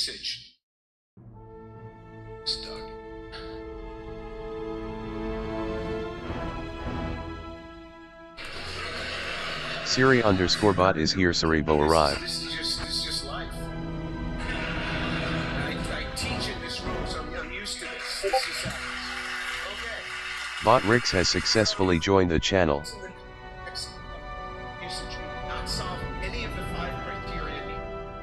usage. Stuck. Siri_bot is here. Saribo arrived. This is just life. I teach in this room, so I'm used to this. This just happens. Okay. Bot Rix has successfully joined the channel. Usage not solve any of the 5 criteria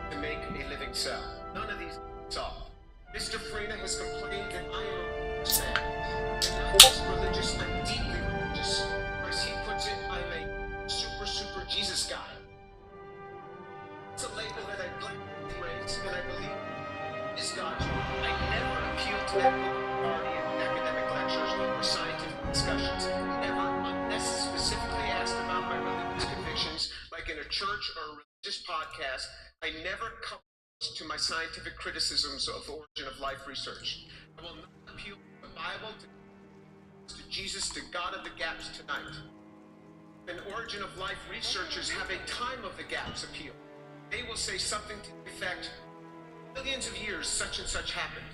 to make a living cell. None of these solved. Mr. Freena has complained that I am a religious man. And not just religious, I'm deeply religious. Or as he puts it, I'm a super Jesus guy. It's a label that I gladly embrace, and I believe is God's word. I never appeal to that authority in academic lectures or scientific discussions. Never, unless specifically asked about my religious convictions, like in a church or a religious podcast, I never come to my scientific criticisms of the origin of life research. I will not appeal to the Bible, to Jesus, to God of the gaps tonight. And origin of life researchers have a time of the gaps appeal. They will say something to the effect, millions of years such and such happened.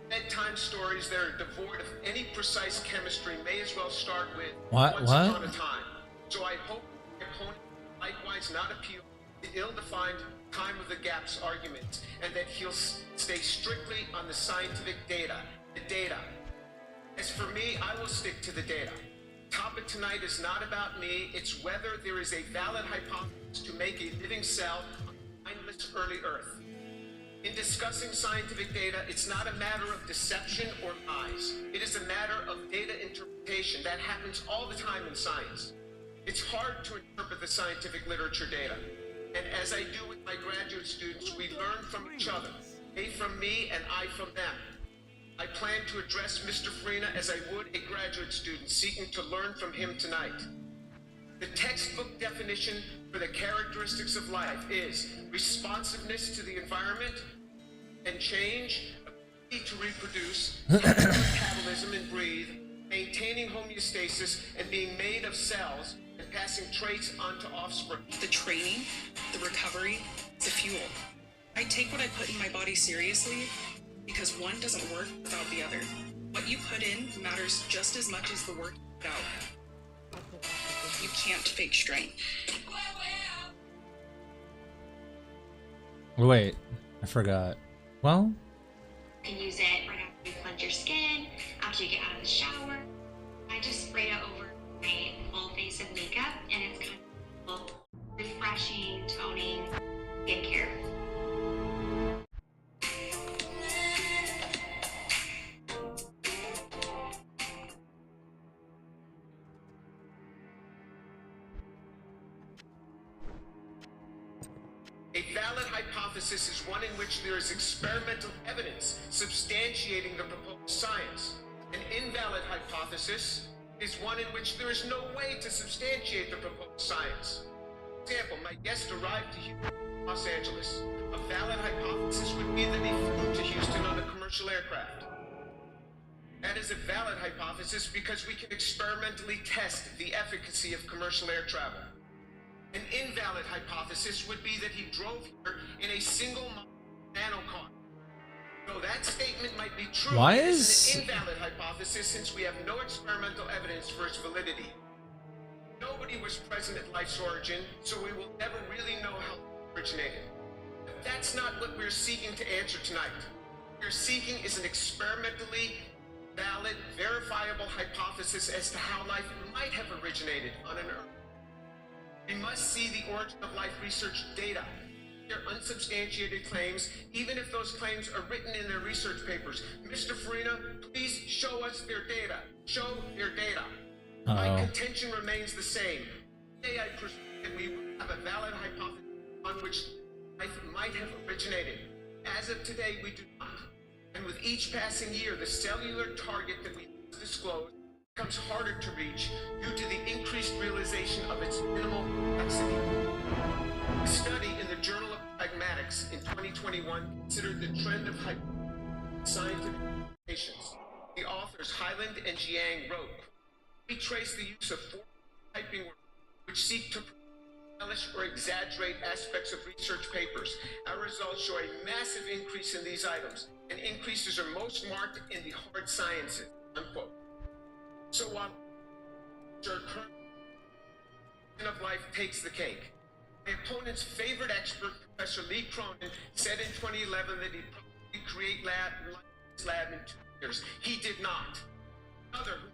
Bedtime stories that are devoid of any precise chemistry may as well start with once upon a time. So I hope the opponent likewise not appeal to ill-defined time of the gaps argument, and that he'll stay strictly on the scientific data, the data. As for me, I will stick to the data. The topic tonight is not about me, it's whether there is a valid hypothesis to make a living cell on mindless early Earth. In discussing scientific data, it's not a matter of deception or lies. It is a matter of data interpretation. That happens all the time in science. It's hard to interpret the scientific literature data. And as I do with my graduate students, we learn from each other. They from me and I from them. I plan to address Mr. Freena as I would a graduate student seeking to learn from him tonight. The textbook definition for the characteristics of life is responsiveness to the environment and change, ability to reproduce, metabolism and breathe, maintaining homeostasis and being made of cells and passing traits on to offspring. The training, the recovery, the fuel. I take what I put in my body seriously because one doesn't work without the other. What you put in matters just as much as the work you put out. You can't fake strength. Wait, I forgot. Well, You can use it right after you cleanse your skin, after you get out of the shower. I just spray it over my full face of makeup, and it's kind of refreshing, toning skincare. A valid hypothesis is one in which there is experimental evidence substantiating the proposed science. An invalid hypothesis is one in which there is no way to substantiate the proposed science. For example, my guest arrived to Houston, Los Angeles. A valid hypothesis would be that he flew to Houston on a commercial aircraft. That is a valid hypothesis because we can experimentally test the efficacy of commercial air travel. An invalid hypothesis would be that he drove here in a single nano car. Though that statement might be true, Why it is- an invalid hypothesis since we have no experimental evidence for its validity. Nobody was present at life's origin, so we will never really know how it originated. But that's not what we're seeking to answer tonight. What we're seeking is an experimentally valid, verifiable hypothesis as to how life might have originated on an Earth. We must see the origin of life research data, their unsubstantiated claims, even if those claims are written in their research papers. Mr. Freena, please show us their data. Show their data. My contention remains the same. Today I presume that we will have a valid hypothesis on which life might have originated. As of today, we do not. And with each passing year, the cellular target that we disclose becomes harder to reach due to the increased realization of its minimal complexity. A study in the Journal of Pragmatics in 2021 considered the trend of scientific patients. The authors Hyland and Jiang wrote, we trace the use of 4 typing words which seek to embellish or exaggerate aspects of research papers. Our results show a massive increase in these items, and increases are most marked in the hard sciences, unquote. So while our current of life takes the cake, my opponent's favorite expert, Professor Lee Cronin, said in 2011 that he'd probably create his lab in 2 years. He did not. Another who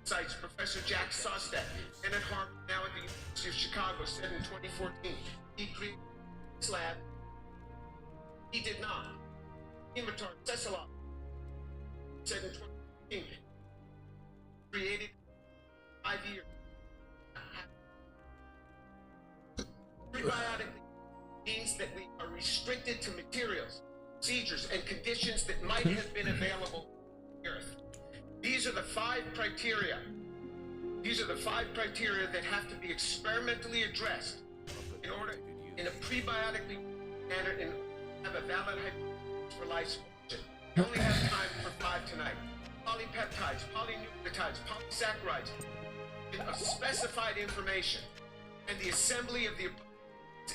cites Professor Jack Sostek, and at Harvard, now at the University of Chicago, said in 2014 he created his lab. He did not. Dimitar Seselov said in 2014 created 5 years. Prebiotic means that we are restricted to materials, procedures, and conditions that might have been available on the earth. These are the 5 criteria. These are the 5 criteria that have to be experimentally addressed in order, in a prebiotically manner, and have a valid hypothesis for life's function. We only have time for 5 tonight. Polypeptides, polynucleotides, polysaccharides, of specified information, and the assembly of the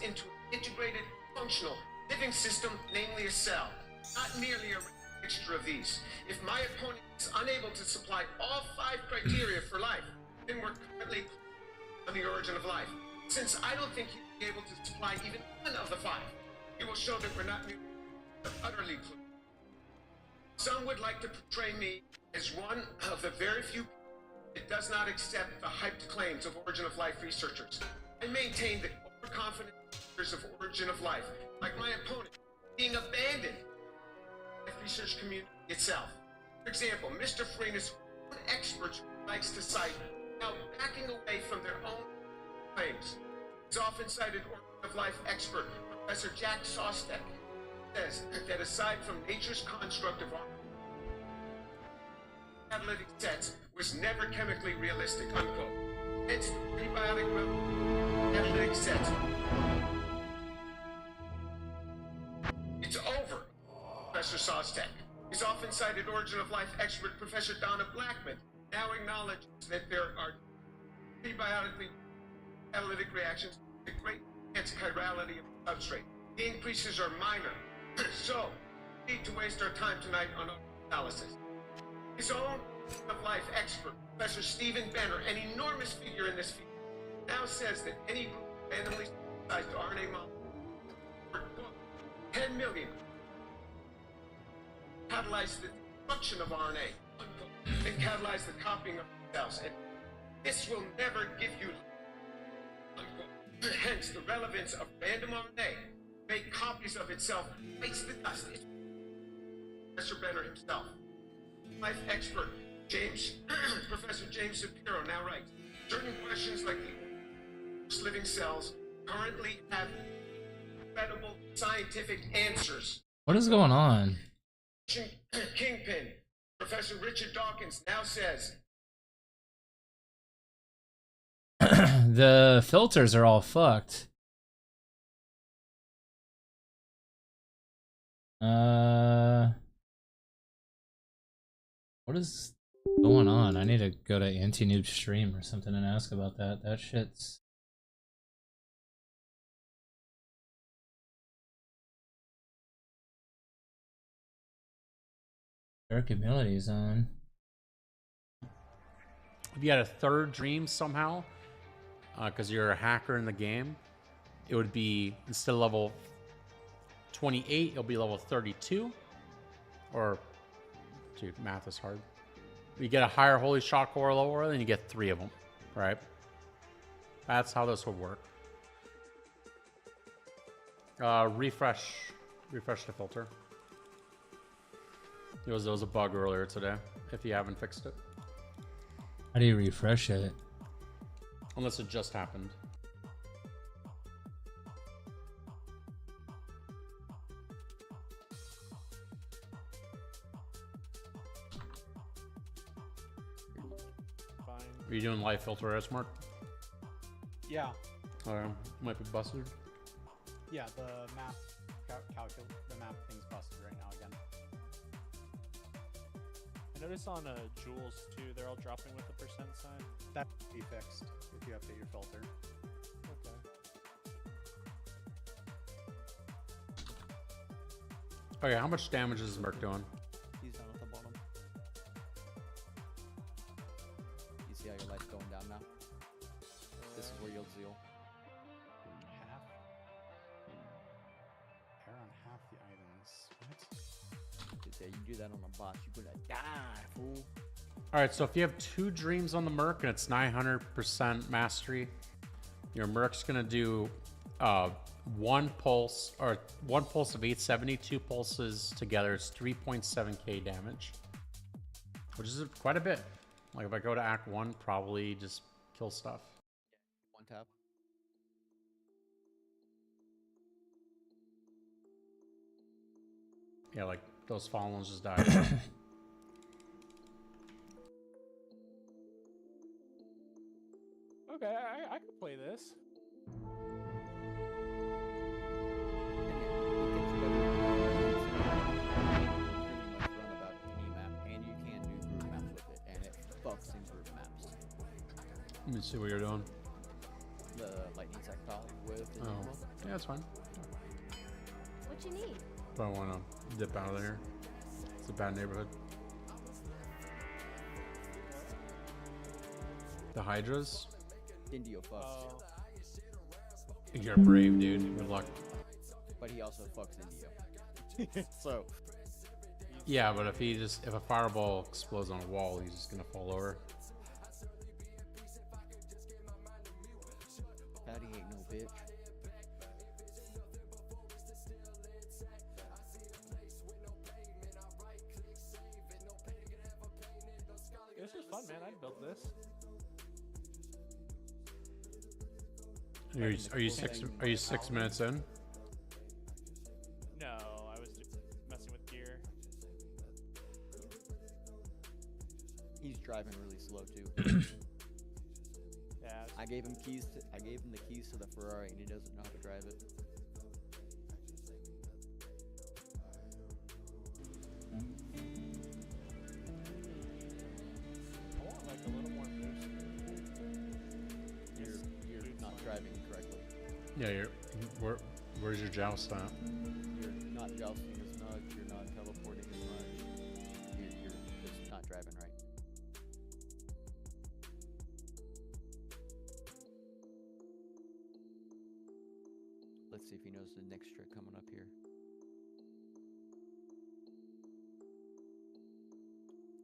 into an integrated, functional, living system, namely a cell, not merely a mixture of these. If my opponent is unable to supply all 5 criteria for life, then we're currently on the origin of life. Since I don't think he'll be able to supply even one of the 5, he will show that we're not merely utterly clueless. Some would like to portray me as one of the very few that does not accept the hyped claims of origin of life researchers. I maintain that overconfident researchers of origin of life, like my opponent, being abandoned by the research community itself. For example, Mr. Farina's own experts likes to cite, now backing away from their own claims. His often cited origin of life expert, Professor Jack Sostek, says that aside from nature's construct of catalytic sets was never chemically realistic, unquote. Hence, the prebiotic catalytic sets. It's over, Professor Sostek. His often cited origin of life expert, Professor Donna Blackman, now acknowledges that there are prebiotically catalytic reactions that great enhance chirality of the substrate. The increases are minor, so we need to waste our time tonight on analysis. His own of life expert, Professor Stephen Benner, an enormous figure in this field, now says that any group randomly synthesized RNA molecule, 10 million, catalyze the destruction of RNA, and catalyze the copying of cells. And this will never give you, unquote. Hence, the relevance of random RNA, make copies of itself, bites the dust. It's Professor Benner himself. Life expert, Professor James Shapiro now writes, certain questions like the living cells currently have credible scientific answers. What is going on? Kingpin, Professor Richard Dawkins now says, The filters are all fucked. What is going on? I need to go to Anti-Noob stream or something and ask about that. That shit's... Dark abilities on. If you had a third dream somehow, because you're a hacker in the game, it would be, instead of level 28, it'll be level 32. Or, dude, math is hard. You get a higher holy shot core level, then you get 3 of them, right? That's how this would work. Refresh the filter. There was a bug earlier today, if you haven't fixed it. How do you refresh it? Unless it just happened. Fine. Are you doing live filter as Mark? Yeah. Might be busted. Yeah, the map the map thing's busted right now again. I noticed on Jules too, they're all dropping with the percent sign. That will be fixed if you update your filter. Okay. Okay, how much damage is Merc doing? He's down at the bottom. You see how your life's going down now? This is where you'll zeal. Half. Hair on half the items. What? Because yeah, you do that on a boss, you're gonna die, fool. Alright, so if you have 2 dreams on the Merc and it's 900% mastery, your Merc's gonna do one pulse of 870, 2 pulses together. It's 3.7k damage, which is quite a bit. Like if I go to Act 1, probably just kill stuff. One tap. Yeah, like those fallen ones just died. Okay, I could play this. Let me see what you're doing. The lightning sectile with the Oh, yeah, that's fine. What you need? But I want to dip out of there. It's a bad neighborhood. The Hydras? Indio fucks. You're brave, dude. Good luck. But he also fucks Indio. So. Yeah, but if a fireball explodes on a wall, he's just gonna fall over. Patty ain't no bitch. This is fun, man. I'd build this. Are you 6 minutes in? No, I was just messing with gear. He's driving really slow too. Yeah. I gave him the keys to the Ferrari and he doesn't know how to drive it. I want like a little more boost. You're not driving correctly. Yeah, where's your joust at? You're not jousting as much, you're not teleporting as much. You're just not driving right. Let's see if he knows the next trick coming up here.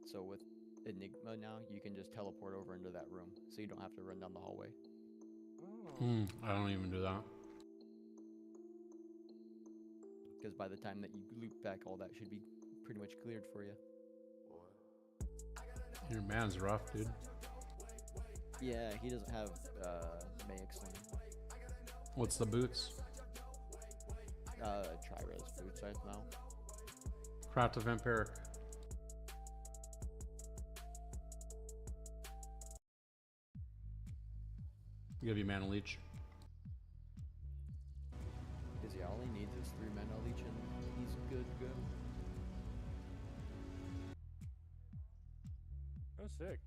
So with Enigma now, you can just teleport over into that room, so you don't have to run down the hallway. I don't even do that. Because by the time that you loop back, all that should be pretty much cleared for you. Your man's rough, dude. Yeah, he doesn't have Maix Slam. What's the boots? Tri-res boots right now. Craft of Vampiric. You gotta be Mana Leech. Because yeah, all he needs is 3 mana leech and he's good to go. Oh, sick.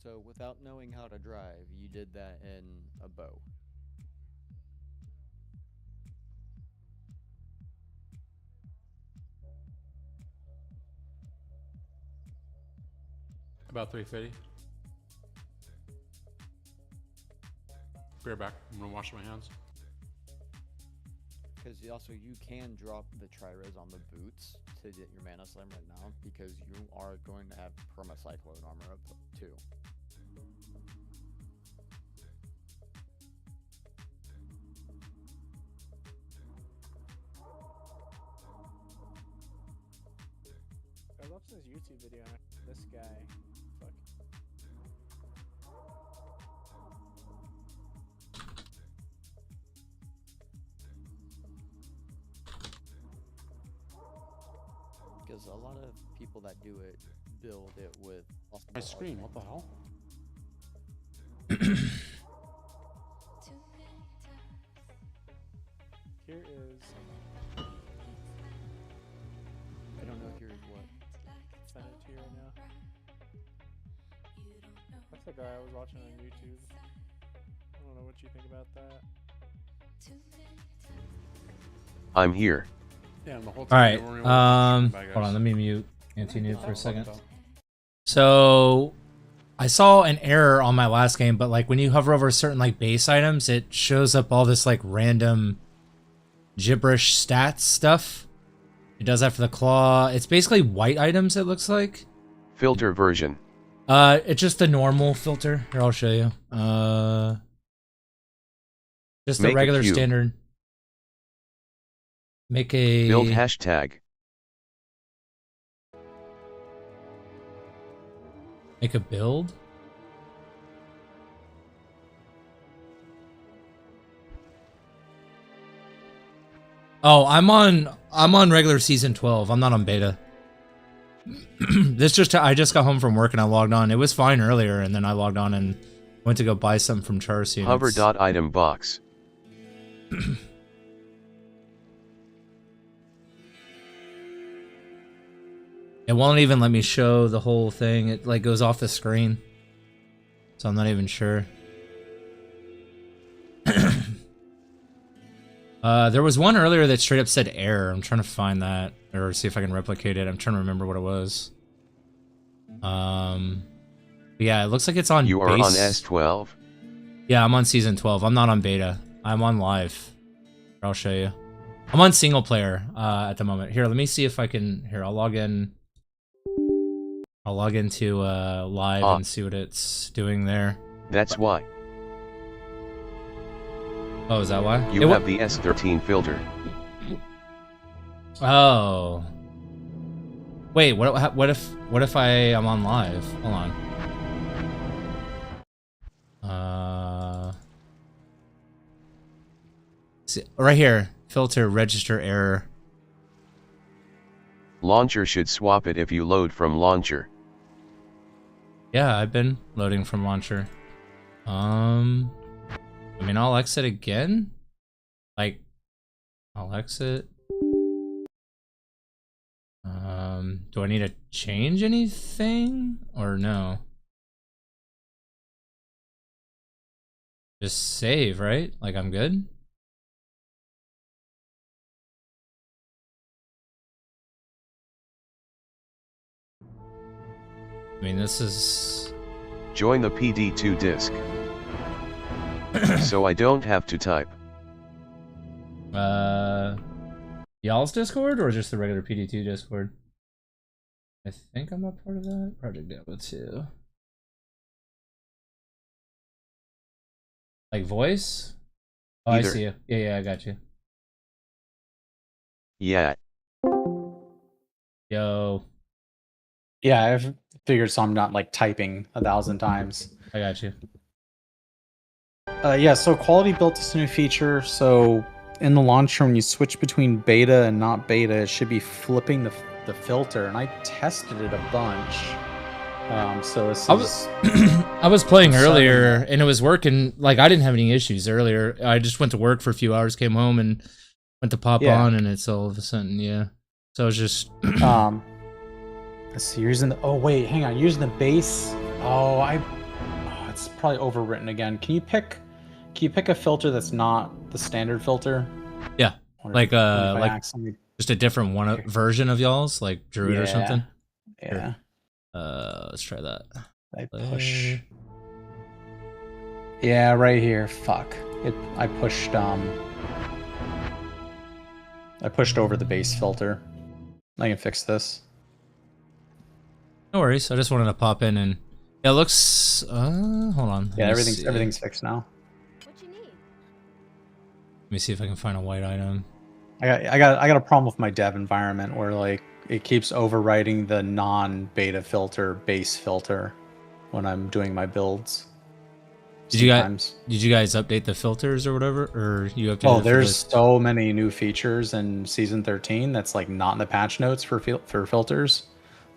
So without knowing how to drive, you did that in a bow. About 350. Bear back. I'm gonna wash my hands. Because also you can drop the Tri-res on the boots to get your Mana Slam right now, because you are going to have Permacyclone armor up too. I watched this YouTube video and this guy, fuck. Because a lot of people that do it build it with My screen, what the hell? Here is I don't know here is what. send it to you right now. That's the guy I was watching on YouTube. I don't know what you think about that. I'm here. Yeah, and the whole All time right. they weren't able to shoot Hold on. guys. Let me mute anti-nuke for a second. Fucked up. So I saw an error on my last game, but like when you hover over certain like base items, it shows up all this like random gibberish stats stuff. It does that for the claw. It's basically white items, it looks like. Filter version. It's just the normal filter. Here, I'll show you. Just the Make a regular cube. standard. Make a Build hashtag. Make a build. Oh, I'm on regular season 12. I'm not on beta. I just got home from work and I logged on. It was fine earlier, and then I logged on and went to go buy something from Charcy. Hover dot item box. It won't even let me show the whole thing. It like goes off the screen. So I'm not even sure. There was one earlier that straight up said error. I'm trying to find that or see if I can replicate it. I'm trying to remember what it was. Yeah, it looks like it's on You are base. on S12. Yeah, I'm on season 12. I'm not on beta. I'm on live. I'll show you. I'm on single player at the moment. Here, let me see if I can. Here, I'll log in. I'll log into live and see what it's doing there. That's why. Oh, is that why? You have the S13 filter. Oh. Wait, what if I am on live? Hold on. See, right here, filter register error. Launcher should swap it if you load from launcher. Yeah, I've been loading from launcher. I mean, I'll exit again. Like, I'll exit. Do I need to change anything or no? Just save, right? Like I'm good? I mean, this is... Join the PD2 disc. So I don't have to type. Y'all's Discord or just the regular PD2 Discord? I think I'm a part of that. Project Diablo 2. Like voice? Oh, Either. I see you. Yeah, I got you. Yeah. Yo, Yeah, I've figured so I'm not like typing 1,000 times. I got you. Yeah, so Quality built this new feature. So in the launcher, when you switch between beta and not beta, it should be flipping the filter. And I tested it a bunch. So this is... I was playing earlier and it was working. Like I didn't have any issues earlier. I just went to work for a few hours, came home and went to pop on, and it's all of a sudden, yeah. So I was just let's see, using the... Oh wait, hang on. Using the base. It's probably overwritten again. Can you pick a filter that's not the standard filter? yeah, like accidentally... just a different version of y'all's, like Druid or something. Yeah. Let's try that. I push. Yeah, right here. Fuck. I pushed over the base filter. I can fix this. No worries. I just wanted to pop in and it looks. Hold on. Yeah, Let me see. everything's fixed now. What you need? Let me see if I can find a white item. I got a problem with my dev environment where like it keeps overwriting the non-beta filter base filter when I'm doing my builds. Did you guys update the filters or whatever, or you updated? Oh, there's so many new features in season 13 that's like not in the patch notes for filters.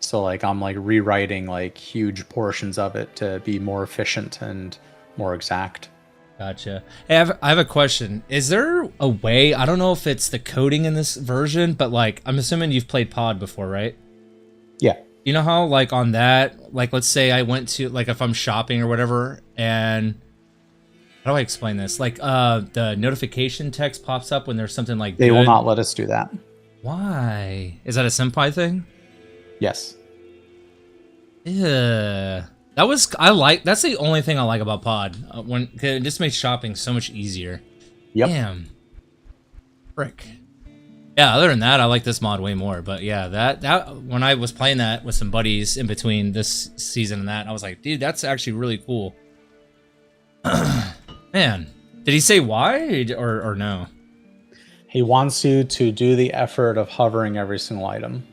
So like I'm like rewriting like huge portions of it to be more efficient and more exact. Gotcha. Hey, I have a question. Is there a way, I don't know if it's the coding in this version, but like, I'm assuming you've played pod before, right? Yeah. You know how like on that, like let's say I went to, like if I'm shopping or whatever, and How do I explain this? Like, the notification text pops up when there's something like They will good. not let us do that. Why? Is that a senpai thing? Yes. Yeah. That's the only thing I like about Pod. When it just makes shopping so much easier. Yep. Damn. Frick. Yeah, other than that, I like this mod way more. But yeah, that when I was playing that with some buddies in between this season and that, I was like, dude, that's actually really cool. Man, did he say why or no? He wants you to do the effort of hovering every single item.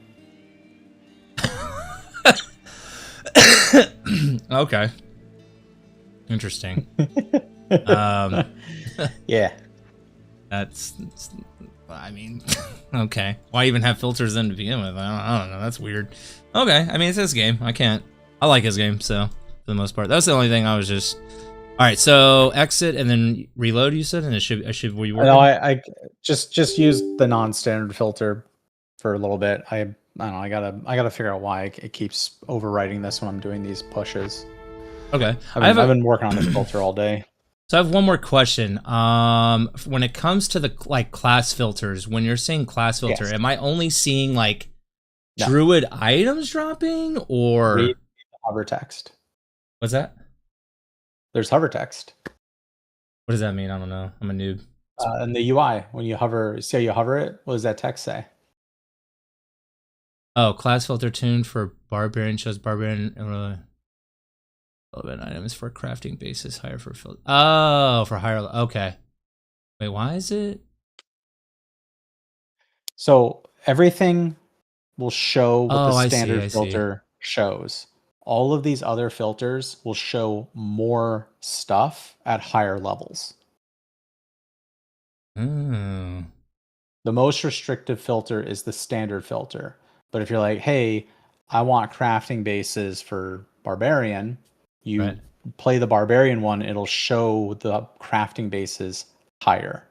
Okay. Interesting. Yeah. That's I mean, okay. Why even have filters then to begin with? I don't know. That's weird. Okay. I mean, it's his game. I like his game, so for the most part. That's the only thing I was just. All right. So exit and then reload. You said, and I should rework. No, I just used the non-standard filter for a little bit. I don't know. I gotta figure out why it keeps overwriting this when I'm doing these pushes. Okay. I've been working on this filter all day. So I have one more question. When it comes to the class filters, when you're saying class filter, Yes. am I only seeing like No. druid items dropping or Read hover text. what's that? There's hover text. What does that mean? I don't know. I'm a noob. In the UI, when you hover, see how you hover it? What does that text say? Oh, class filter tuned for barbarian shows barbarian relevant items for crafting basis higher for filter. Oh, for higher. Okay. Wait, why is it? So everything will show what Oh, the I see, standard I see. filter shows. All of these other filters will show more stuff at higher levels. Hmm. The most restrictive filter is the standard filter. But if you're like, hey, I want crafting bases for barbarian, you Right. play the barbarian one, it'll show the crafting bases higher.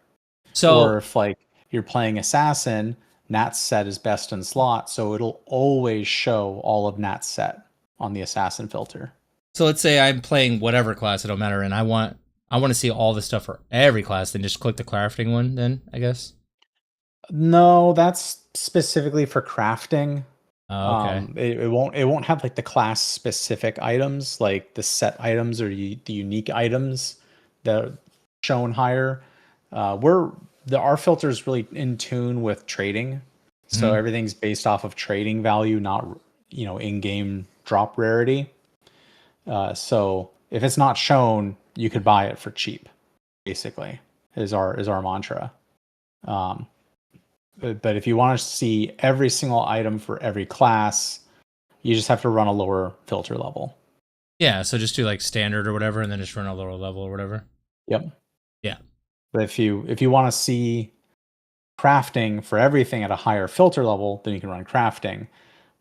So Or if like you're playing assassin, Nat's set is best in slot, so it'll always show all of Nat's set on the assassin filter. So let's say I'm playing whatever class, it don't matter, and I want to see all the stuff for every class. Then just click the crafting one. Then I guess. No, that's specifically for crafting. Oh, okay. It won't have like the class specific items, like the set items or the unique items that are shown higher. Our filter is really in tune with trading, so everything's based off of trading value, not in-game drop rarity. So if it's not shown, you could buy it for cheap. Basically, is our mantra. But if you want to see every single item for every class, you just have to run a lower filter level. Yeah. So just do like standard or whatever, and then just run a lower level or whatever. Yep. Yeah. But if you want to see crafting for everything at a higher filter level, then you can run crafting.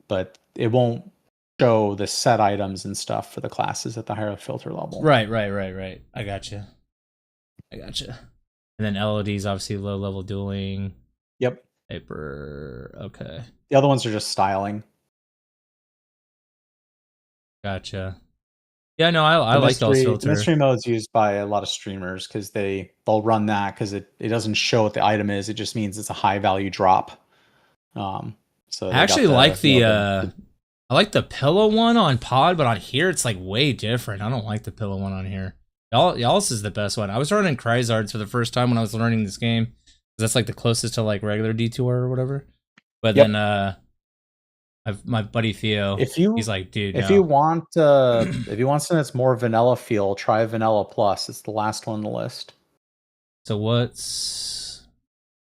But it won't show the set items and stuff for the classes at the higher filter level. Right. I gotcha. And then LODs obviously low level dueling. Yep. Hyper. Okay. The other ones are just styling. Gotcha. Yeah, no, I like those filters. The mystery mode is used by a lot of streamers because they'll run that because it doesn't show what the item is. It just means it's a high value drop. So I actually like I like the pillow one on Pod, but on here it's like way different. I don't like the pillow one on here. Y'all's is the best one. I was running Cryzards for the first time when I was learning this game. That's like the closest to like regular D2R or whatever. But then my buddy Theo, he's like, dude, if you want something that's more vanilla feel, try Vanilla Plus. It's the last one on the list. So I'm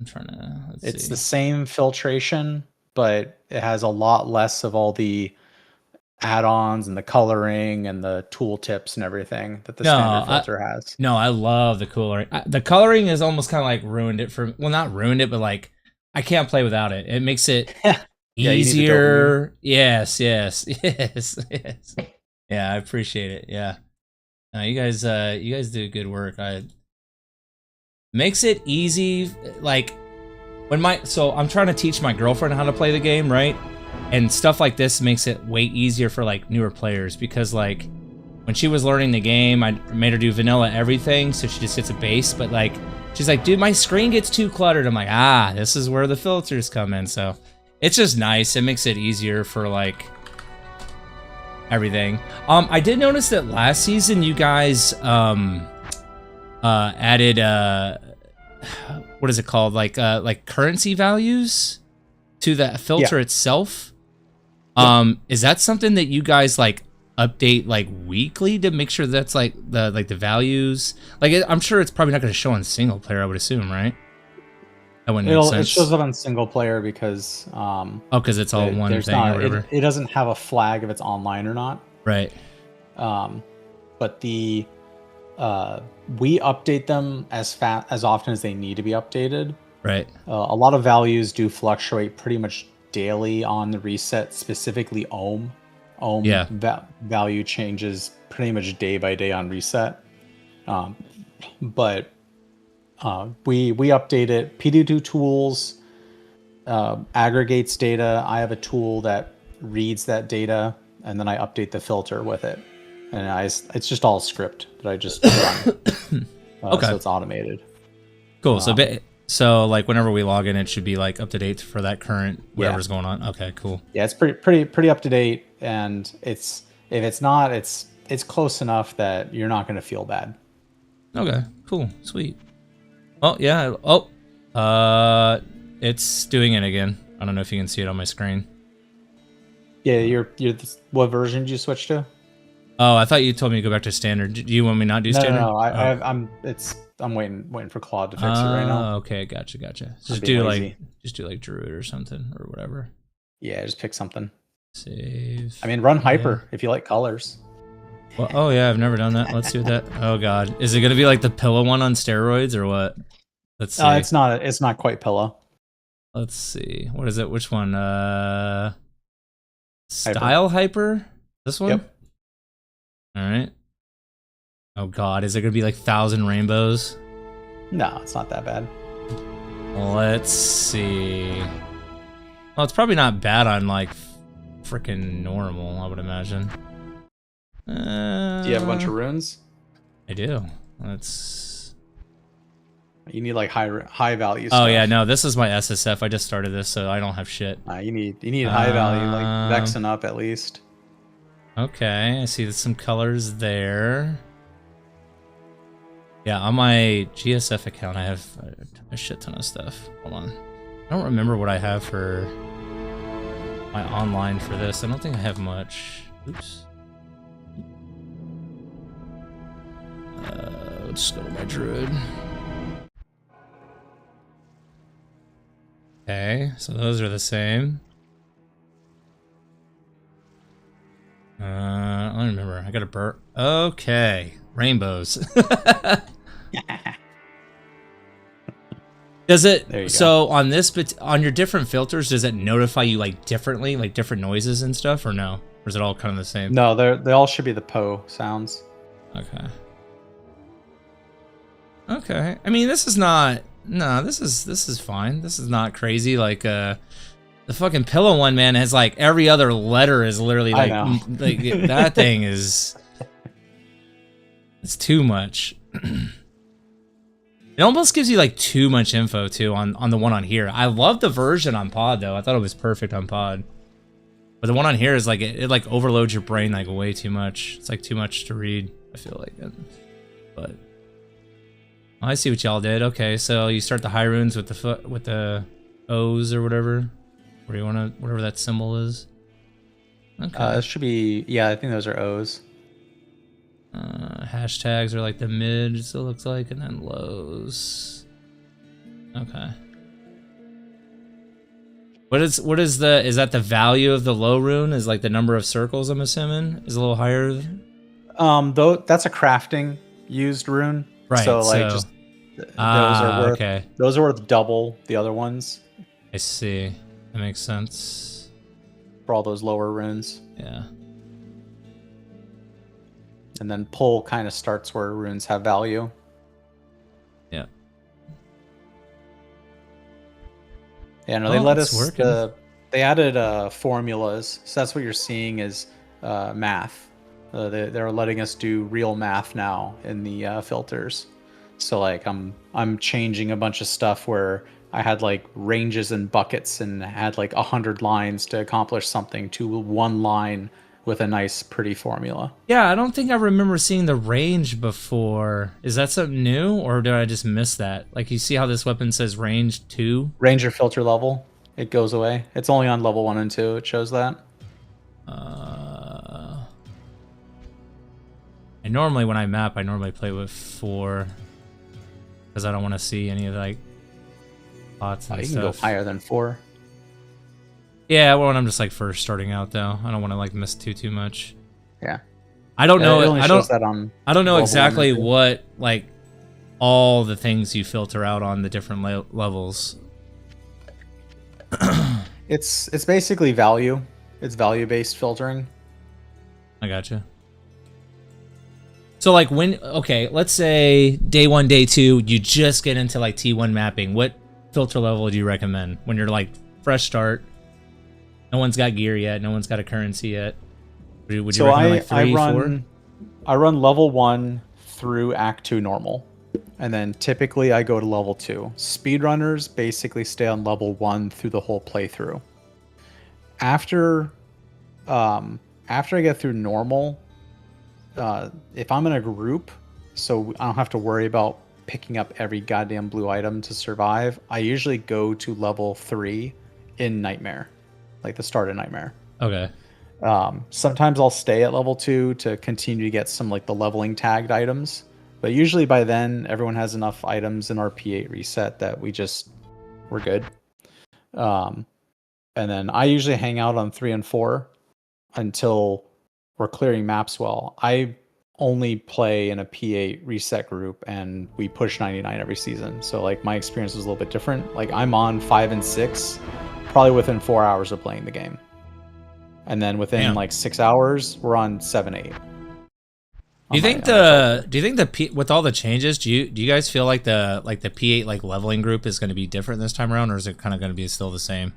trying to It's see. the same filtration, but it has a lot less of all the add-ons and the coloring and the tooltips and everything that the standard filter has. No, I love the coloring. The coloring is almost kind of like ruined it for, well, not ruined it, but like I can't play without it. It makes it easier. Yes. Yeah, I appreciate it. Yeah. No, you guys do good work. Makes it easy. Like so I'm trying to teach my girlfriend how to play the game, right? And stuff like this makes it way easier for like newer players because like when she was learning the game, I made her do vanilla everything, so she just gets a base. But like, she's like, dude, my screen gets too cluttered. I'm like, this is where the filters come in. So it's just nice. It makes it easier for like everything. I did notice that last season you guys added what is it called? Like currency values to the filter itself. Is that something that you guys like update like weekly to make sure that's like the values? Like I'm sure it's probably not going to show on single player, I would assume, right? That wouldn't make sense. It shows up on single player because because it's all one thing or whatever. It doesn't have a flag if it's online or not. Right. But the we update them as often as they need to be updated. Right. A lot of values do fluctuate pretty much daily on the reset, specifically ohm. Value changes pretty much day by day on reset. But we update it. PD2 tools aggregates data. I have a tool that reads that data, and then I update the filter with it. And it's just all script that I just run. Okay. So it's automated. Cool. So like whenever we log in, it should be like up to date for that current whatever's going on. Okay, cool. Yeah, it's pretty up to date, and if it's not, it's close enough that you're not going to feel bad. Okay, cool, sweet. Oh yeah. It's doing it again. I don't know if you can see it on my screen. Yeah, what version did you switch to? Oh, I thought you told me to go back to standard. Do you want me not do standard? No. I'm waiting for Claude to fix it right now. Okay, gotcha. Just do like Druid or something or whatever. Yeah, just pick something. Save. I mean, run Hyper if you like colors. Well, oh yeah, I've never done that. Let's do that. Oh god, is it gonna be like the Pillow one on steroids or what? Let's see. It's not quite Pillow. Let's see. What is it? Which one? Style Hyper? This one? Yep. All right. Oh god, is it gonna be like 1,000 rainbows? No, it's not that bad. Let's see. Well, it's probably not bad on like freaking normal, I would imagine. Do you have a bunch of runes? I do. You need like high value Oh stuff. yeah, no, this is my SSF. I just started this, so I don't have shit. You need high value, like Vex and up at least. Okay, I see there's some colors there. Yeah, on my GSF account, I have a shit ton of stuff. Hold on. I don't remember what I have for my online for this. I don't think I have much. Oops. Let's just go to my Druid. Okay, so those are the same. I don't remember. I got a burr. Okay, rainbows. Does it? So on this, on your different filters, does it notify you like differently, like different noises and stuff, or no? Or is it all kind of the same? No, they all should be the Poe sounds. Okay. Okay. I mean, this is not. No, this is fine. This is not crazy. Like the fucking Pillow one, man, has like every other letter is literally like that thing is. It's too much. It almost gives you like too much info too on the one on here. I love the version on Pod though. I thought it was perfect on Pod. But the one on here is like it like overloads your brain like way too much. It's like too much to read, I feel like. But I see what y'all did. Okay, so you start the high runes with the O's or whatever. Where you wanna whatever that symbol is. Okay. It should be I think those are O's. Hashtags are like the mids, it looks like, and then lows. Okay. Is that the value of the low rune? Is like the number of circles, I'm assuming, is a little higher? Though that's a crafting used rune. Right. So just those are worth okay. Those are worth double the other ones. I see. That makes sense. For all those lower runes. Yeah. And then pull kind of starts where runes have value. Yeah. Yeah, no, they let us. They added formulas, so that's what you're seeing is math. They're letting us do real math now in the filters. So like I'm changing a bunch of stuff where I had like ranges and buckets and had like 100 lines to accomplish something to one line with a nice pretty formula. Yeah, I don't think I remember seeing the range before. Is that something new, or did I just miss that? Like, you see how this weapon says range 2? Range or filter level, it goes away. It's only on level 1 and 2. It shows that. And normally when I map, I normally play with 4 because I don't want to see any of like pots and You stuff. can go higher than 4. Yeah, well, when I'm just like first starting out, though, I don't want to like miss too much. Yeah. I don't know. It only I shows don't. that on I don't know level exactly 1 and 2. what like all the things you filter out on the different levels. It's basically value. It's value-based filtering. I gotcha. So like okay, let's say day 1, day 2, you just get into like T1 mapping. What filter level do you recommend when you're like fresh start? No one's got gear yet. No one's got a currency yet. Would you recommend like 3, 4? I run level 1 through Act 2 normal. And then typically I go to level 2. Speedrunners basically stay on level 1 through the whole playthrough. After I get through normal, if I'm in a group, so I don't have to worry about picking up every goddamn blue item to survive, I usually go to level 3 in Nightmare, like the start of Nightmare. Okay. Sometimes I'll stay at level 2 to continue to get some like the leveling tagged items, but usually by then everyone has enough items in our P8 reset that we're good. And then I usually hang out on 3 and 4 until we're clearing maps well. I only play in a P8 reset group and we push 99 every season. So like my experience is a little bit different. Like I'm on 5 and 6 probably within 4 hours of playing the game. And then within like 6 hours, we're on 7, 8. Do you think with all the changes, do you guys feel like the P8 like leveling group is going to be different this time around, or is it kind of going to be still the same?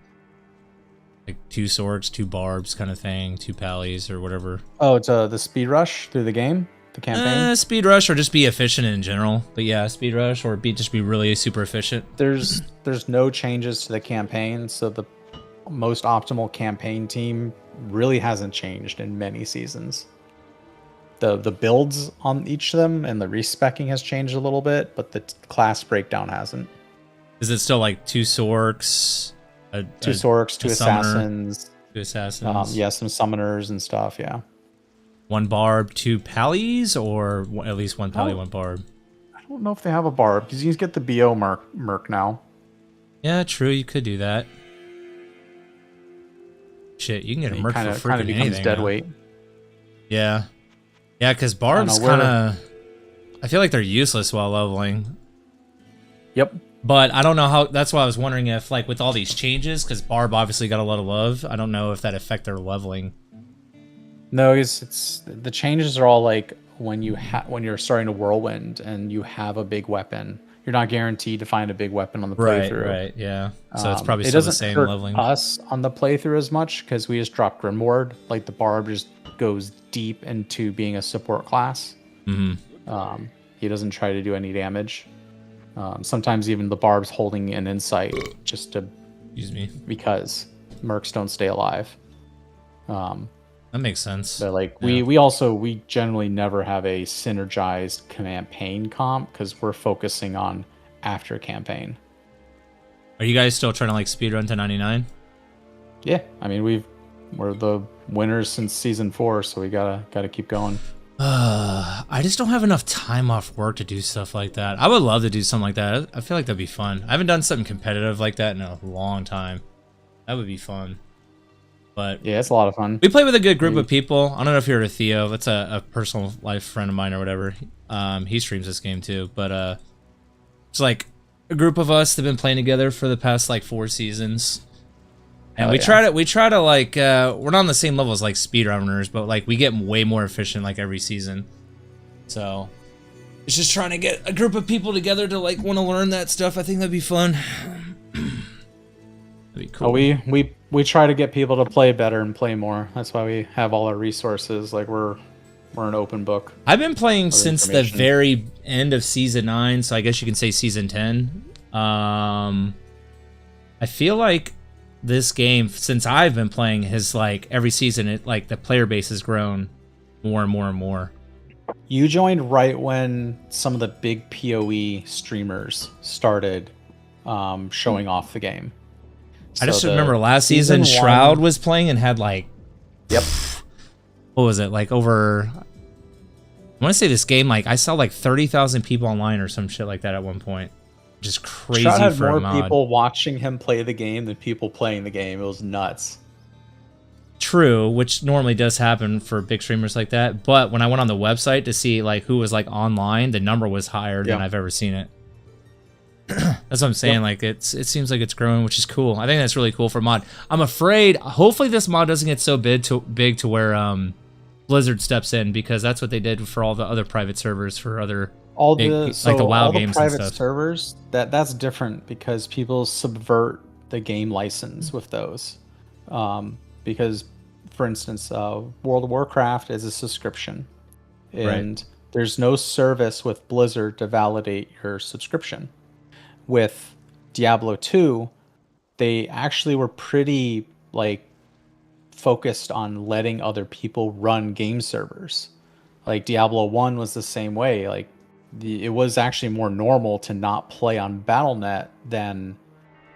Like 2 swords, 2 barbs kind of thing, 2 pallies or whatever. Oh, it's the speed rush through the game, the campaign. Speed rush, or just be efficient in general. But yeah, speed rush, or just be really super efficient. There's no changes to the campaign, so the most optimal campaign team really hasn't changed in many seasons. The builds on each of them and the respecking has changed a little bit, but the class breakdown hasn't. Is it still like 2 sorks? 2 sorks, 2 assassins. 2 assassins. Yeah, some summoners and stuff, yeah. 1 barb, 2 pallies, or at least 1 pally, 1 barb? I don't know if they have a barb, because you can get the BO merc now. Yeah, true, you could do that. Shit, you can get a merc for freaking anything. Becomes dead weight. Yeah. Yeah, because barbs kind of... I feel like they're useless while leveling. Yep. But I don't know how... That's why I was wondering if, like, with all these changes, because barb obviously got a lot of love, I don't know if that affect their leveling. No, it's the changes are all like when you're starting to whirlwind and you have a big weapon. You're not guaranteed to find a big weapon on the playthrough. Right, yeah. So it's probably still the same leveling. It doesn't hurt us on the playthrough as much because we just drop Grimward. Like the barb just goes deep into being a support class. Mm-hmm. He doesn't try to do any damage. Sometimes even the barb's holding an insight just to... Excuse me. Because mercs don't stay alive. That makes sense. So like we generally never have a synergized campaign comp because we're focusing on after campaign. Are you guys still trying to like speedrun to 99? Yeah, I mean we're the winners since season 4, so we gotta keep going. I just don't have enough time off work to do stuff like that. I would love to do something like that. I feel like that'd be fun. I haven't done something competitive like that in a long time. That would be fun. But yeah, it's a lot of fun. We play with a good group of people. I don't know if you're a Theo. That's a personal life friend of mine or whatever. He streams this game too. But it's like a group of us that have been playing together for the past like 4 seasons. And we try to like we're not on the same level as like speedrunners, but like we get way more efficient like every season. So it's just trying to get a group of people together to like want to learn that stuff. I think that'd be fun. That'd be cool. We try to get people to play better and play more. That's why we have all our resources. Like we're We're an open book. I've been playing Of since the information. very end of season 9, so I guess you can say season 10. I feel like this game, since I've been playing, has like every season, it like the player base has grown more and more and more. You joined right when some of the big PoE streamers started showing off the game. I just So the remember last season, one- Shroud was playing and had like, Yep. what was it, like over, I want to say this game, like I saw like 30,000 people online or some shit like that at one point. Just crazy Shroud had for more a mod. people watching him play the game than people playing the game. It was nuts. True, which normally does happen for big streamers like that. But when I went on the website to see like who was like online, the number was higher than Yeah. I've ever seen it. That's what I'm saying. Yeah. Like it seems like it's growing, which is cool. I think that's really cool for mod. I'm afraid, hopefully, this mod doesn't get so big to where Blizzard steps in, because that's what they did for all the other private servers for other All big, the like the WoW all the games and private stuff. servers, that's different because people subvert the game license with those. Because, for instance, World of Warcraft is a subscription, and there's no service with Blizzard to validate your subscription. With Diablo 2, they actually were pretty like focused on letting other people run game servers. Like Diablo 1 was the same way. Like it was actually more normal to not play on Battle.net than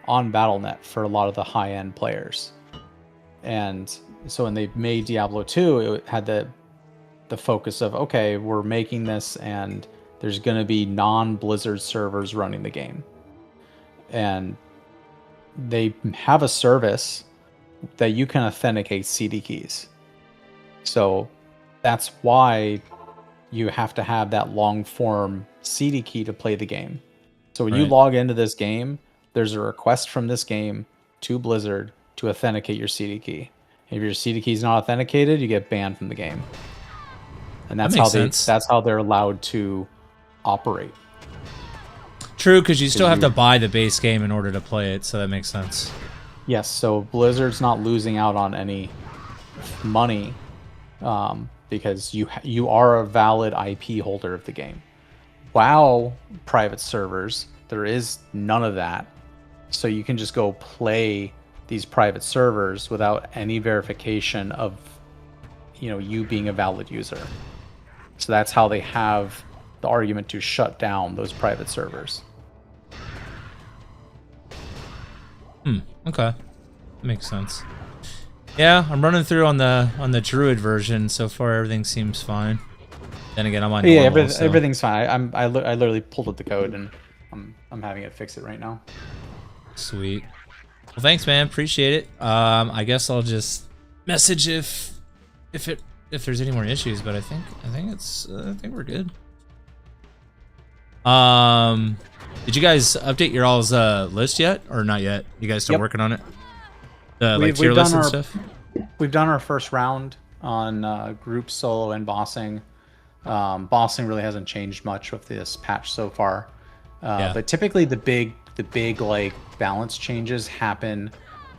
on Battle.net for a lot of the high-end players. And so when they made Diablo 2, it had the focus of, okay, we're making this and there's going to be non-Blizzard servers running the game. And they have a service that you can authenticate CD keys. So that's why you have to have that long form CD key to play the game. So when you log into this game, there's a request from this game to Blizzard to authenticate your CD key. If your CD key is not authenticated, you get banned from the game. And that's how they're allowed to operate. True, because you still have to buy the base game in order to play it, so that makes sense. Yes, so Blizzard's not losing out on any money because you are a valid IP holder of the game. WoW private servers, there is none of that. So you can just go play these private servers without any verification of you being a valid user. So that's how they have the argument to shut down those private servers. Okay, makes sense. Yeah, I'm running through on the Druid version so far. Everything seems fine. Then again, I'm on normal, so. Everything's fine. I literally pulled up the code and I'm having it fix it right now. Sweet. Well, thanks, man. Appreciate it. I guess I'll just message if there's any more issues, but I think we're good. Did you guys update your all's list yet, or not yet? You guys still working on it? Like tier lists and stuff. We've done our first round on group, solo, and bossing. Bossing really hasn't changed much with this patch so far, but typically the big like balance changes happen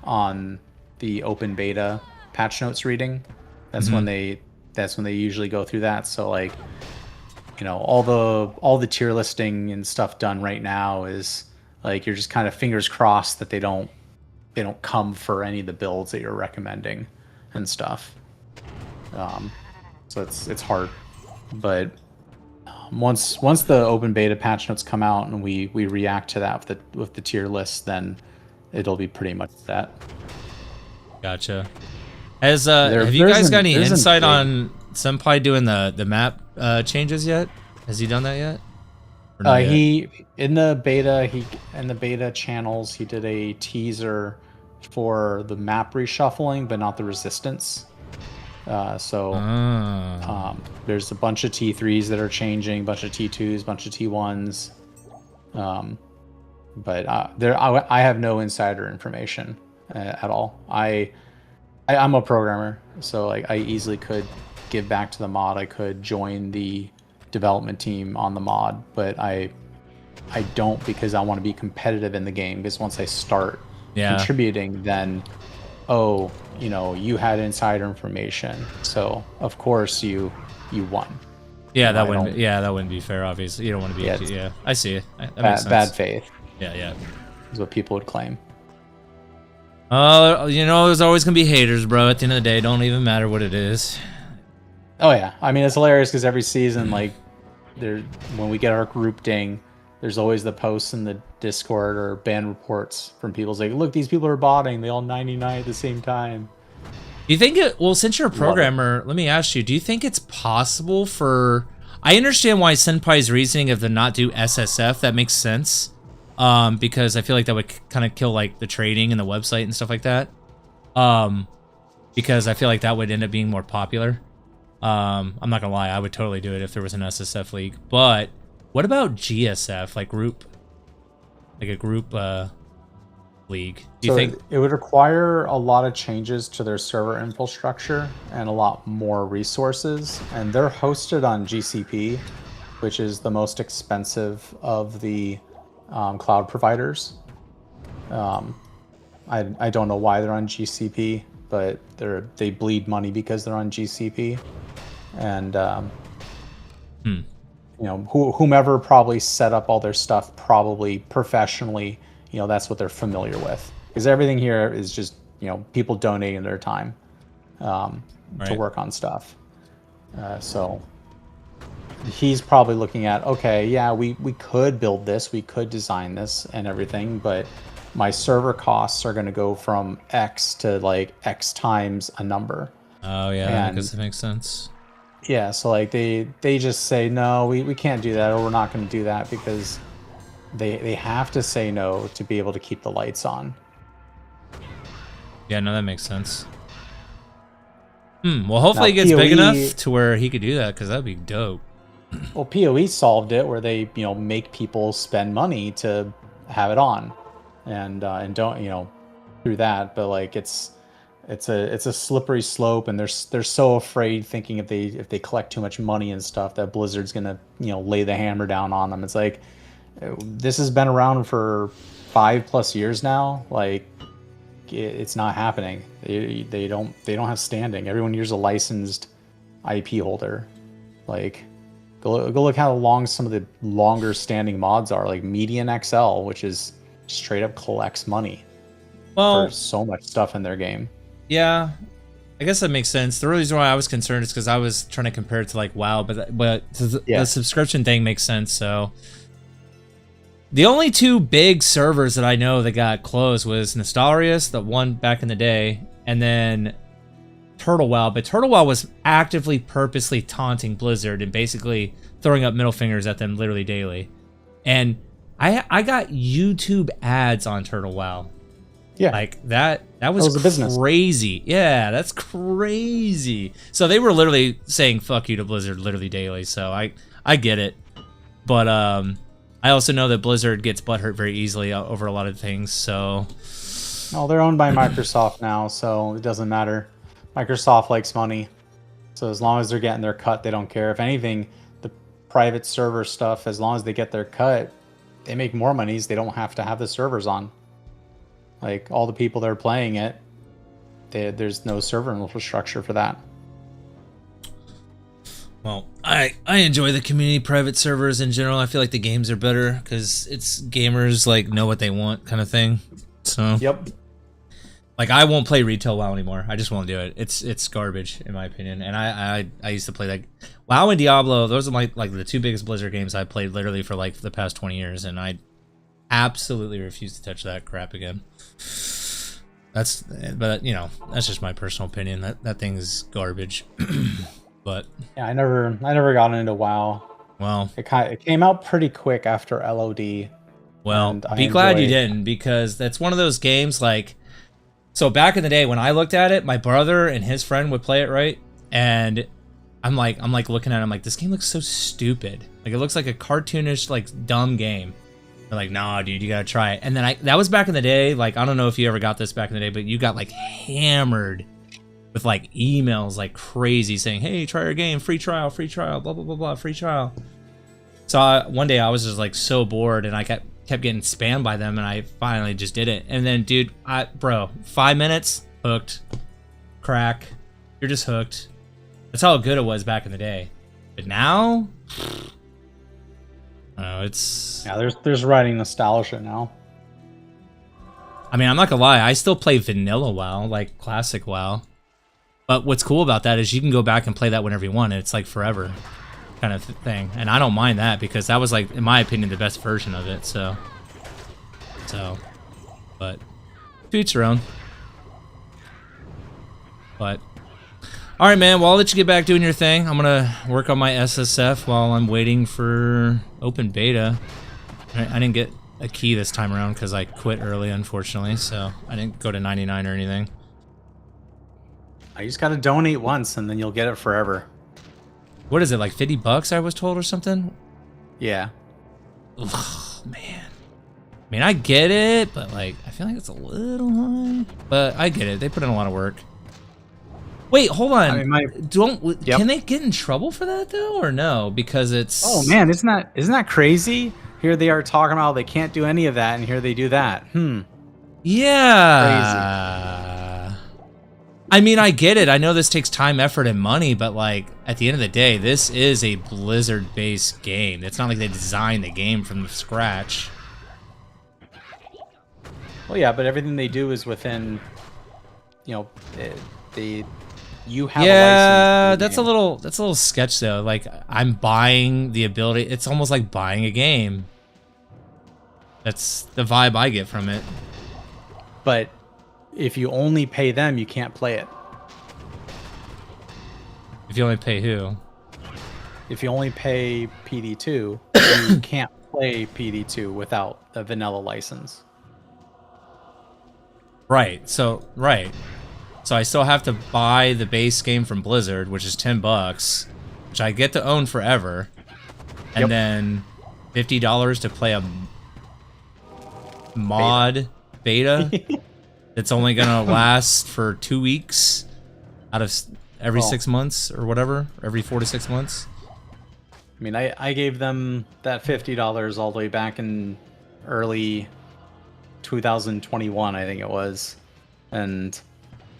on the open beta patch notes reading. That's when they usually go through that. So like, all the tier listing and stuff done right now is like you're just kind of fingers crossed that they don't come for any of the builds that you're recommending and stuff. So it's hard, but once the open beta patch notes come out and we react to that with the tier list, then it'll be pretty much that. Gotcha. Have you guys got any insight on Senpai doing the map changes yet? Has he done that yet? He in the beta channels he did a teaser for the map reshuffling, but not the resistance. There's a bunch of T3s that are changing, a bunch of T2s, a bunch of T1s. But I have no insider information at all. I'm a programmer, so like I easily could give back to the mod. I could join the development team on the mod, but I don't, because I want to be competitive in the game. Because once I start contributing, then you had insider information, so of course you you won. Yeah, I that wouldn't. don't- That wouldn't be fair. Obviously, you don't want to be. Yeah, Yeah, I see it. That makes Bad, sense. bad faith Yeah. is what people would claim. There's always gonna be haters, bro. At the end of the day, don't even matter what it is. Oh yeah, I mean it's hilarious because every season, like, when we get our group ding, there's always the posts in the Discord or ban reports from people saying, "Look, these people are botting. They all 99 at the same time." Do you think it? Well, since you're a programmer, let me ask you: do you think it's possible for? I understand why Senpai's reasoning of the not do SSF. That makes sense. Because I feel like that would kind of kill like the trading and the website and stuff like that. Because I feel like that would end up being more popular. I'm not gonna lie, I would totally do it if there was an SSF league. But what about GSF, like a group league? Do you think it would require a lot of changes to their server infrastructure and a lot more resources? And they're hosted on GCP, which is the most expensive of the cloud providers. I don't know why they're on GCP, but they bleed money because they're on GCP. And whomever probably set up all their stuff probably professionally, that's what they're familiar with, because everything here is just people donating their time to work on stuff. So he's probably looking at, okay, yeah, we could build this, we could design this and everything, but my server costs are going to go from X to like X times a number. Oh yeah, I guess it makes sense. Yeah, so like they just say, no, we can't do that, or we're not going to do that, because they have to say no to be able to keep the lights on. Yeah, no, that makes sense. Well, hopefully Now, it gets big PoE enough to where he could do that, because that'd be dope. Well, PoE solved it where they make people spend money to have it on, and don't through that. But like it's a slippery slope, and they're so afraid, thinking if they collect too much money and stuff, that Blizzard's gonna lay the hammer down on them. It's like, this has been around for 5+ years now. Like, it's not happening. They don't have standing. Everyone here's a licensed IP holder. Like, go look how long some of the longer standing mods are. Like Median XL, which is straight up collects money for so much stuff in their game. Yeah, I guess that makes sense. The reason why I was concerned is because I was trying to compare it to like WoW, but the subscription thing makes sense. So the only two big servers that I know that got closed was Nostalrius, the one back in the day, and then Turtle WoW. But Turtle WoW was actively, purposely taunting Blizzard and basically throwing up middle fingers at them literally daily. And I got YouTube ads on Turtle WoW. Yeah, like that was a business. Crazy. Yeah, that's crazy. So they were literally saying fuck you to Blizzard literally daily. So I get it. But I also know that Blizzard gets butthurt very easily over a lot of things. So well, they're owned by Microsoft now, so it doesn't matter. Microsoft likes money, so as long as they're getting their cut, they don't care. If anything, the private server stuff, as long as they get their cut, they make more monies. They don't have to have the servers on. Like, all the people that are playing it, there's no server infrastructure for that. Well, I enjoy the community private servers in general. I feel like the games are better because it's gamers like know what they want kind of thing. So yep. Like, I won't play retail WoW anymore. I just won't do it. It's garbage in my opinion. And I used to play like WoW and Diablo. Those are like the two biggest Blizzard games I played literally for like the past 20 years, and I absolutely refuse to touch that crap again. But that's just my personal opinion. That thing is garbage. But yeah, I never got into WoW. Well, it came out pretty quick after LOD. Well, be glad you didn't, because that's one of those games like. So back in the day when I looked at it, my brother and his friend would play it, right? And I'm like looking at it, I'm like, this game looks so stupid. Like, it looks like a cartoonish, like, dumb game. They're like, nah, dude, you gotta try it. And then that was back in the day. Like, I don't know if you ever got this back in the day, but you got like hammered with like emails like crazy saying, hey, try our game, free trial, blah, blah, blah, blah, free trial. So one day I was just like so bored, and I kept getting spammed by them, and I finally just did it. And then, dude, 5 minutes, hooked, crack. You're just hooked. That's how good it was back in the day. But now, it's. Yeah, there's writing nostalgia now. I mean, I'm not gonna lie. I still play vanilla WoW, like classic WoW. But what's cool about that is you can go back and play that whenever you want, and it's like forever, kind of thing. And I don't mind that because that was like, in my opinion, the best version of it. So, but to each their own. But all right, man. Well, I'll let you get back doing your thing. I'm gonna work on my SSF while I'm waiting for open beta. I didn't get a key this time around because I quit early, unfortunately. So I didn't go to 99 or anything. You just gotta donate once, and then you'll get it forever. What is it, like $50 I was told or something? Yeah. Ugh, man. I mean, I get it, but like, I feel like it's a little high. But I get it. They put in a lot of work. Wait, hold on. I mean, Can they get in trouble for that though, or no? Because it's. Oh man, isn't that crazy? Here they are talking about they can't do any of that, and here they do that. Yeah. Crazy. I mean, I get it. I know this takes time, effort, and money, but like at the end of the day, this is a Blizzard-based game. It's not like they designed the game from scratch. Well, yeah, but everything they do is within, you know, you have. Yeah, that's a little sketch though. Like I'm buying the ability. It's almost like buying a game. That's the vibe I get from it. But if you only pay them, you can't play it. If you only pay who? If you only pay PD2, you can't play PD2 without a vanilla license. Right. So I still have to buy the base game from Blizzard, which is $10, which I get to own forever, and then $50 to play a mod beta that's only gonna last for 2 weeks out of every 6 months or whatever, every 4 to 6 months. I mean, I gave them that $50 all the way back in early 2021, I think it was, and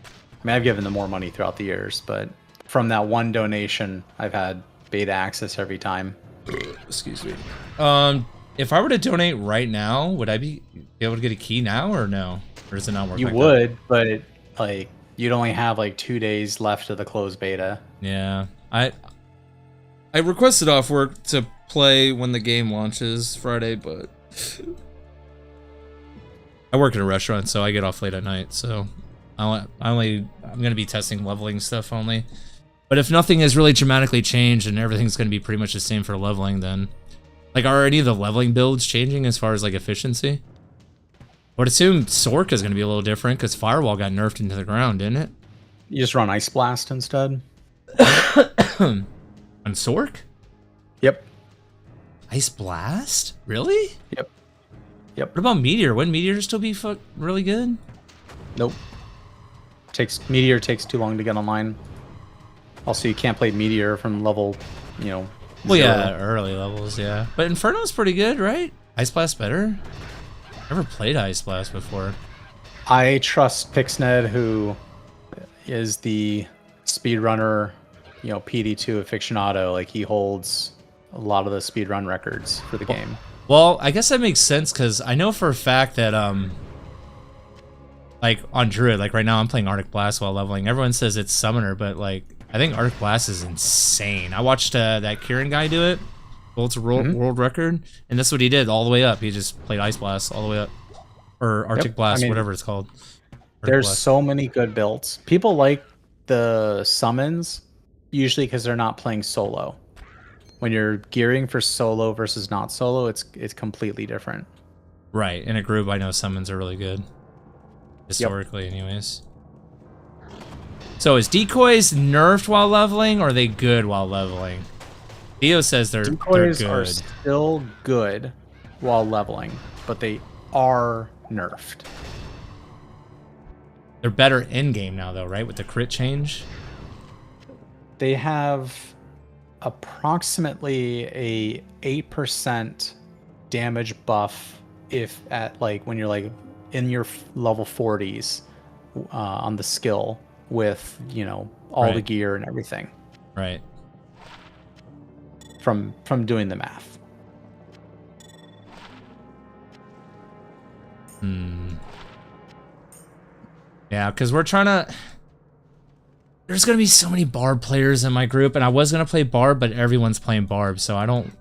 I mean, I've given them more money throughout the years, but from that one donation, I've had beta access every time. Excuse me. If I were to donate right now, would I be able to get a key now or no? Or does it not work? You like would, but like you'd only have like 2 days left of the closed beta. Yeah, I requested off work to play when the game launches Friday, but I work at a restaurant, so I get off late at night. So I'm gonna be testing leveling stuff only. But if nothing has really dramatically changed and everything's gonna be pretty much the same for leveling, then like are any of the leveling builds changing as far as like efficiency? I would assume Sork is gonna be a little different because Firewall got nerfed into the ground, didn't it? You just run Ice Blast instead. On Sork? Yep. Ice Blast? Really? Yep. What about Meteor? Wouldn't Meteor still be really good? Nope. Meteor takes too long to get online. Also, you can't play Meteor from level, well, yeah, early levels, yeah. But Inferno's pretty good, right? Ice Blast better? Never played Ice Blast before. I trust Pixned, who is the speedrunner, PD2 aficionado. Like, he holds a lot of the speedrun records for the game. Well, I guess that makes sense, because I know for a fact that, like, on Druid, like, right now I'm playing Arctic Blast while leveling. Everyone says it's Summoner, but, like, I think Arctic Blast is insane. I watched that Kieran guy do it. World's world record, and that's what he did all the way up. He just played Ice Blast all the way up, or Arctic Blast, whatever it's called. There's so many good builds. People like the summons usually because they're not playing solo. When you're gearing for solo versus not solo, it's completely different. Right. In a group, I know summons are really good historically, anyways. So is decoys nerfed while leveling, or are they good while leveling? Theo says they're decoys good. Are still good while leveling, but they are nerfed. They're better in game now, though, right? With the crit change, they have approximately a 8% damage buff if at when you're like in your level 40s on the skill with all the gear and everything. Right. from doing the math. Yeah, because we're trying to... There's going to be so many Barb players in my group, and I was going to play Barb, but everyone's playing Barb, so I don't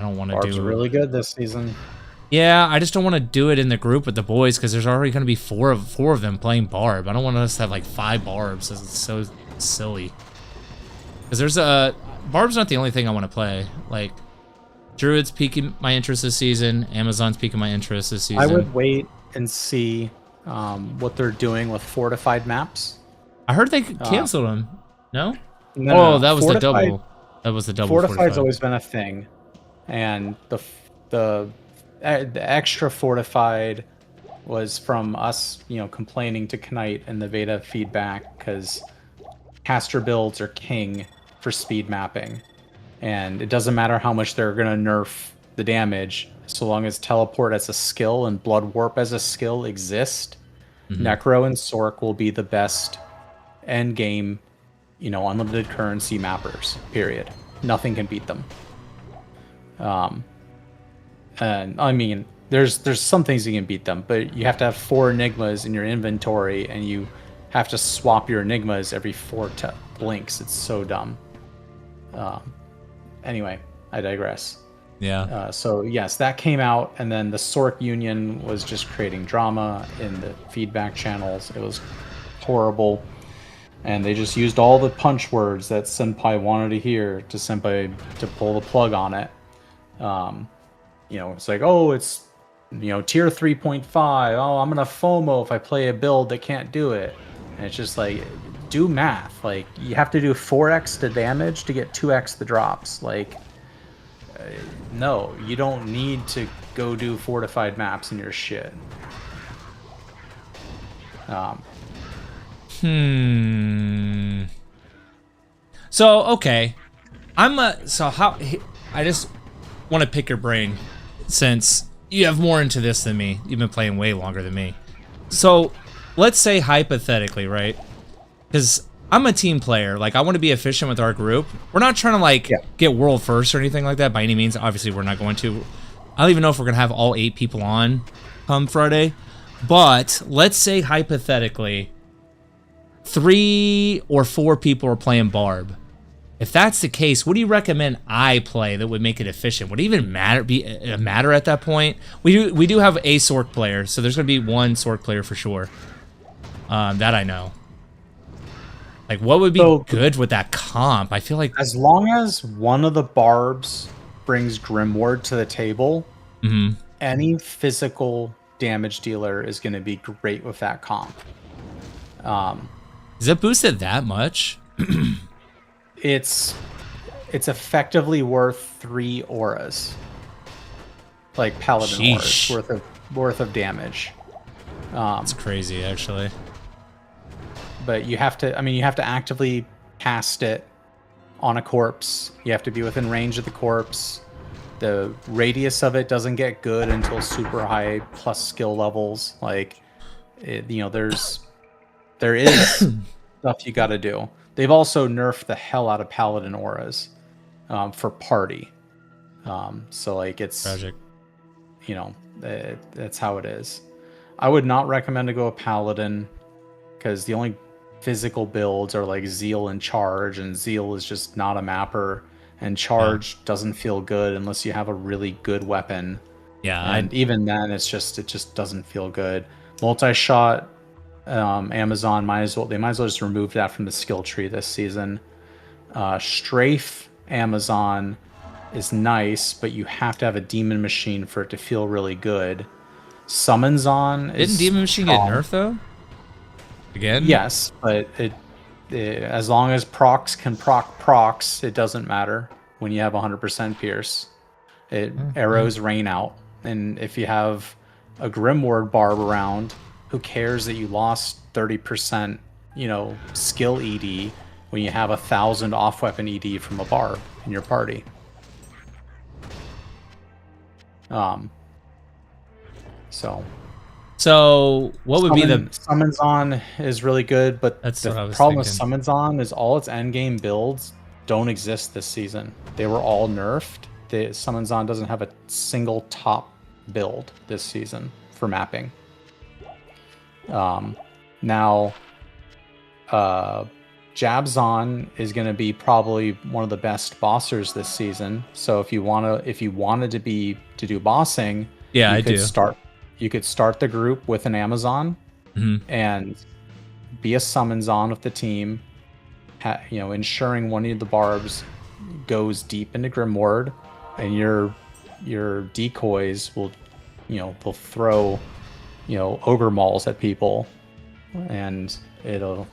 want to do... Barb's really good this season. Yeah, I just don't want to do it in the group with the boys, because there's already going to be four of them playing Barb. I don't want us to have like 5 Barbs. It's so silly. Because there's a... Barb's not the only thing I want to play. Like, Druid's piquing my interest this season. Amazon's piquing my interest this season. I would wait and see what they're doing with fortified maps. I heard they canceled them. No? No, That was fortified, the double. That was the double. Fortified's always been a thing, and the extra fortified was from us, complaining to Knight in the beta feedback because caster builds are king for speed mapping, and it doesn't matter how much they're gonna nerf the damage, so long as teleport as a skill and blood warp as a skill exist. Necro and Sork will be the best end game, unlimited currency mappers. Period. Nothing can beat them. And I mean, there's some things you can beat them, but you have to have 4 enigmas in your inventory, and you have to swap your enigmas every 4 blinks. It's so dumb. Anyway, I digress. Yeah. So yes, that came out, and then the Sork Union was just creating drama in the feedback channels. It was horrible, and they just used all the punch words that Senpai wanted to hear to Senpai to pull the plug on it. It's like, oh, it's tier 3.5. Oh, I'm gonna FOMO if I play a build that can't do it. And it's just like, do math. Like, you have to do 4x the damage to get 2x the drops. Like, no, you don't need to go do fortified maps in your shit. So, okay. I just want to pick your brain, since you have more into this than me. You've been playing way longer than me. So, let's say hypothetically, right? Because I'm a team player. Like, I want to be efficient with our group. We're not trying to, get world first or anything like that by any means. Obviously, we're not going to. I don't even know if we're going to have all 8 people on come Friday. But, let's say hypothetically, 3 or 4 people are playing Barb. If that's the case, what do you recommend I play that would make it efficient? Would it even be a matter at that point? We do have a Sork player, so there's going to be one Sork player for sure. That I know. Like, what would be good with that comp? I feel like... As long as one of the Barbs brings Grimward to the table, any physical damage dealer is going to be great with that comp. Is it boosted that much? It's effectively worth 3 auras. Like Paladin auras worth of damage. It's crazy, actually. But you have to actively cast it on a corpse. You have to be within range of the corpse. The radius of it doesn't get good until super high plus skill levels. Like, there is stuff you got to do. They've also nerfed the hell out of Paladin auras for party. So like, it's tragic. That's how it is. I would not recommend to go a Paladin, because the only physical builds are like Zeal and Charge, and Zeal is just not a mapper, and Charge doesn't feel good unless you have a really good weapon. Yeah, and even then, it just doesn't feel good. Multi-shot, Amazon might as well just remove that from the skill tree this season. Strafe Amazon is nice, but you have to have a demon machine for it to feel really good. Summons on didn't demon machine get nerfed though? Again? Yes, but it as long as procs can procs, it doesn't matter when you have 100% pierce. Arrows rain out, and if you have a Grimward Barb around, who cares that you lost 30%, skill ED when you have 1,000 off-weapon ED from a Barb in your party? So what would be the Summons on is really good, but That's the what I was problem with thinking. Summons on is all its endgame builds don't exist this season. They were all nerfed. The Summons On doesn't have a single top build this season for mapping. Now, Jabzon is going to be probably one of the best bossers this season. So if you wanted to do bossing, Yeah, you could start the group with an Amazon and be a Summons On with the team. Ensuring one of the barbs goes deep into Grimward, and your decoys will, they'll throw, ogre mauls at people, and it'll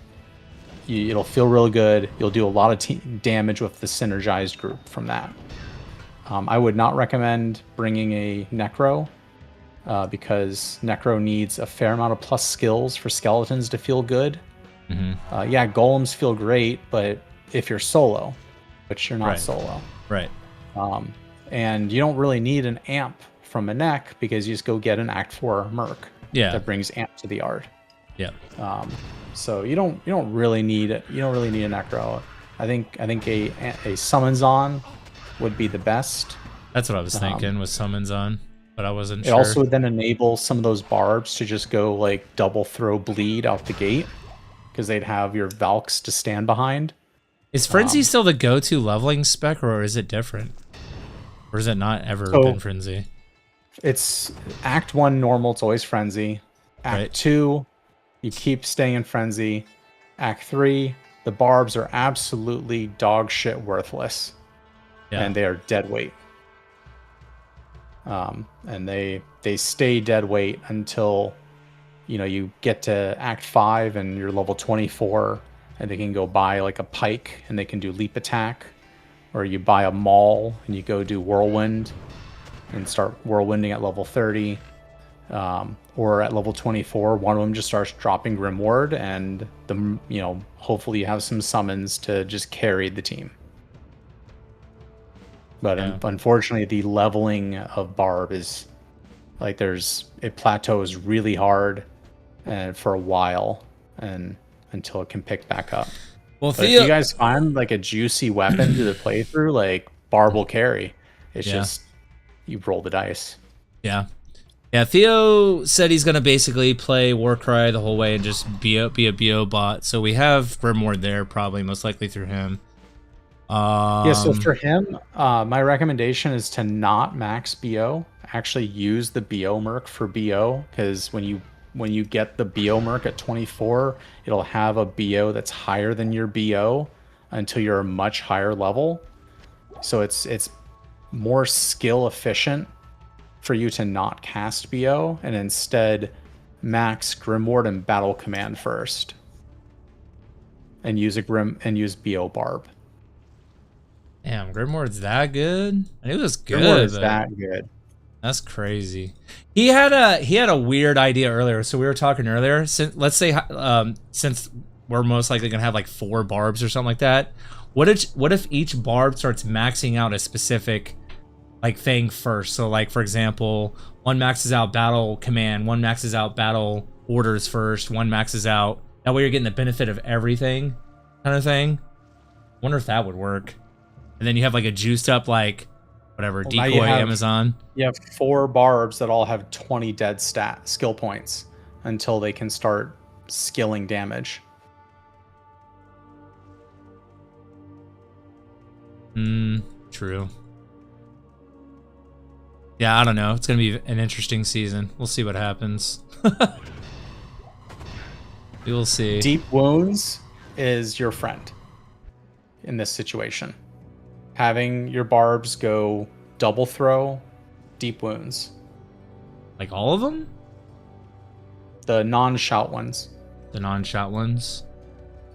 feel real good. You'll do a lot of damage with the synergized group from that. I would not recommend bringing a Necro because Necro needs a fair amount of plus skills for skeletons to feel good. Yeah, golems feel great, but if you're solo, which you're not solo. Right. And you don't really need an amp from a neck because you just go get an Act 4 Merc. Yeah. That brings amp to the yard. Yeah. So you don't really need it. You don't really need a Necro. I think a Summons On would be the best. That's what I was thinking was Summons On, but I wasn't It sure. also would then enable some of those barbs to just go like double throw bleed out the gate, because they'd have your Valks to stand behind. Is Frenzy still the go-to leveling spec, or is it different? Or has it not ever been Frenzy? It's Act 1 normal, it's always Frenzy. Act 2, you keep staying in Frenzy. Act 3, the barbs are absolutely dog shit worthless. Yeah. And they are dead weight. And they stay dead weight until you get to Act 5 and you're level 24, and they can go buy like a pike and they can do leap attack, or you buy a maul and you go do whirlwind and start whirlwinding at level 30, or at level 24 one of them just starts dropping Grimward, and hopefully you have some summons to just carry the team. But unfortunately, the leveling of Barb is like it plateaus really hard and for a while, and until it can pick back up. Well, but if you guys find like a juicy weapon to the playthrough, like Barb will carry. It's just you roll the dice. Yeah. Theo said he's gonna basically play Warcry the whole way and just be a BO bot. So we have Grimward there, probably most likely through him. So for him, my recommendation is to not max BO. Actually use the BO Merc for BO, because when you get the BO Merc at 24, it'll have a BO that's higher than your BO until you're a much higher level. So it's more skill efficient for you to not cast BO and instead max Grimward and Battle Command first, and use BO Barb. Damn, Grimward's that good? I knew it was good. Grimward's that good. That's crazy. He had a weird idea earlier. So we were talking earlier. Let's say since we're most likely gonna have like 4 barbs or something like that. What if each barb starts maxing out a specific like thing first? So like for example, one maxes out battle command, one maxes out battle orders first, one maxes out. That way you're getting the benefit of everything, kind of thing. Wonder if that would work. And then you have like a juiced up like whatever decoy Amazon. You have 4 barbs that all have 20 dead skill points until they can start skilling damage. True. Yeah, I don't know. It's gonna be an interesting season. We'll see what happens. We will see. Deep wounds is your friend in this situation. Having your barbs go double throw, deep wounds. Like all of them? The non-shout ones. The non-shout ones?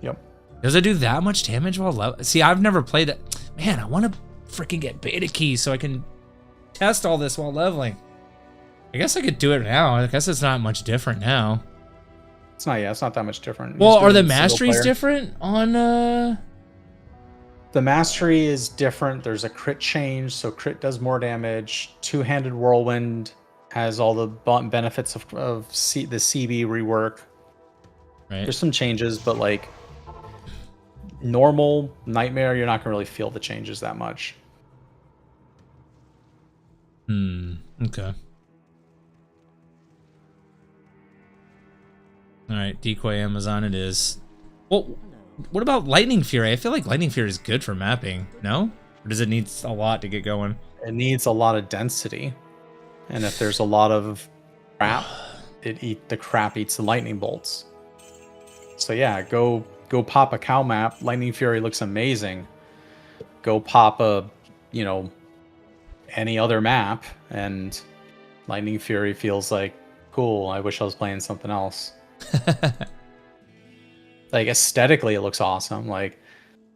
Yep. Does it do that much damage while level? See, I've never played that. Man, I want to freaking get beta keys so I can test all this while leveling. I guess I could do it now. I guess it's not much different now. It's not that much different. Well, are the masteries different on The mastery is different. There's a crit change, so crit does more damage. Two-handed whirlwind has all the benefits of the CB rework. Right. There's some changes, but like normal, nightmare, you're not gonna really feel the changes that much. Okay. Alright, decoy Amazon it is. Well, what about Lightning Fury? I feel like Lightning Fury is good for mapping, no? Or does it need a lot to get going? It needs a lot of density. And if there's a lot of crap, the crap eats the lightning bolts. So yeah, go pop a cow map. Lightning Fury looks amazing. Go pop a, any other map, and Lightning Fury feels like, cool, I wish I was playing something else. Like, aesthetically, it looks awesome. Like,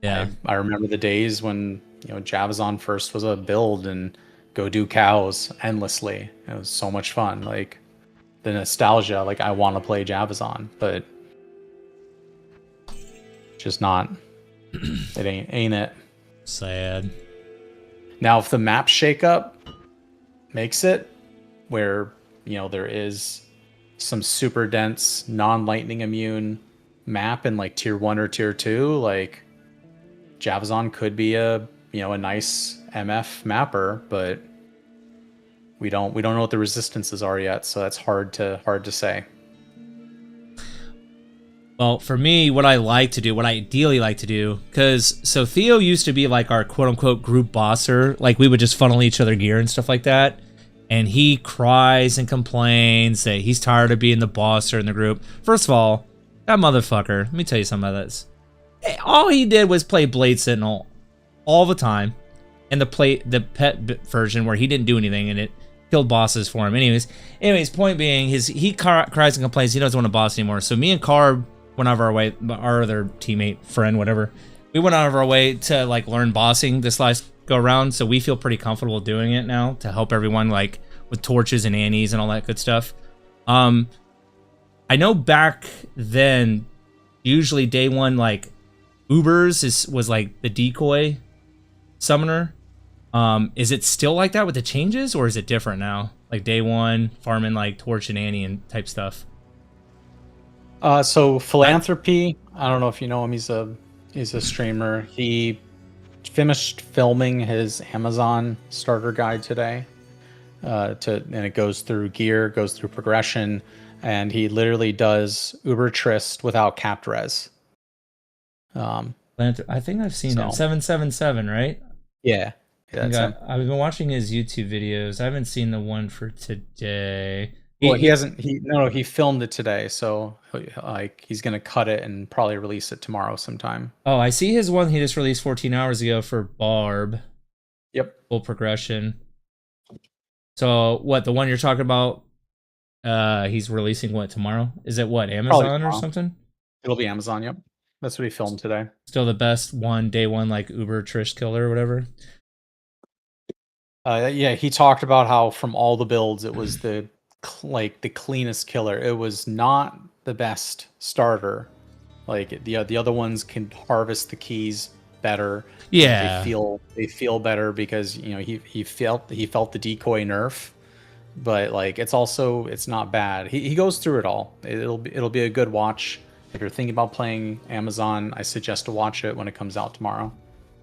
yeah, I remember the days when, Javazon first was a build, and go do cows endlessly. It was so much fun. Like, the nostalgia, like, I want to play Javazon, but just not. It ain't it. Sad. Now, if the map shakeup makes it where, there is some super dense, non-lightning immune map in like tier 1 or tier 2, like Javazon could be a nice MF mapper, but we don't know what the resistances are yet, so that's hard to say. Well, for me, what I ideally like to do, so Theo used to be like our quote-unquote group bosser. Like, we would just funnel each other gear and stuff like that. And he cries and complains that he's tired of being the bosser in the group. First of all, that motherfucker, let me tell you something about this. All he did was play Blade Sentinel all the time. And the pet version where he didn't do anything and it killed bosses for him. Anyways, point being, he cries and complains he doesn't want to boss anymore. So me and Carb went out of our way, our other teammate, friend, whatever. We went out of our way to like learn bossing this last go around, so we feel pretty comfortable doing it now to help everyone, like with torches and annies and all that good stuff. I know back then, usually day one, like Ubers was like the decoy summoner. Is it still like that with the changes, or is it different now? Like day one, farming like torch and annie and type stuff. So Philanthropy, I don't know if you know him. He's a streamer. He finished filming his Amazon starter guide today. And it goes through gear, goes through progression, and he literally does Uber Trist without capped res. I think I've seen him. 777, right? Yeah. I've been watching his YouTube videos. I haven't seen the one for today. Well, he filmed it today, so like he's gonna cut it and probably release it tomorrow sometime. Oh, I see his one he just released 14 hours ago for Barb. Yep. Full progression. So what, the one you're talking about, he's releasing what, tomorrow? Is it what, Amazon or something? It'll be Amazon, yep. That's what he filmed today. Still the best one, day one, like Uber Trish Killer or whatever. Yeah, he talked about how from all the builds it was the cleanest killer. It was not the best starter. Like the other ones can harvest the keys better. Yeah, they feel better because he felt the decoy nerf, but like it's not bad. He goes through it all. It'll be a good watch. If you're thinking about playing Amazon, I suggest to watch it when it comes out tomorrow.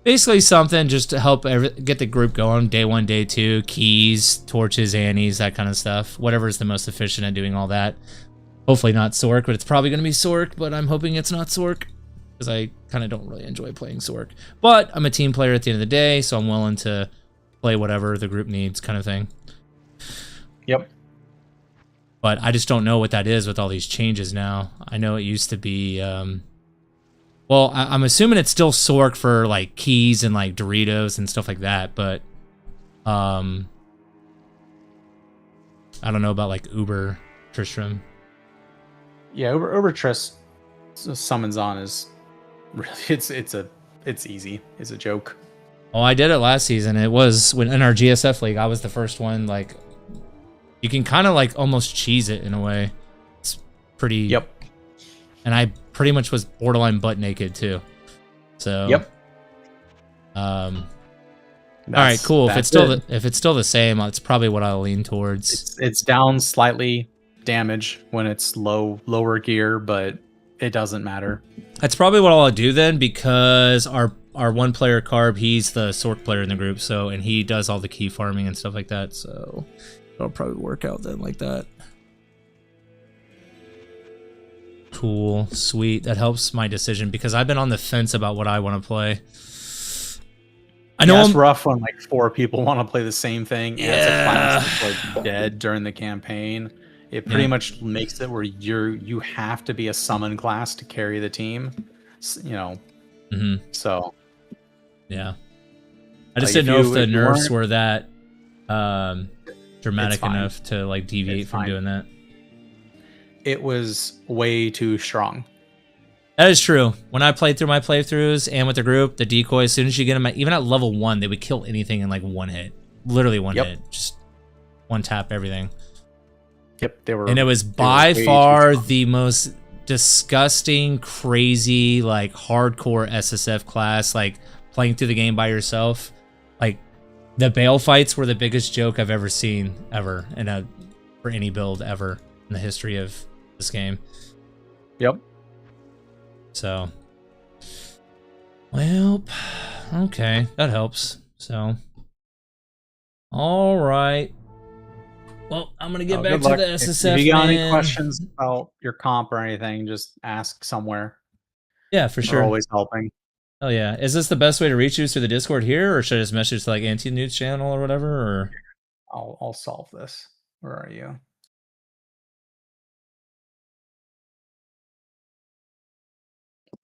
Basically something just to help get the group going. Day one, day two, keys, torches, annies, that kind of stuff. Whatever is the most efficient at doing all that. Hopefully not Sork, but it's probably going to be Sork, but I'm hoping it's not Sork because I kind of don't really enjoy playing Sork. But I'm a team player at the end of the day, so I'm willing to play whatever the group needs, kind of thing. Yep. But I just don't know what that is with all these changes now. I know it used to be... well, I'm assuming it's still Sork for like keys and like Doritos and stuff like that, but I don't know about like Uber Tristram. Yeah, Uber Trist summons on is really it's easy. It's a joke. Oh, I did it last season. It was when in our GSF league, I was the first one. Like, you can kind of like almost cheese it in a way. It's pretty. Yep. And I pretty much was borderline butt naked too. So. Yep. All right, cool. If it's still the same, it's probably what I'll lean towards. It's down slightly damage when it's lower gear, but it doesn't matter. That's probably what I'll do then, because our one player Carb, he's the Sork player in the group, so and he does all the key farming and stuff like that, so it'll probably work out then like that. Cool, sweet. That helps my decision because I've been on the fence about what I want to play. I know it's rough when like 4 people want to play the same thing and it's a class that's like dead during the campaign. It pretty much makes it where you have to be a summon class to carry the team, you know. So yeah, I just didn't know if the nerfs were that dramatic enough to like deviate from doing that. It was way too strong. That is true. When I played through my playthroughs and with the group, the decoy, as soon as you get them, even at level 1, they would kill anything in like one hit. Literally one hit. Just one tap everything. Yep, they were. And it was by far the most disgusting, crazy, like hardcore SSF class, like playing through the game by yourself. Like the Bale fights were the biggest joke I've ever seen ever for any build ever in the history of this game. Yep. So, well, okay, that helps. So, all right. Well, I'm gonna get back to the SSF. If you got any questions about your comp or anything, just ask somewhere. Yeah, for sure. We're always helping. Oh yeah, is this the best way to reach you through the Discord here, or should I just message to like Anti-Nude's channel or whatever? Or I'll solve this. Where are you?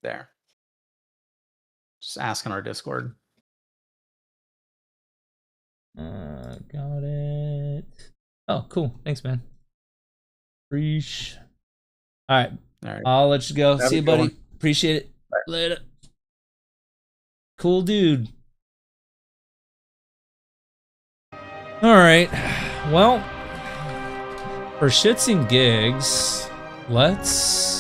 There. Just ask in our Discord. Got it. Oh, cool. Thanks, man. Preach. All right. I'll let you go. See you, buddy. Appreciate it. Bye. Later. Cool dude. All right. Well, for shits and gigs, let's...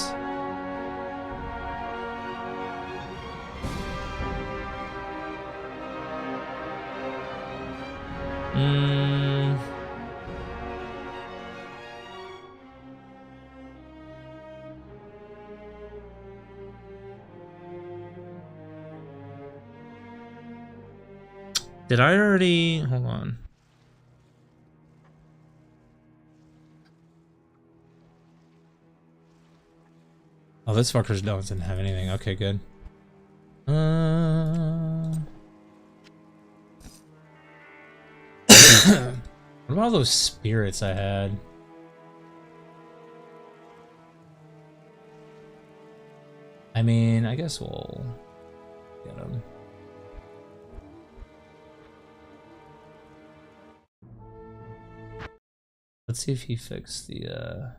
Did I already... Hold on. Oh, this fucker's doesn't have anything. Okay, good. What about all those spirits I had? I mean, I guess we'll get them. Let's see if he fixed the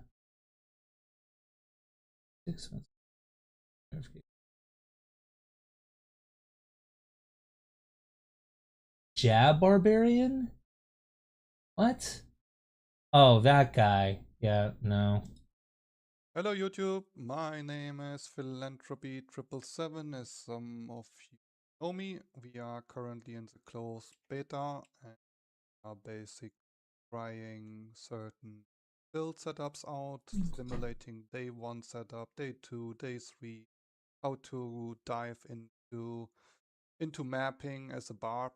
6 months. Jab Barbarian? What? Oh, that guy. Yeah, no. Hello YouTube, my name is Philanthropy777, as some of you know me. We are currently in the closed beta and are basically trying certain build setups out, simulating day 1 setup, day 2, day 3, how to dive into mapping as a barb.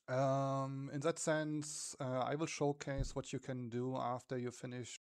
In that sense, I will showcase what you can do after you finish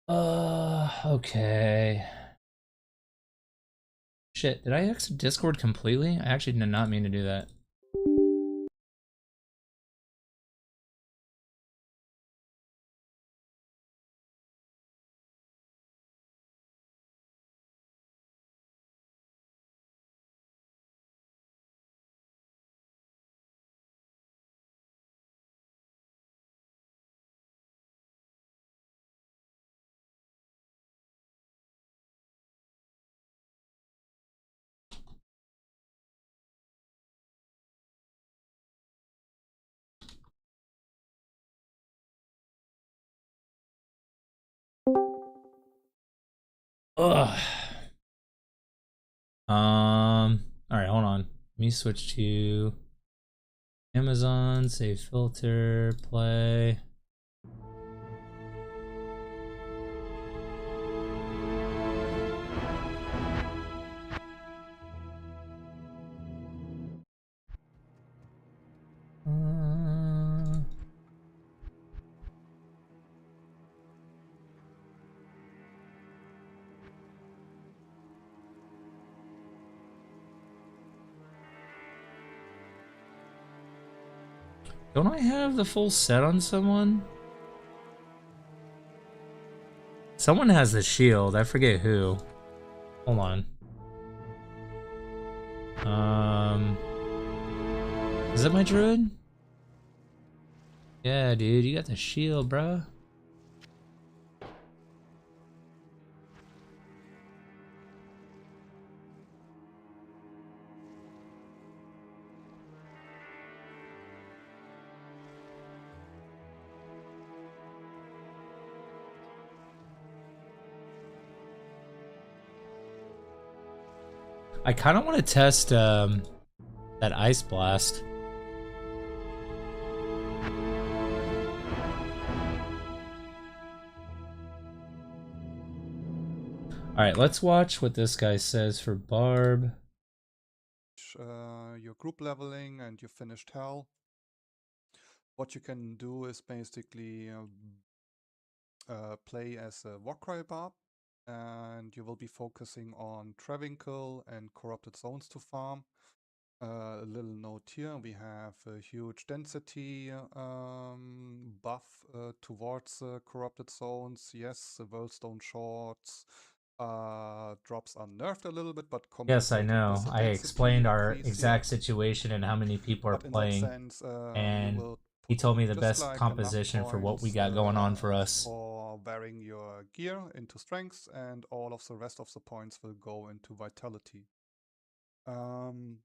Okay. Shit, did I exit Discord completely? I actually did not mean to do that. Ugh. All right, hold on. Let me switch to Amazon, save filter, play. Don't I have the full set on someone? Someone has the shield. I forget who. Hold on. Is that my druid? Yeah, dude, you got the shield, bruh. I kind of want to test that ice blast. All right, let's watch what this guy says for Barb. Your group leveling and you finished Hell. What you can do is basically play as a Warcry Barb, and you will be focusing on Travincle and Corrupted Zones to farm. A little note here, we have a huge density buff towards Corrupted Zones. Yes, the Worldstone Shorts drops are nerfed a little bit, but Yes, I compensated know. with the I density explained our increase exact here. situation and how many people are But in that playing, sense, you and will he put told me the just best like enough composition for what we points got going on for us. for varying your gear into strengths, and all of the rest of the points will go into vitality. I don't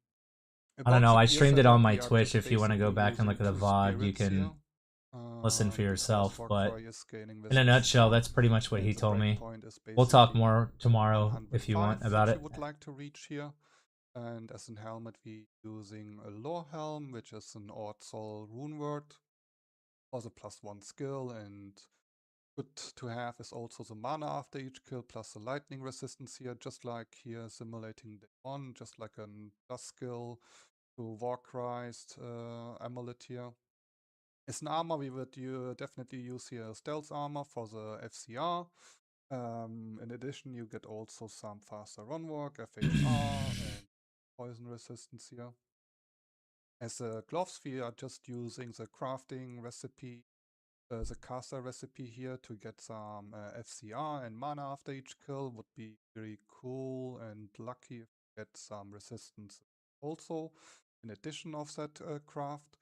About know. the I gear streamed it on setup, my we are Twitch. just If you want to go basically back and using look at the two VOD, you spirits here. can listen for Because yourself. But Warcry is scaling with in a nutshell, +4, that's pretty much what and he the told me. breakpoint is We'll talk basically more tomorrow if you 105 want about that it. you would like to reach here. And as a helmet, we using a lore helm, which is an Odd Soul rune word, also +1 skill, and good to have is also the mana after each kill plus the lightning resistance here, just like here simulating the one, just like a dust skill to Warcry's amulet here. As an armor, we would definitely use here stealth armor for the FCR. In addition, you get also some faster run work, FHR, and poison resistance here. As a gloves, we are just using the crafting recipe, the caster recipe here to get some FCR and mana after each kill. Would be very cool and lucky if we get some resistance also in addition of that craft.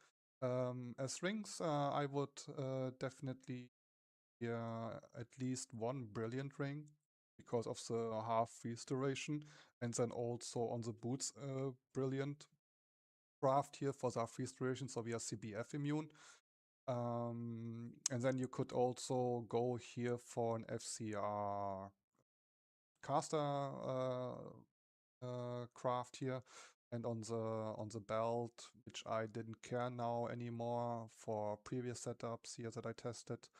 As rings, I would definitely at least one brilliant ring because of the half freeze duration, and then also on the boots brilliant craft here for the freeze duration, so we are CBF immune. And then you could also go here for an FCR caster craft here, and on the belt, which I didn't care now anymore for previous setups here that I tested.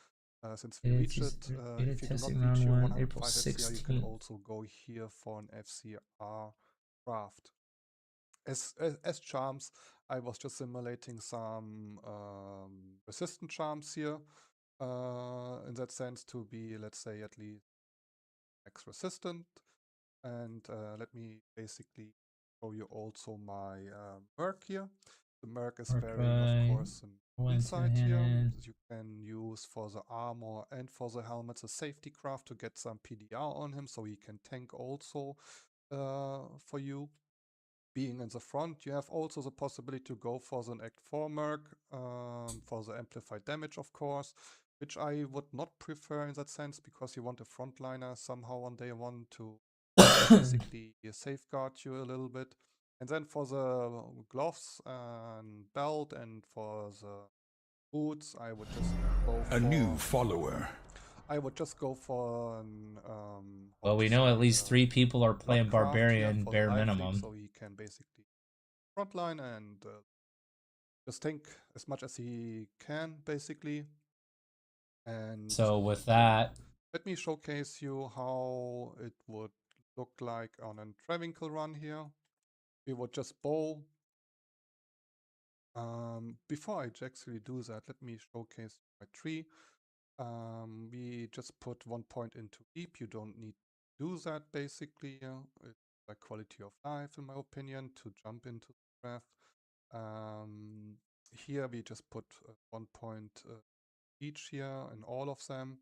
Since we reach it, if you do not reach your 105 FCR, you can also go here for an FCR craft. As charms, I was just simulating some resistant charms here. in that sense to be, let's say, at least X resistant. And let me basically show you also my Merc here. The Merc is very, of course, an inside here that you can use for the armor and for the helmet, the safety craft to get some PDR on him, so he can tank also for you. Being in the front, you have also the possibility to go for the Act 4 Merc, for the amplified damage, of course, which I would not prefer in that sense, because you want a frontliner somehow on day one to basically safeguard you a little bit. And then for the gloves and belt and for the boots, I would just go for... A new follower. I would just go for an... Well, we know at least 3 people are playing Barbarian, bare minimum. So he can basically frontline and just tank as much as he can, basically. And so with that, let me showcase you how it would look like on a Travinkle run here. We would just bow. Before I actually do that, let me showcase my tree. We just put 1 point into deep. You don't need to do that, basically. It's like quality of life, in my opinion, to jump into the graph. Here we just put 1 point each here in all of them.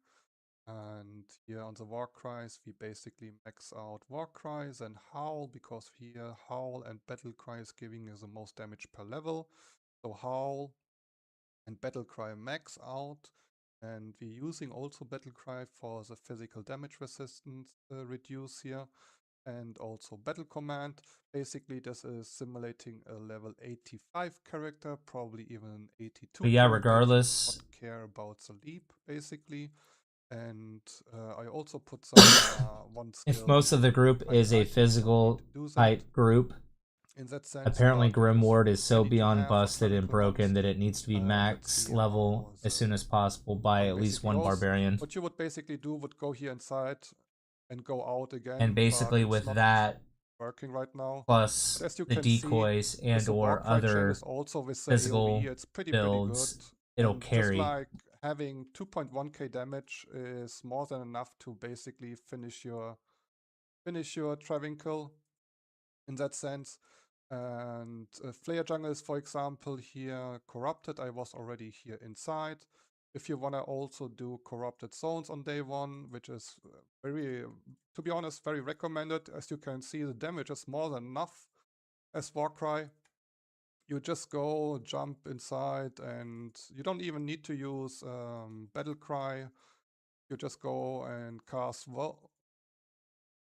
And here on the war cries, we basically max out war cries and howl, because here howl and battle cry is giving you the most damage per level. So howl and battle cry max out, and we're using also battle cry for the physical damage resistance reduce here, and also battle command. Basically, this is simulating a level 85 character, probably even an 82. But yeah, regardless, not care about the leap, basically. And I also put some one skill. If most of the group is a physical type group, in that sense, apparently Grimward is so beyond busted and broken that it needs to be max level as soon as possible by at least 1 Barbarian. What you would basically do would go here inside and go out again. And basically with that, working right now, plus the decoys and or other physical builds, it'll carry. Just like having 2.1k damage is more than enough to basically finish your Travinkle in that sense. And Flare Jungle is, for example, here corrupted. I was already here inside. If you want to also do corrupted zones on day 1, which is very, to be honest, very recommended. As you can see, the damage is more than enough as Warcry. You just go, jump inside, and you don't even need to use Battle Cry. You just go and cast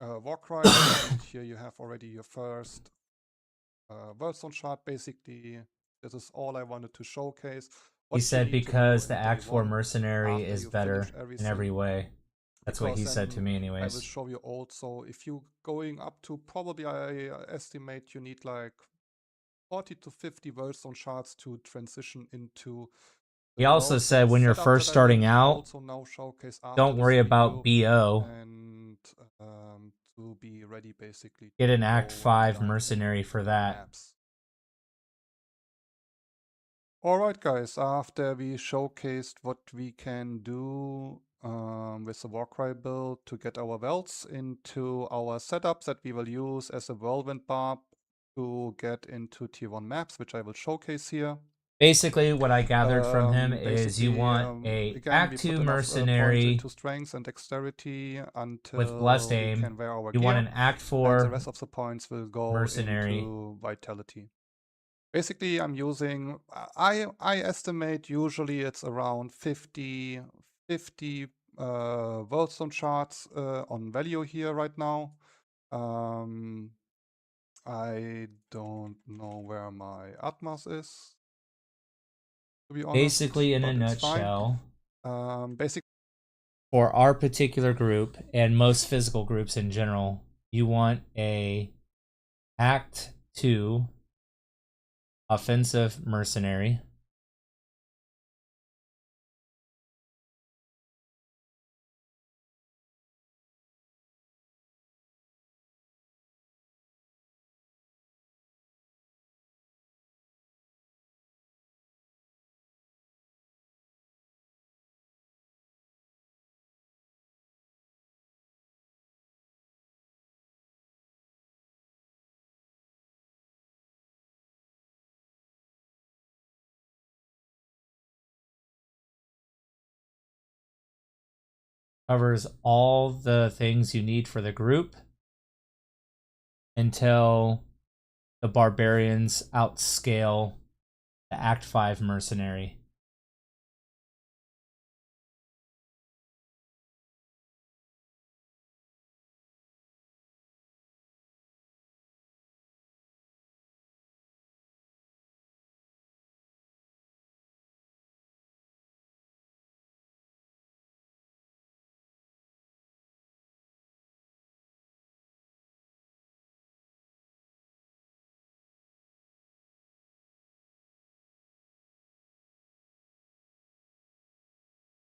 Warcry, and here you have already your first Worldstone shard, basically. This is all I wanted to showcase. He said because the Act 4 Mercenary is better in every way. That's what he said to me anyways. I will show you also, if you going up to, probably I estimate you need like 40 to 50 Worldstone shards to transition into. He also said when you're first starting out, don't worry about BO. And to be ready, basically. Get an Act 5 Mercenary for that. Alright guys, after we showcased what we can do with the Warcry build to get our welts into our setups that we will use as a whirlwind barb to get into tier 1 maps, which I will showcase here. Basically, what I gathered from him is you want a Act 2 Mercenary strength and dexterity until with Blessed Aim. You want an Act 4 and the rest of the points will go Mercenary into Vitality. Basically, I'm using, I estimate usually it's around 50 Worldstone shards on value here right now. I don't know where my Atmas is, to be honest. Basically, in a nutshell, for our particular group and most physical groups in general, you want a Act 2 offensive mercenary. covers all the things you need for the group until the barbarians outscale the Act 5 mercenary.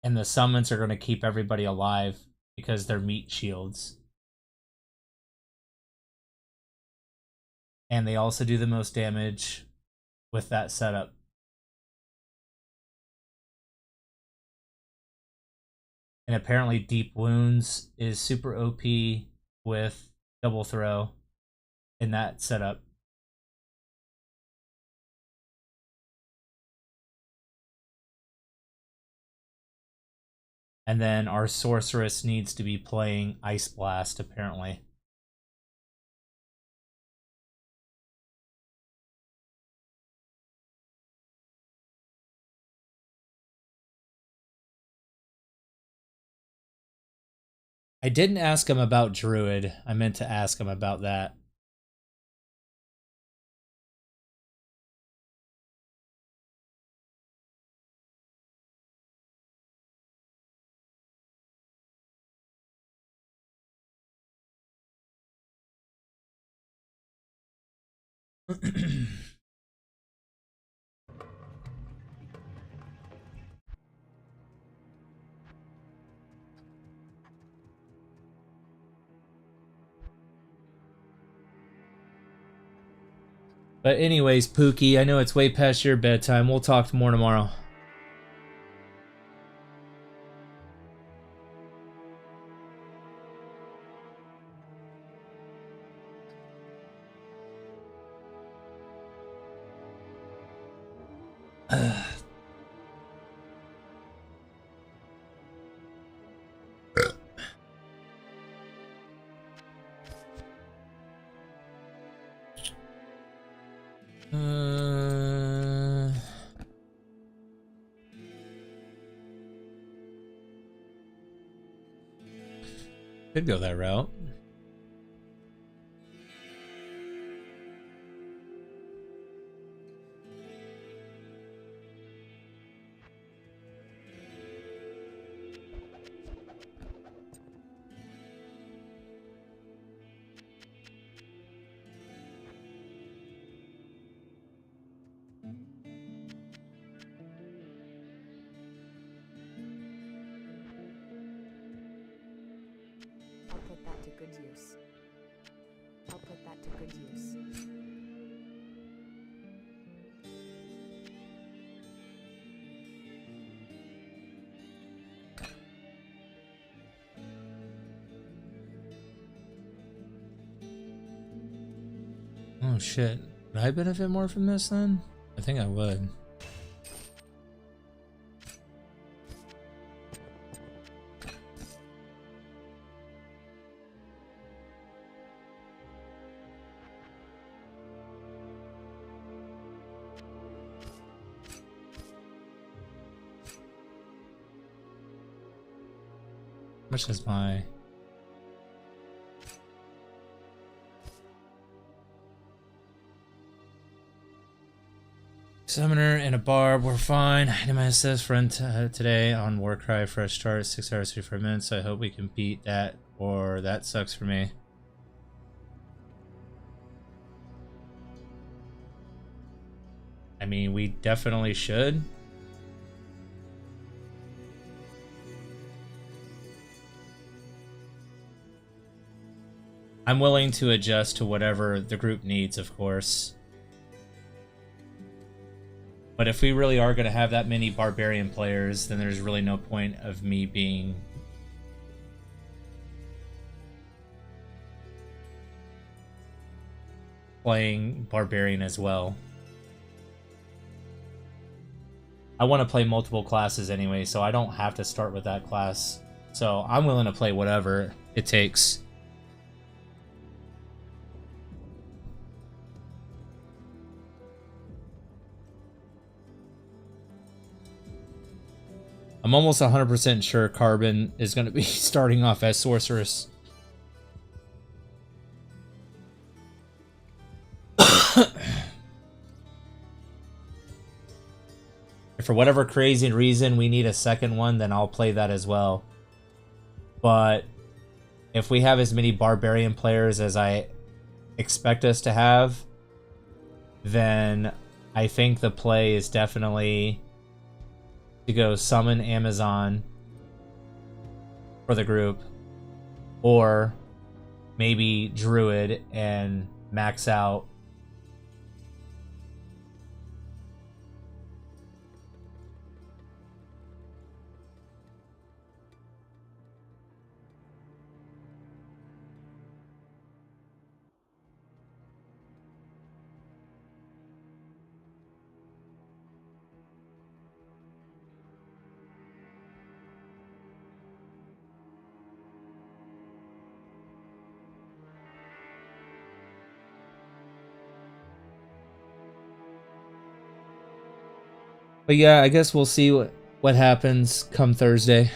And the summons are going to keep everybody alive because they're meat shields. And they also do the most damage with that setup. And apparently Deep Wounds is super OP with double throw in that setup. And then our sorceress needs to be playing Ice Blast, apparently. I didn't ask him about Druid. I meant to ask him about that. But anyways, Pookie, I know it's way past your bedtime. We'll talk more tomorrow. Could go that route. I'll put that to good use. I'll put that to good use. Oh shit. Would I benefit more from this then? I think I would. How much is my... Summoner and a barb, we're fine. I did my assist friend today on Warcry, fresh start, 6 hours, 34 minutes. I hope we can beat that, or that sucks for me. I mean, we definitely should. I'm willing to adjust to whatever the group needs, of course. But if we really are going to have that many barbarian players, then there's really no point of me being playing barbarian as well. I want to play multiple classes anyway, so I don't have to start with that class So I'm willing to play whatever it takes. I'm almost 100% sure Carbon is going to be starting off as Sorceress. If for whatever crazy reason we need a second one, then I'll play that as well. But if we have as many Barbarian players as I expect us to have, then I think the play is definitely to go summon Amazon for the group, or maybe Druid and max out But yeah, I guess we'll see what happens come Thursday.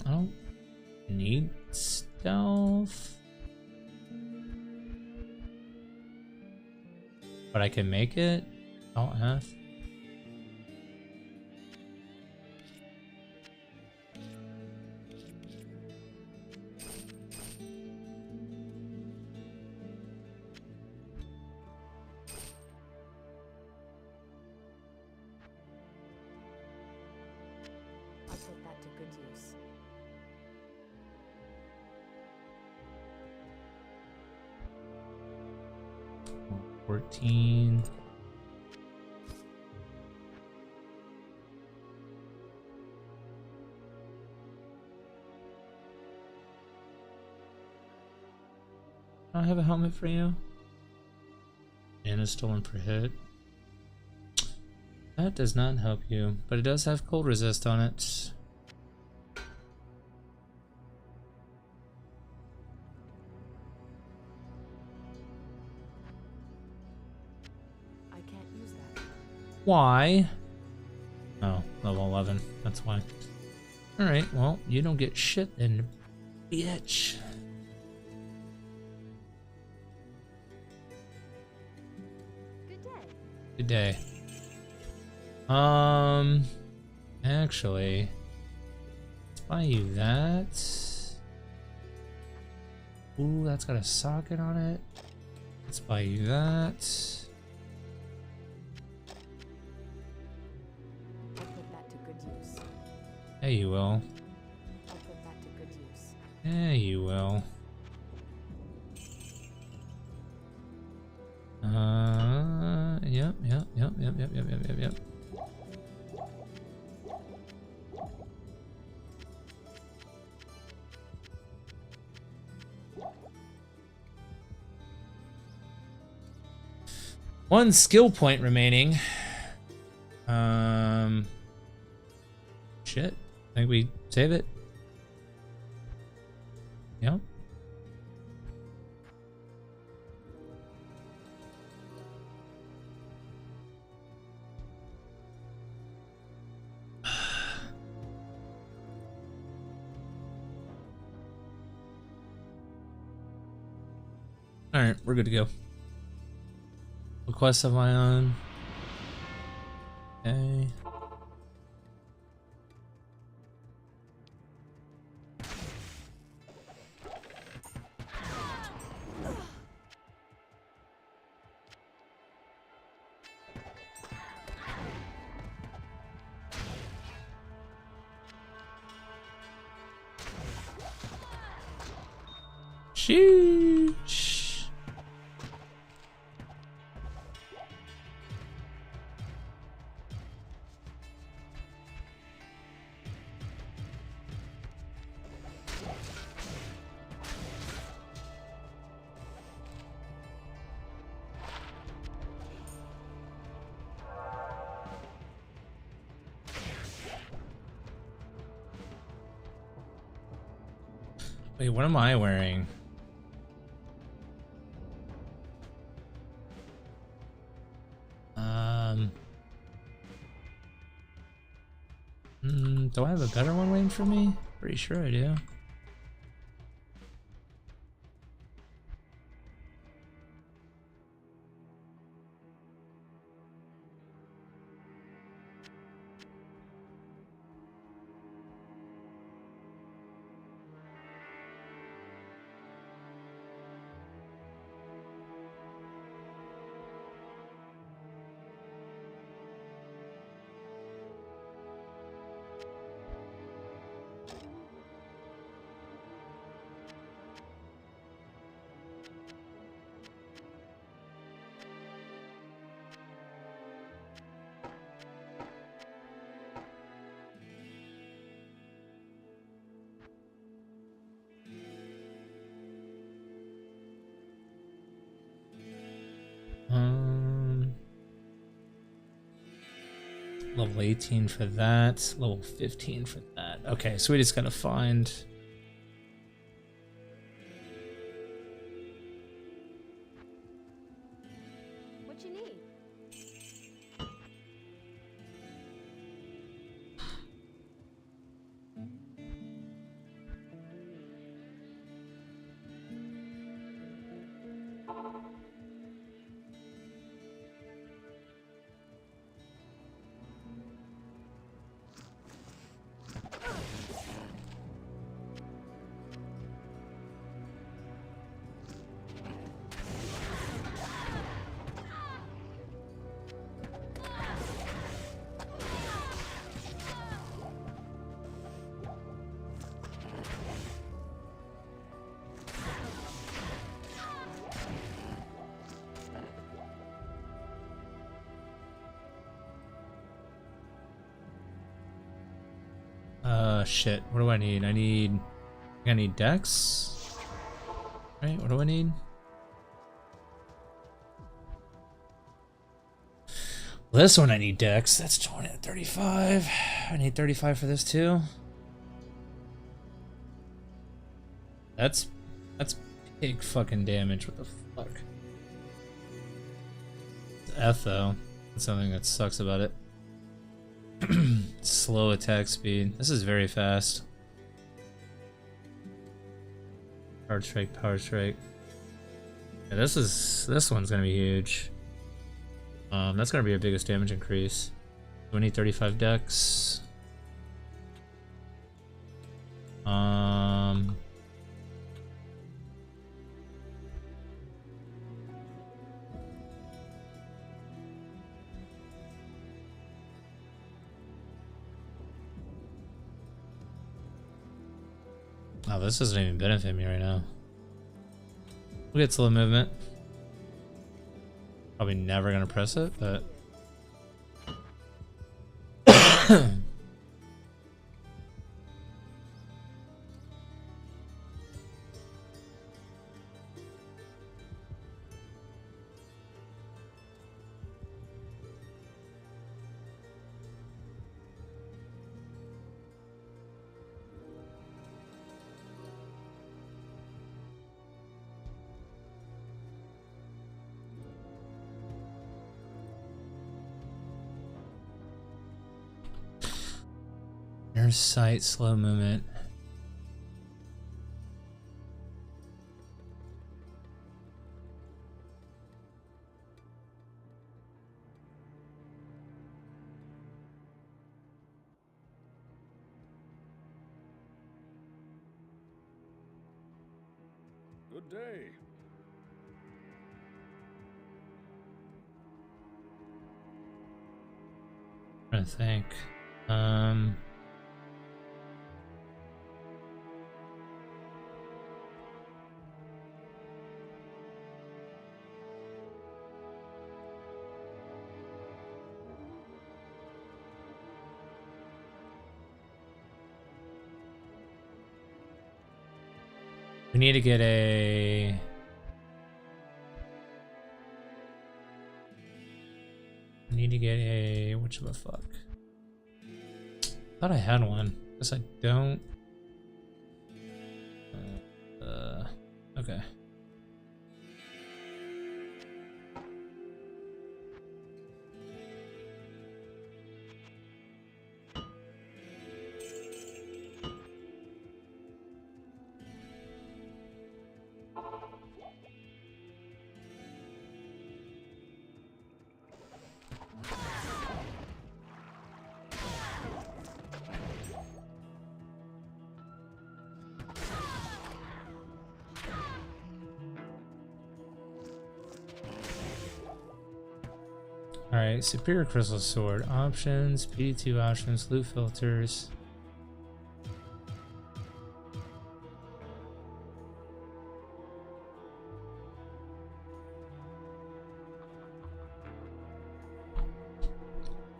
I don't need stealth, but I can make it. Alt F. I'll put that to good use. Oh, 14. I don't have a helmet for you. Mana stolen per hit. That does not help you, but it does have cold resist on it. I can't use that. Why? Oh, level 11. That's why. Alright, well, you don't get shit then, bitch. Good day. Good day. Actually, let's buy you that. Ooh, that's got a socket on it. Let's buy you that. I'll put that to good use. Yeah, you will. I'll put that to good use. Yeah, you will. Yep. One skill point remaining. Shit. I think we save it. Yep. All right, we're good to go. Requests of my own. Okay. Sheesh. Wait, what am I wearing? Do I have a better one waiting for me? Pretty sure I do. Level 18 for that, level 15 for that. Okay, so we just gotta find... What you need? Shit. What do I need? I need dex? Right, what do I need? Well, this one I need dex. That's 20, 35. I need 35 for this too. That's big fucking damage. What the fuck? It's F though. That's something that sucks about it. Slow attack speed. This is very fast. Power strike, power strike. Yeah, this one's gonna be huge. That's gonna be our biggest damage increase. We need 35 dex. Oh, this doesn't even benefit me right now. We'll get slow movement. Probably never gonna press it, but inner sight, slow movement. Good day. Trying to think. We need to get a... I need to get a... whatchamacallit. Thought I had one. Guess I don't. Okay. Alright, Superior Crystal Sword. Options, PD2 options, loot filters.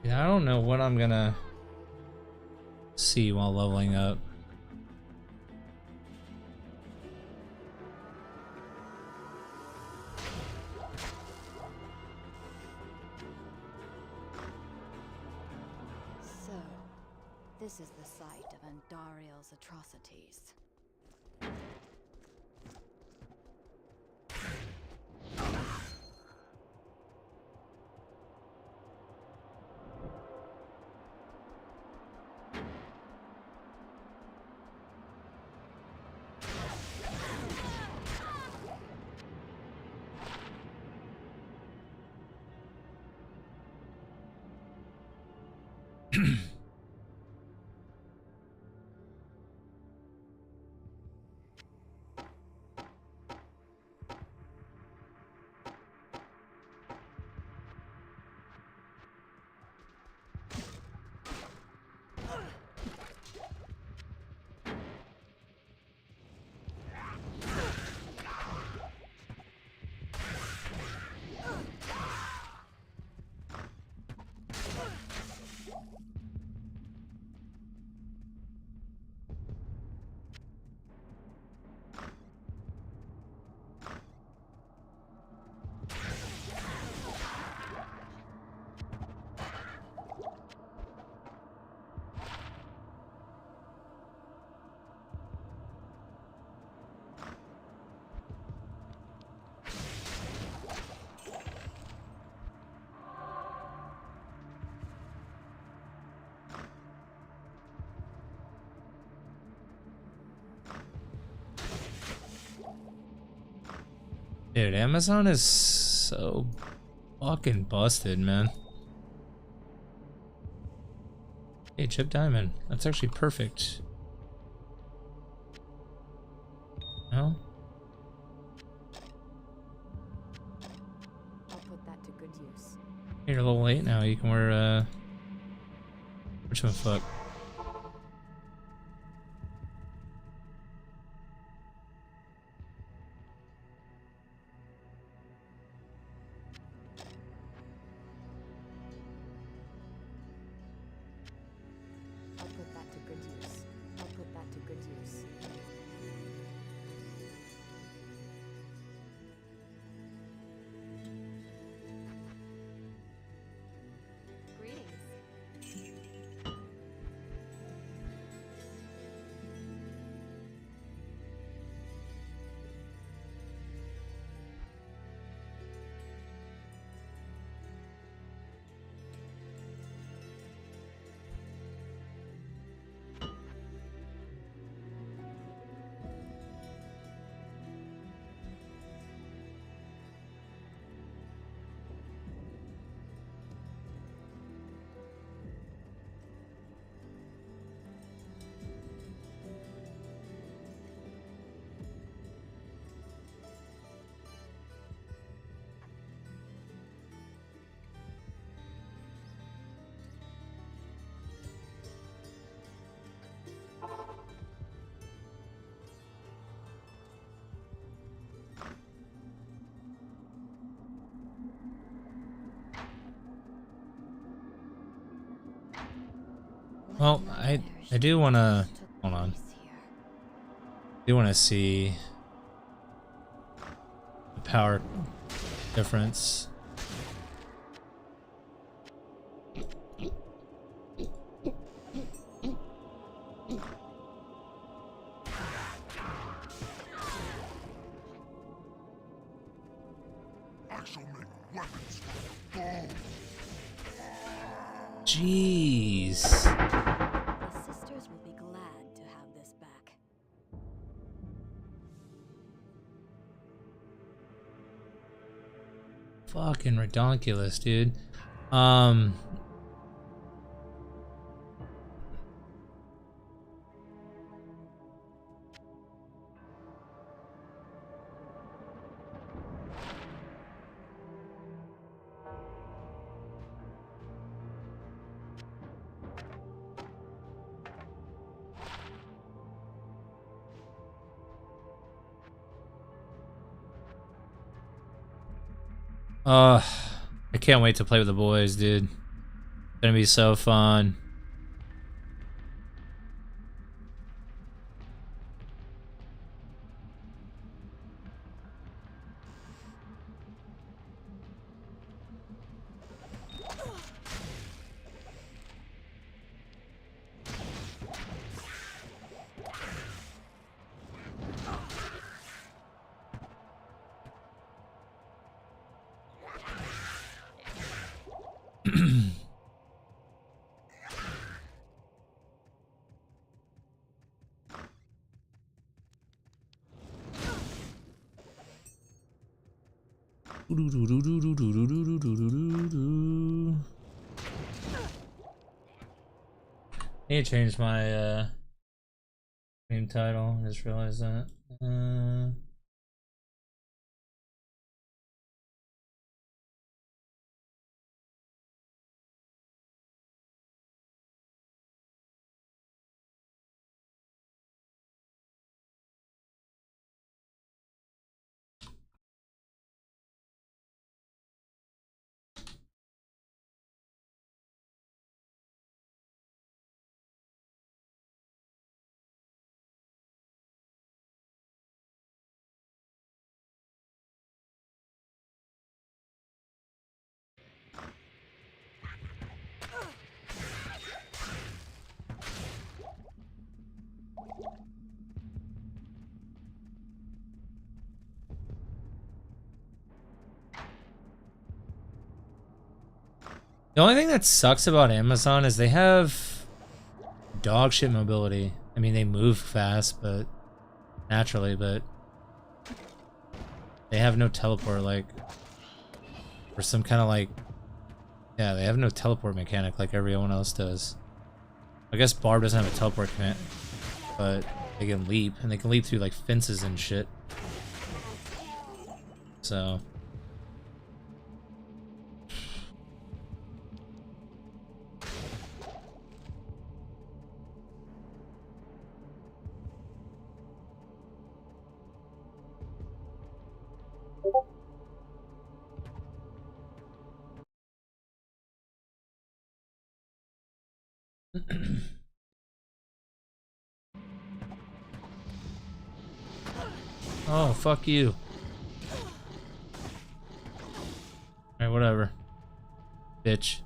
Yeah, I don't know what I'm gonna see while leveling up. So, this is the site of Andariel's atrocities. Dude, Amazon is so fucking busted, man. Hey, Chip Diamond. That's actually perfect. No? I'll put that to good use. You're a little late now. You can wear, whatchamacallit. I'll put that to good use. I'll put that to good use. Greetings. Well, I do want to hold on. I do want to see the power difference. Jeez. The sisters will be glad to have this back. Fucking redonkulous, dude. I can't wait to play with the boys, dude. It's gonna be so fun. Need to change my name title. I just realized that. The only thing that sucks about Amazon is they have dog shit mobility. I mean, they move fast, but naturally, but they have no teleport, like, or some kind of like, yeah, they have no teleport mechanic like everyone else does. I guess Barb doesn't have a teleport command, but they can leap, and they can leap through like fences and shit. So. Oh, fuck you. Alright, whatever. Bitch.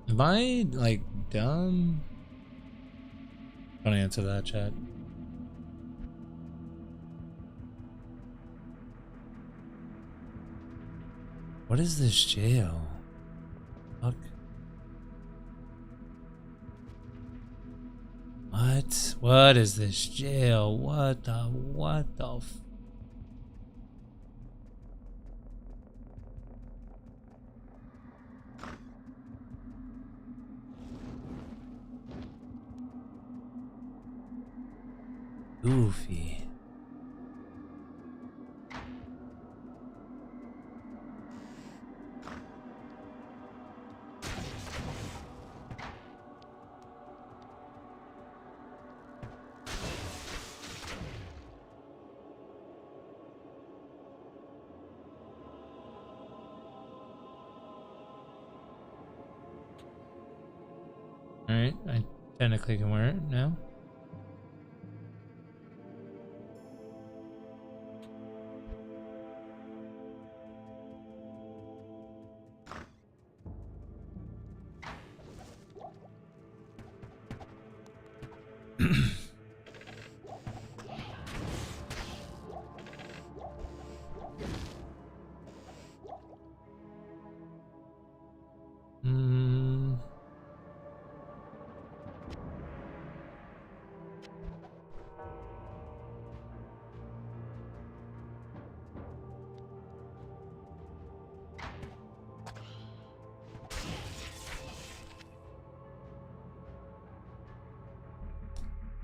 Am I, like, dumb? Don't answer that, chat. What is this jail? Fuck. What? What is this jail? What the f- Goofy. Alright, I technically can wear it now. Hmm.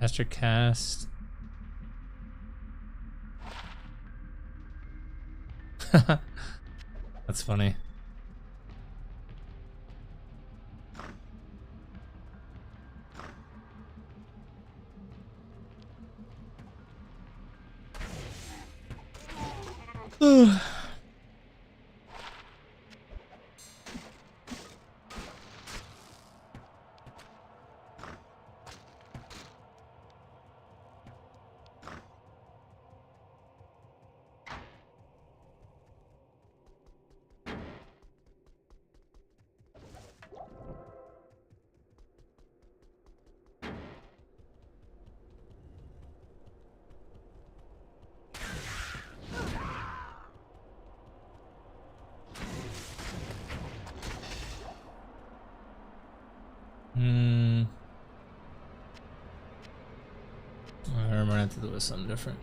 Master cast. That's funny. Hmm. I might have to do something different.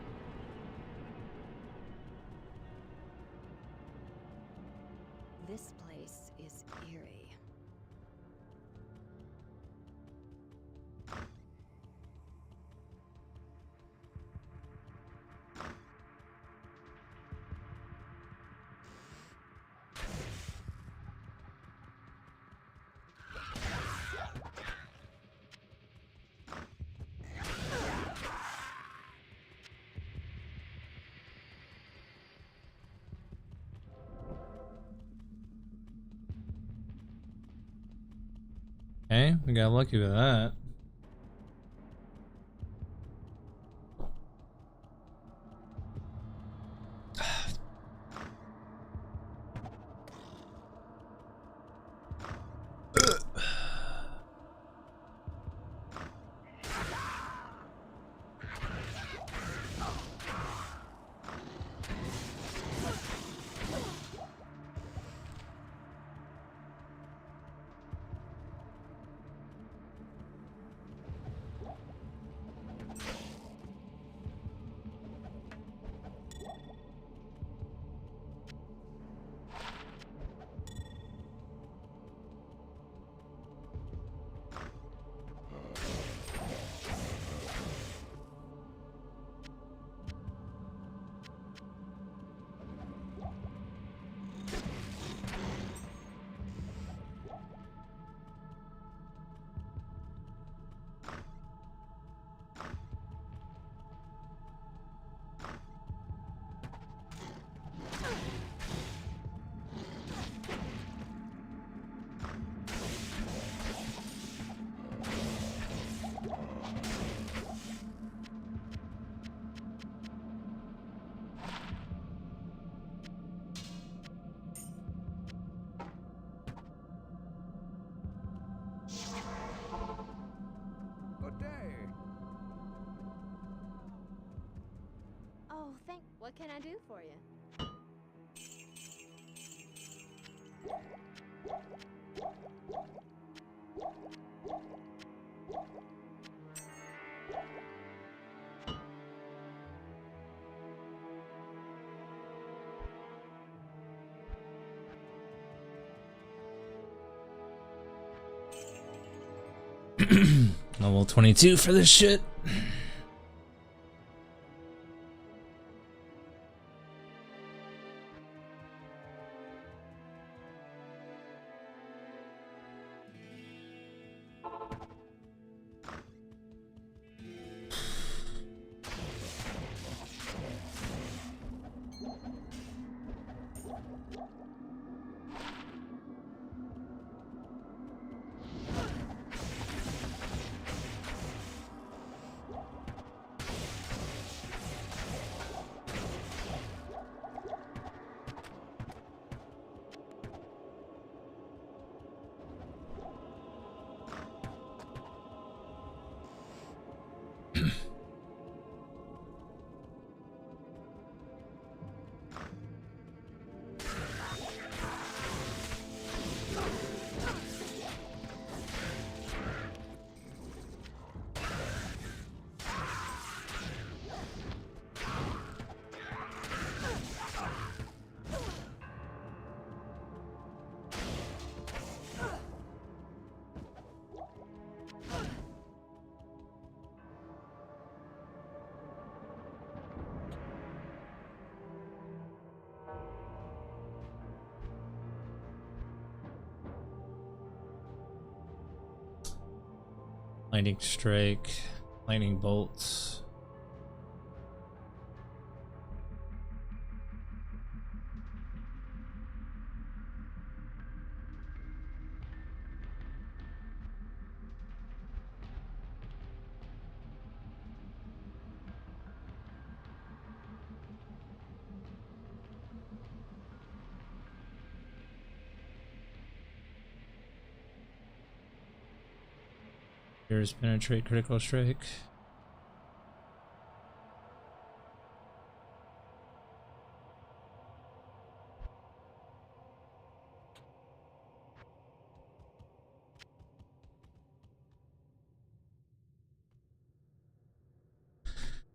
This place is eerie. Okay, we got lucky with that. Good day. Oh, what can I do for you? Level 22 for this shit. Lightning strike, lightning bolts. Here's penetrate, critical strike.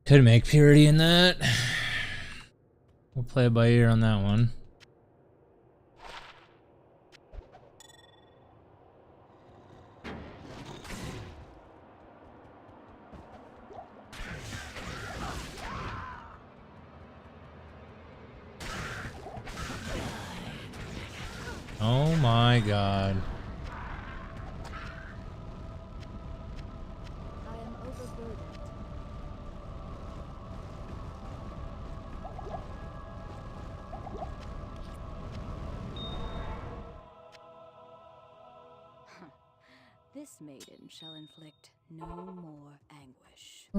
Could make purity in that. We'll play it by ear on that one. Oh my god. I am overburdened. This maiden shall inflict no more anguish.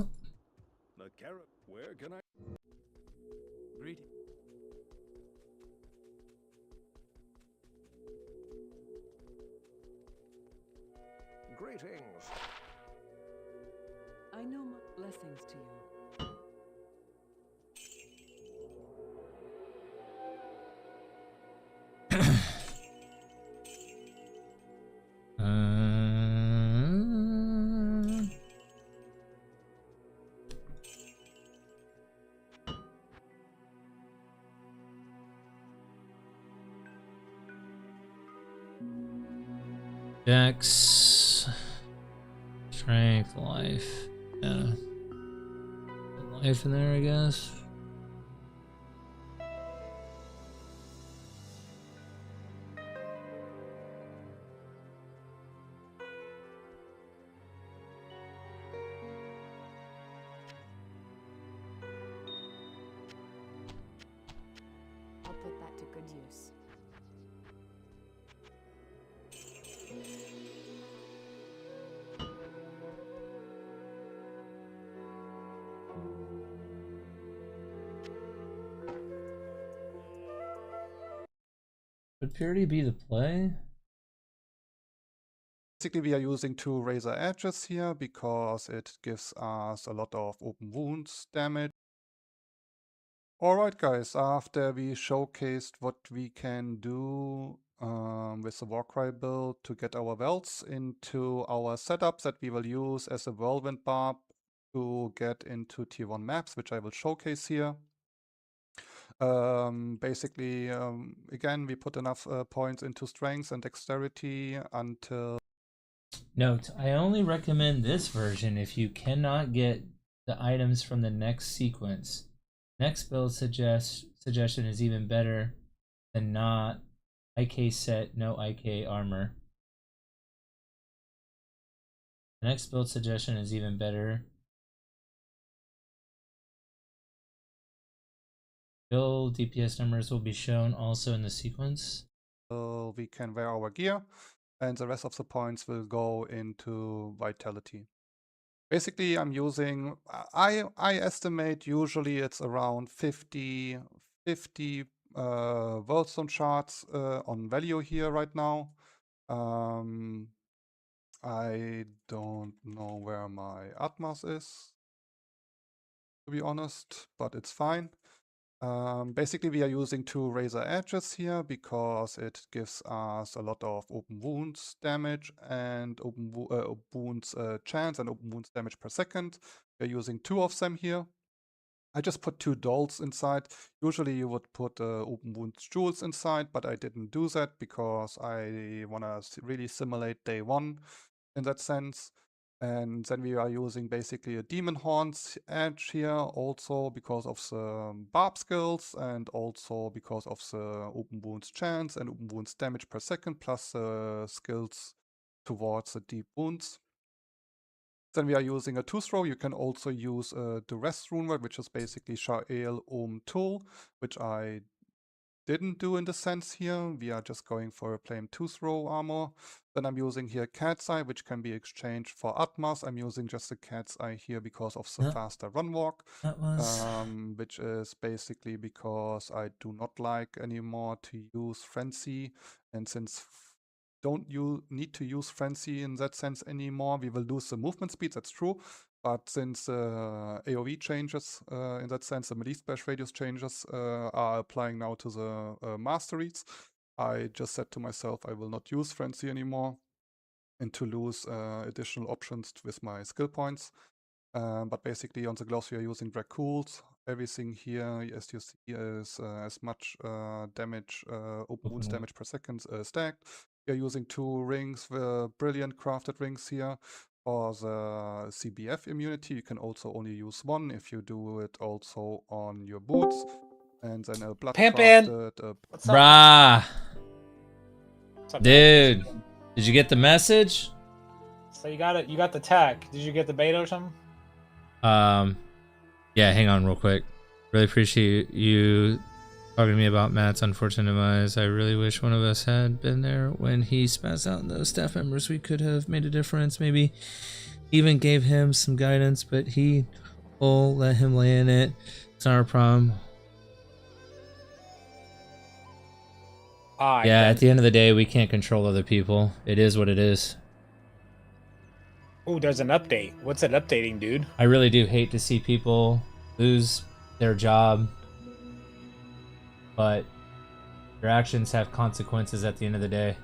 The carrot, where can I? Greeting. Greetings. I know my blessings to you. Dex, strength, life. Yeah. Life in there, I guess. I'll put that to good use. Would purity be the play? Basically, we are using two razor edges here because it gives us a lot of open wounds damage. Alright guys, after we showcased what we can do with the Warcry build to get our welts into our setups that we will use as a whirlwind barb to get into tier 1 maps, which I will showcase here. Basically, again, we put enough points into strength and dexterity until... Note, I only recommend this version if you cannot get the items from the next sequence. Next build suggestion is even better than not. IK set, no IK armor. The next build suggestion is even better. Build DPS numbers will be shown also in the sequence. we can wear our gear, and the rest of the points will go into vitality. Basically, I'm using, I estimate usually it's around 50 Worldstone shards on value here right now. I don't know where my Atmas is, to be honest, but it's fine. Basically, we are using two razor edges here because it gives us a lot of open wounds damage and open wounds chance and open wounds damage per second. We're using two of them here. I just put two dolls inside. Usually you would put open wounds jewels inside, but I didn't do that because I want to really simulate day one in that sense. And then we are using basically a demon horns edge here also because of the barb skills and also because of the open wounds chance and open wounds damage per second plus skills towards the deep wounds. Then we are using a 2-throw. You can also use the rest rune word, which is basically Sha'el Till, which I didn't do in the sense here. We are just going for a plain 2-throw armor. Then I'm using here Cat's Eye, which can be exchanged for Atmas. I'm using just the Cat's Eye here because of the faster run walk, That was... which is basically because I do not like anymore to use Frenzy. And since don't you need to use Frenzy in that sense anymore, we will lose the movement speed, that's true. But since AoE changes, in that sense, the melee splash radius changes are applying now to the masteries, I just said to myself I will not use Frenzy anymore and to lose additional options with my skill points. But basically on the gloves we are using Dracools. Everything here, as you see, is as much damage, open wounds damage per second stacked. We are using 2 rings, brilliant crafted rings here. For the CBF immunity, you can also only use 1 if you do it also on your boots. And then a blood crafted... Brah! Dude, did you get the message? So you got it. You got the tech. Did you get the beta or something? Yeah, hang on real quick. Really appreciate you talking to me about Matt's unfortunate demise. I really wish one of us had been there when he spazzed out those staff members. We could have made a difference. Maybe even gave him some guidance, but he will let him lay in it. It's not our problem. Yeah, at the end of the day, we can't control other people. It is what it is. Oh, there's an update. What's it updating, dude? I really do hate to see people lose their job, but their actions have consequences at the end of the day.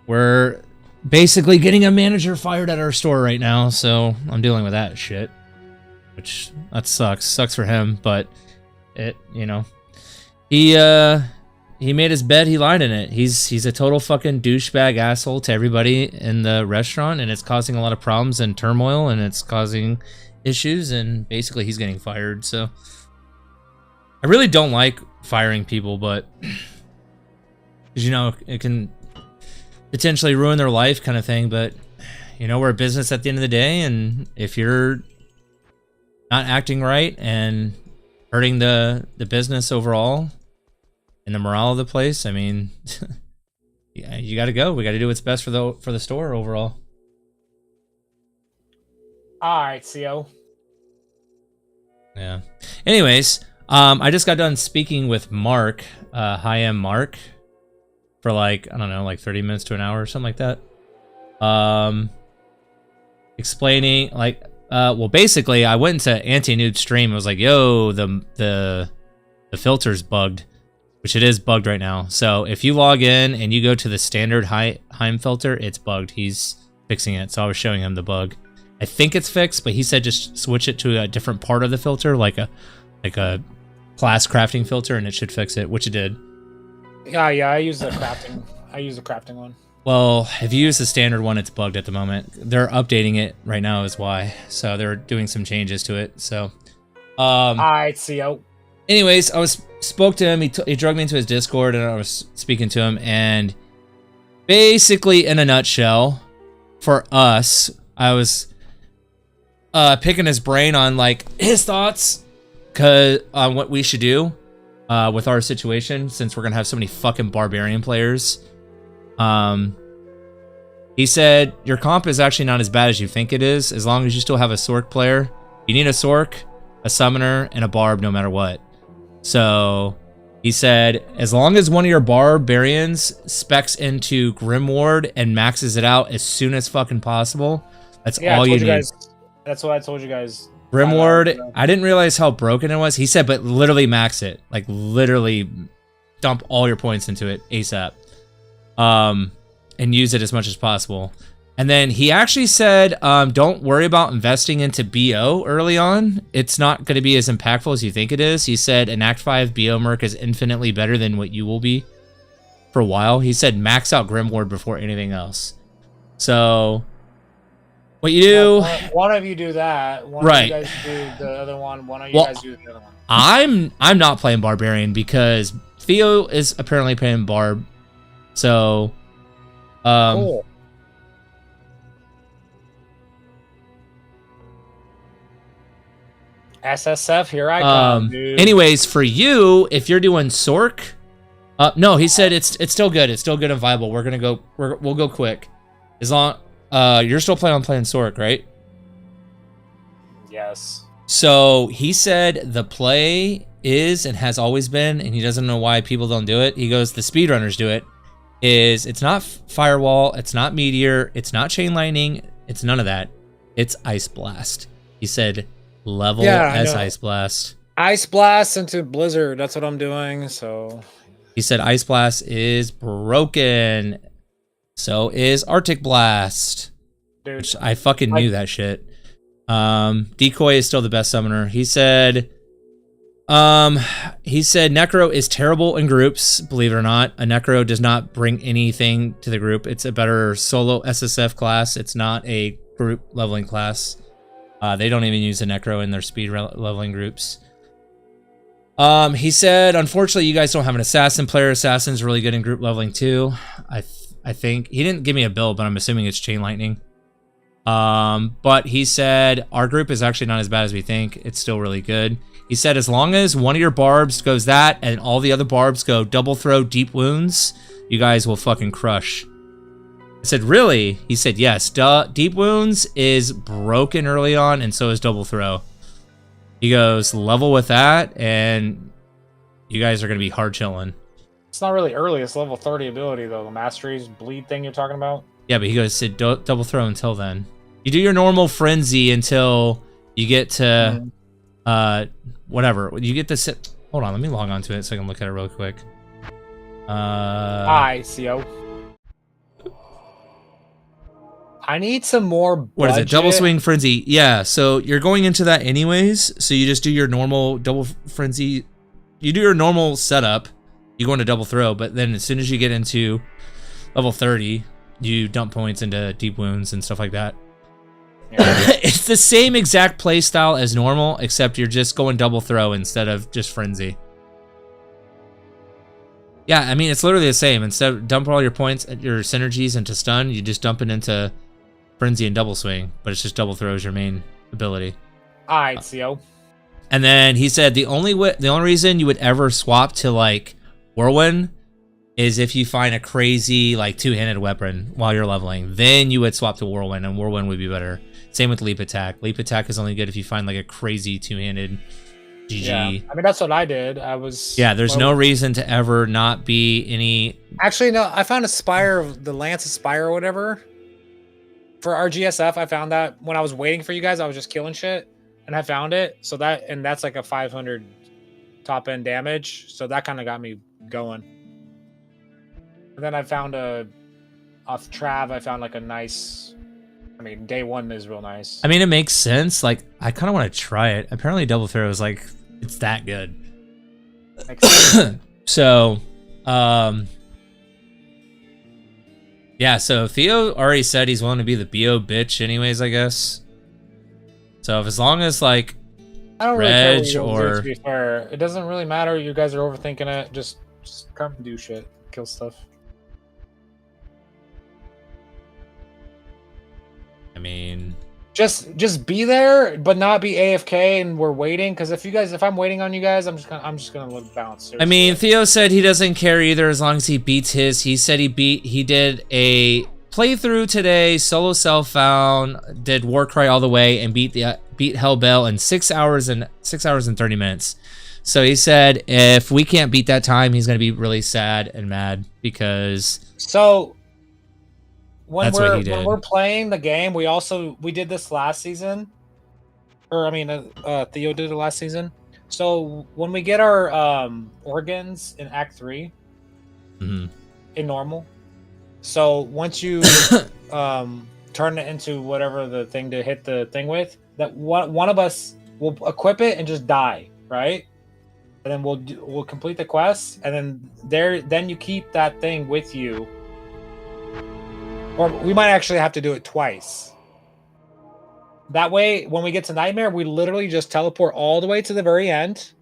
We're basically getting a manager fired at our store right now, so I'm dealing with that shit. Which, that sucks. Sucks for him, but it, you know. He made his bed, he lied in it. He's a total fucking douchebag asshole to everybody in the restaurant, and it's causing a lot of problems and turmoil, and it's causing issues, and basically he's getting fired, so. I really don't like firing people, but, because, you know, it can potentially ruin their life kind of thing, but, you know, we're a business at the end of the day, and if you're not acting right and hurting the business overall and the morale of the place, I mean, yeah, you got to go. We got to do what's best for the store overall. All right, CO. Yeah. Anyways, I just got done speaking with Mark, Hi-M Mark, for like, I don't know, like 30 minutes to an hour or something like that. Explaining, like, well, basically, I went into Anti-Noob stream. I was like, yo, the filter's bugged, which it is bugged right now. So if you log in and you go to the standard Hi-M filter, it's bugged. He's fixing it. So I was showing him the bug. I think it's fixed, but he said just switch it to a different part of the filter, like a class crafting filter, and it should fix it, which it did. Yeah, I use the crafting. I use the crafting one. Well, if you use the standard one, it's bugged at the moment. They're updating it right now is why. So they're doing some changes to it. So, alright, CO. Anyways, I spoke to him. He drug me into his Discord, and I was speaking to him. And basically, in a nutshell, for us, I was picking his brain on like his thoughts, on what we should do with our situation, since we're gonna have so many fucking barbarian players. He said your comp is actually not as bad as you think it is, as long as you still have a Sork player. You need a Sork, a Summoner, and a Barb no matter what. So he said as long as one of your barbarians specs into Grimward and maxes it out as soon as fucking possible, that's all you need. Guys, that's what I told you guys. Grimward, I didn't realize how broken it was. He said, but literally max it. Like, literally dump all your points into it ASAP. And use it as much as possible. And then he actually said, don't worry about investing into BO early on. It's not going to be as impactful as you think it is. He said an Act 5 BO merc is infinitely better than what you will be for a while. He said max out Grimward before anything else. So... what you do? One of you do that. One right. of you guys do the other one. One of you guys do the other one. I'm not playing Barbarian because Theo is apparently playing Barb. So, cool. SSF, here I come, dude. Anyways, for you, if you're doing Sork, no, he said it's still good. It's still good and viable. We'll go quick. As long you're still planning on playing Sork, right? Yes. So he said the play is and has always been, and he doesn't know why people don't do it. He goes, the speedrunners do it. It's not Firewall, it's not Meteor, it's not Chain Lightning, it's none of that. It's Ice Blast. He said level as Ice Blast. Ice Blast into Blizzard. That's what I'm doing. So he said Ice Blast is broken. So is Arctic Blast. Dude, which I fucking knew that shit. Decoy is still the best summoner. He said Necro is terrible in groups, believe it or not. A Necro does not bring anything to the group. It's a better solo SSF class. It's not a group leveling class. They don't even use a Necro in their speed leveling groups. He said, unfortunately, you guys don't have an assassin player. Assassin's really good in group leveling too. I think he didn't give me a build, but I'm assuming it's Chain Lightning. But he said our group is actually not as bad as we think. It's still really good. He said as long as one of your barbs goes that and all the other barbs go double throw deep wounds, you guys will fucking crush. I said, really? He said, yes. Deep wounds is broken early on, and so is double throw. He goes, level with that, and you guys are going to be hard chilling. it's not really early. It's level 30 ability, though. The Masteries bleed thing you're talking about? Yeah, but he goes, said, double throw until then. You do your normal frenzy until you get to, whatever. You get to sit. Hold on, let me log on to it so I can look at it real quick. Hi, CO. I need some more budget. What is it? Double swing frenzy. Yeah, so you're going into that anyways. So you just do your normal double frenzy. You do your normal setup. You go into double throw, but then as soon as you get into level 30, you dump points into deep wounds and stuff like that. Yeah. It's the same exact play style as normal, except you're just going double throw instead of just frenzy. Yeah, I mean, it's literally the same. Instead of dump all your points, your synergies into stun, you just dump it into frenzy and double swing, but it's just double throw is your main ability. Alright, CO. And then he said the only reason you would ever swap to like Whirlwind is if you find a crazy like two-handed weapon while you're leveling. Then you would swap to Whirlwind, and Whirlwind would be better. Same with Leap Attack. Leap Attack is only good if you find like a crazy two-handed GG. Yeah, I mean that's what I did. I was. Yeah, there's no reason to ever not be any. Actually, no. I found a Spire, the Lance Spire or whatever. For our GSF, I found that when I was waiting for you guys, I was just killing shit, and I found it. So that's like a 500 top end damage. So that kind of got me going. And then I found off Trav. I found like a nice. I mean, day one is real nice. I mean, it makes sense. Like, I kind of want to try it. Apparently, double throw is like it's that good. So, yeah. So Theo already said he's willing to be the BO bitch, anyways. I guess. So as long as like, I don't really care what you or do, to be fair, it doesn't really matter. You guys are overthinking it. Just come and do shit, kill stuff. I mean, just be there, but not be AFK, and we're waiting. Because if I'm waiting on you guys, I'm just gonna let it bounce. Seriously. I mean, Theo said he doesn't care either as long as he beats his. He said he did a playthrough today, solo self found, did Warcry all the way, and beat Hellbell in 6 hours and 30 minutes. So he said if we can't beat that time, he's gonna be really sad and mad because. So. When That's what he did. When we're playing the game, we did this last season, or I mean, Theo did it last season. So when we get our organs in Act 3, in normal, so once you turn it into whatever the thing to hit the thing with, that one of us will equip it and just die, right? And then we'll complete the quest, and then you keep that thing with you. Or we might actually have to do it twice. That way, when we get to Nightmare, we literally just teleport all the way to the very end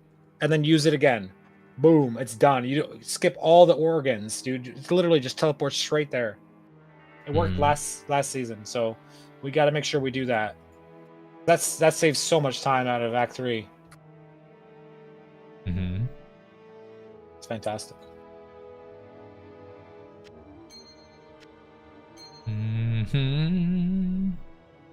and then use it again. Boom, it's done. You skip all the organs, dude. It's literally just teleport straight there. It worked last season, so we got to make sure we do that. That saves so much time out of Act 3. Mm-hmm. It's fantastic. Mm-hmm.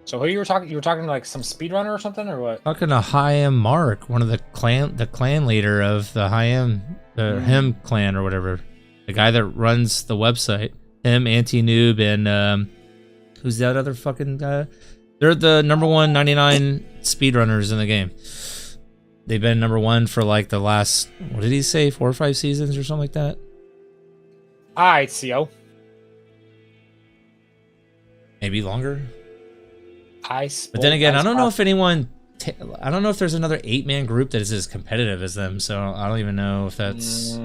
So who you were talking? You were talking like some speedrunner or something, or what? Talking to High M Mark, one of the clan leader of the High M, the Him clan or whatever. The guy that runs the website. Him, Anti-Noob, and who's that other fucking guy? They're the number 199 speedrunners in the game. They've been number 1 for like the last, what did he say, 4 or 5 seasons or something like that? Alright, CO. Maybe longer. But then again, I don't know if anyone, I don't know if there's another 8-man group that is as competitive as them, so I don't even know if that's...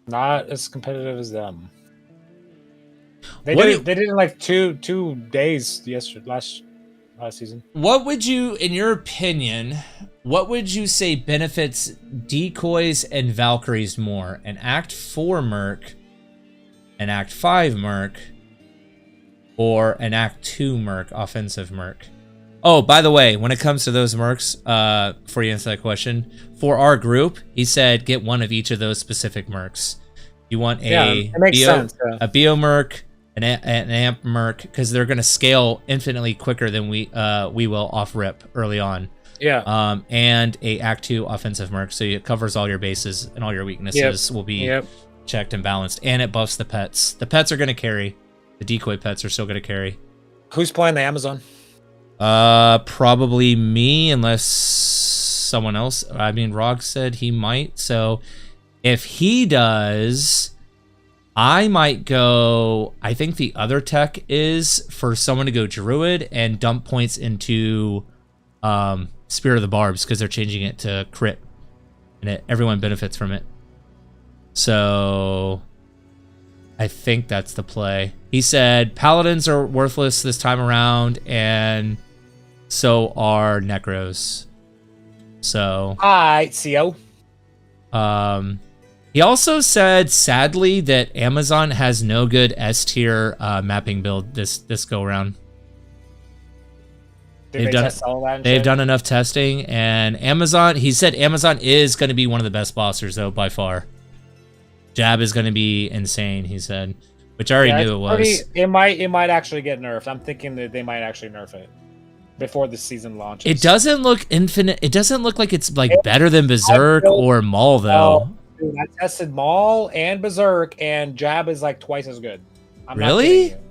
Not as competitive as them. They did it in like two days last season. What would you, in your opinion, what would you say benefits decoys and Valkyries more? An Act 4 Merc, an Act 5 Merc, or an Act 2 Merc, offensive Merc? Oh, by the way, when it comes to those Mercs, before you answer that question, for our group, he said get one of each of those specific Mercs. You want a Bio Merc, an Amp Merc, because they're going to scale infinitely quicker than we will off rip early on. Yeah. And a Act 2 offensive Merc, so it covers all your bases and all your weaknesses will be checked and balanced, and it buffs the pets. The pets are going to carry. The decoy pets are still going to carry. Who's playing the Amazon? Probably me, unless someone else. I mean, Rog said he might. So if he does, I might go. I think the other tech is for someone to go Druid and dump points into Spirit of the Barbs, because they're changing it to crit, and everyone benefits from it. So I think that's the play. He said Paladins are worthless this time around, and so are Necros. So alright, CO. He also said, sadly, that Amazon has no good S tier mapping build this go around. They've done enough testing, and Amazon. He said Amazon is going to be one of the best bossers though by far. Jab is going to be insane, he said, which I already knew it was. It might actually get nerfed. I'm thinking that they might actually nerf it before the season launches. It doesn't look infinite. It doesn't look like it's like better than Berserk or Maul though. Dude, I tested Maul and Berserk, and Jab is like twice as good. I'm not really? kidding you.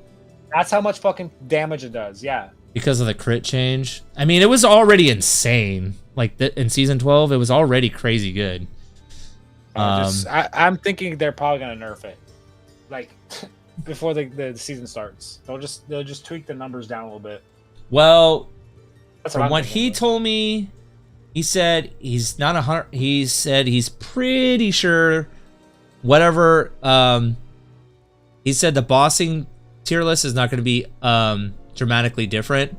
That's how much fucking damage it does. Yeah. Because of the crit change. I mean, it was already insane. Like in season 12, it was already crazy good. I'm thinking they're probably gonna nerf it, like before the season starts. They'll just tweak the numbers down a little bit. Well, That's from what he told me, he said he's not 100. He said he's pretty sure whatever. He said the bossing tier list is not going to be dramatically different,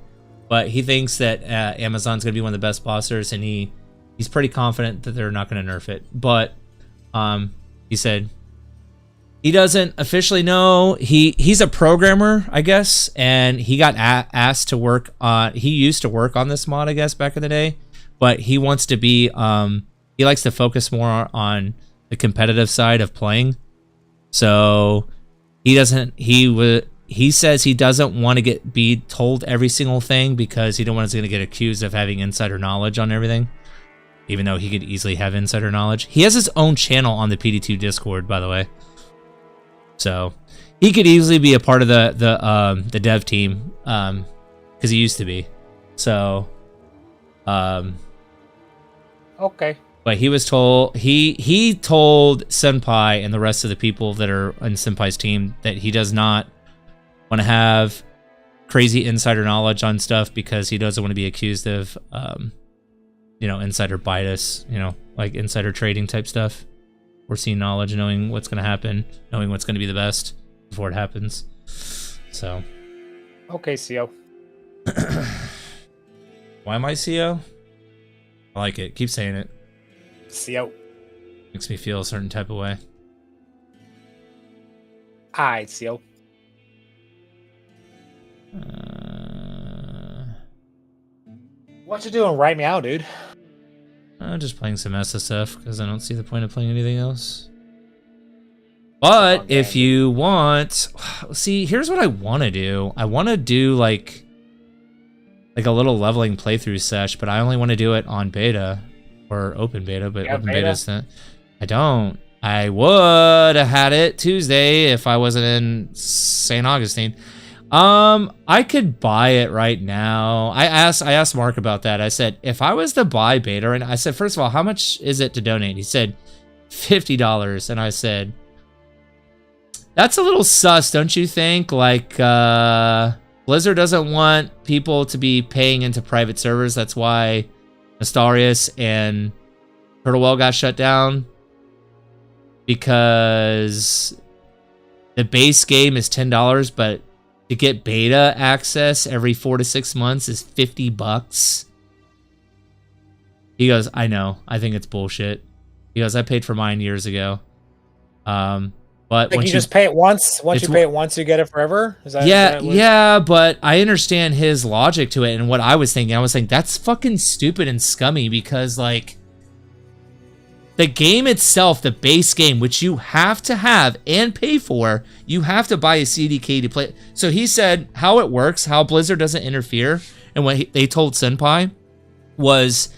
but he thinks that Amazon's going to be one of the best bossers, and he's pretty confident that they're not going to nerf it. But he said he doesn't officially know. He's a programmer, I guess, and he got asked to work on. He used to work on this mod, I guess, back in the day, but he wants to be. He likes to focus more on the competitive side of playing. So he doesn't. He says he doesn't want to be told every single thing, because he don't want to get accused of having insider knowledge on everything. Even though he could easily have insider knowledge. He has his own channel on the PD2 Discord, by the way. So he could easily be a part of the dev team, because he used to be. So, okay. But he was told he told Senpai and the rest of the people that are on Senpai's team that he does not want to have crazy insider knowledge on stuff, because he doesn't want to be accused of insider bias, like insider trading type stuff. Foreseeing knowledge, knowing what's going to happen, knowing what's going to be the best before it happens. So. Okay, CO. Why am I CO? I like it. Keep saying it. CO. Makes me feel a certain type of way. Alright, CO. What you doing right now, dude? I'm just playing some SSF because I don't see the point of playing anything else. But if you want, see, here's what I want to do. I want to do like a little leveling playthrough sesh, but I only want to do it on beta or open beta. But open beta is not. I don't. I would have had it Tuesday if I wasn't in St. Augustine. I could buy it right now. I asked Mark about that. I said, if I was to buy beta, and I said, first of all, how much is it to donate? He said $50. And I said, that's a little sus, don't you think? Like, Blizzard doesn't want people to be paying into private servers. That's why Astarius and Turtlewell got shut down. Because the base game is $10, but to get beta access every 4 to 6 months is $50. He goes, I know. I think it's bullshit. He goes, I paid for mine years ago. But like you just pay it once. Once you pay it once, you get it forever. Is that, yeah. But I understand his logic to it, and what I was thinking. I was thinking that's fucking stupid and scummy because like the game itself, the base game, which you have to have and pay for, you have to buy a CDK to play. So he said how it works, how Blizzard doesn't interfere, and what they told Senpai was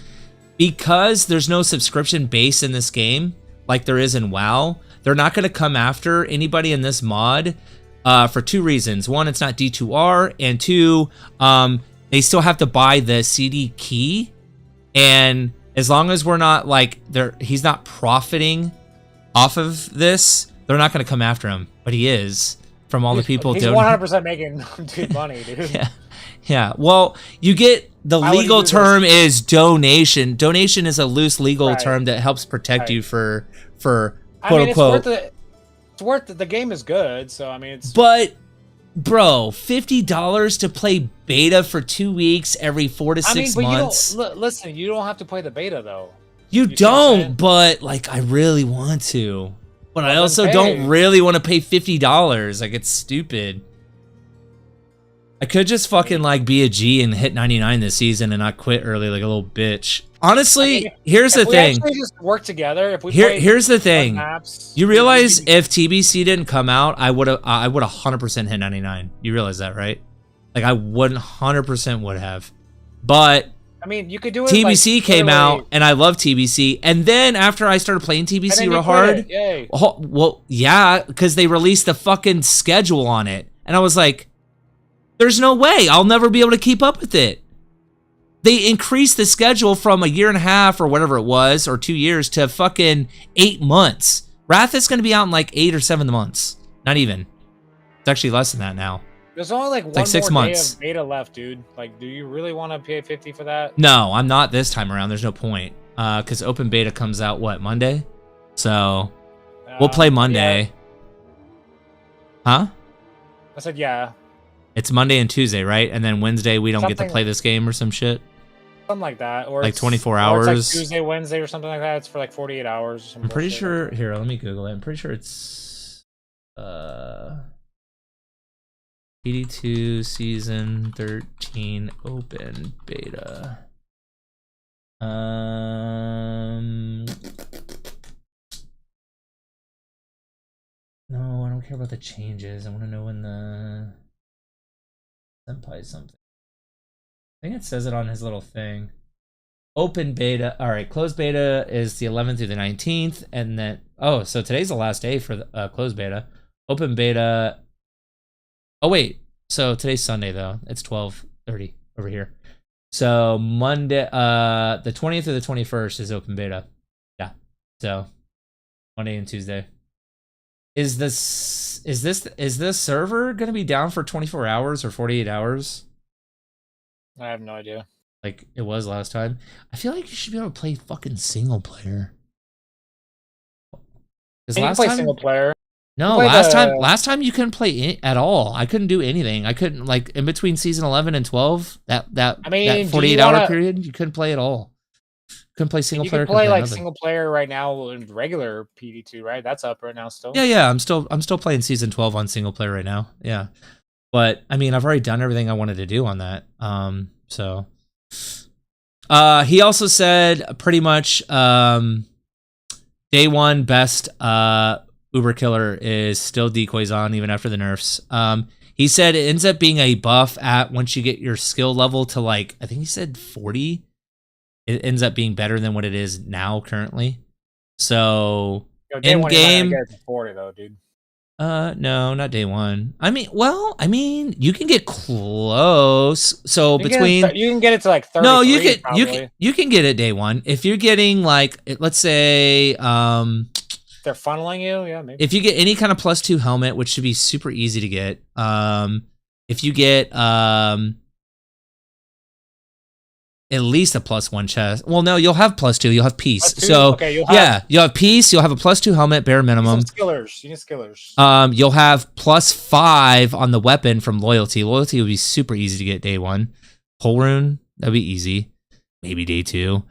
because there's no subscription base in this game like there is in WoW. They're not going to come after anybody in this mod for 2 reasons. 1, it's not D2R, and 2, they still have to buy the CD key. And as long as we're not like he's not profiting off of this, they're not going to come after him. But he is from all the people. He's 100% making dude money, dude. Yeah. Well, you get the legal term is donation. Donation is a loose legal term that helps protect you for quote unquote. It's worth it. The game is good, so I mean it's. But, bro, $50 to play beta for 2 weeks every 4 to 6 months. You don't, listen, you don't have to play the beta though. You don't, but like I really want to. But I also don't really want to pay $50. Like it's stupid. I could just fucking like be a G and hit 99 this season and not quit early like a little bitch. Honestly, here's the thing. If we just work together, if we here's the thing. Maps, you realize if TBC didn't come out, I would 100% hit 99. You realize that, right? Like I 100% would have. But I mean, you could do it. TBC like, came out, and I love TBC. And then after I started playing TBC real hard, well, yeah, because they released the fucking schedule on it, and I was like, "There's no way I'll never be able to keep up with it." They increased the schedule from 1.5 years or whatever it was, or 2 years, to fucking 8 months. Wrath is going to be out in like 8 or 7 months. Not even. It's actually less than that now. There's only like one 6 more months. day of beta left, dude. Like, do you really want to pay $50 for that? No, I'm not this time around. There's no point. Because open beta comes out, what, Monday? So, we'll play Monday. Yeah. Huh? I said, yeah. It's Monday and Tuesday, right? And then Wednesday we don't get to play this game or some shit? Something like that. Or like 24 hours? Or it's like Tuesday, Wednesday or something like that. It's for like 48 hours or something. I'm pretty sure... Here, let me Google it. I'm pretty sure it's... PD2 Season 13 Open Beta. No, I don't care about the changes. I want to know when the... Senpai something. I think it says it on his little thing. Open beta. All right, closed beta is the 11th through the 19th, and then so today's the last day for the closed beta. Open beta. Oh wait, so today's Sunday though. It's 12:30 over here. So Monday, the 20th or the 21st is open beta. Yeah. So Monday and Tuesday. Is this server gonna be down for 24 hours or 48 hours? I have no idea. Like it was last time. I feel like you should be able to play fucking single player. Because last time single player. No, last time you couldn't play at all. I couldn't do anything. I couldn't like in between season 11 and 12. That 48-hour period, you couldn't play at all. Couldn't play single player. You can play like single player right now in regular PD2, right? That's up right now still. Yeah. I'm still playing season 12 on single player right now. Yeah, but I mean, I've already done everything I wanted to do on that. So He also said pretty much day one best Uber killer is still decoys on even after the nerfs. He said it ends up being a buff at once you get your skill level to like, I think he said 40. It ends up being better than what it is now currently. So in game, 40 though, dude. No, not day one. I mean, you can get close. So you can get it to like 30. No, you can get it day one if you're getting like, let's say, they're funneling you. Yeah, maybe. If you get any kind of +2 helmet, which should be super easy to get, if you get at least a +1 chest. Well, no, you'll have +2. You'll have peace. So okay, you'll You need skillers. You'll have +5 on the weapon from loyalty. Loyalty would be super easy to get day one. Pole rune, that'd be easy. Maybe day two.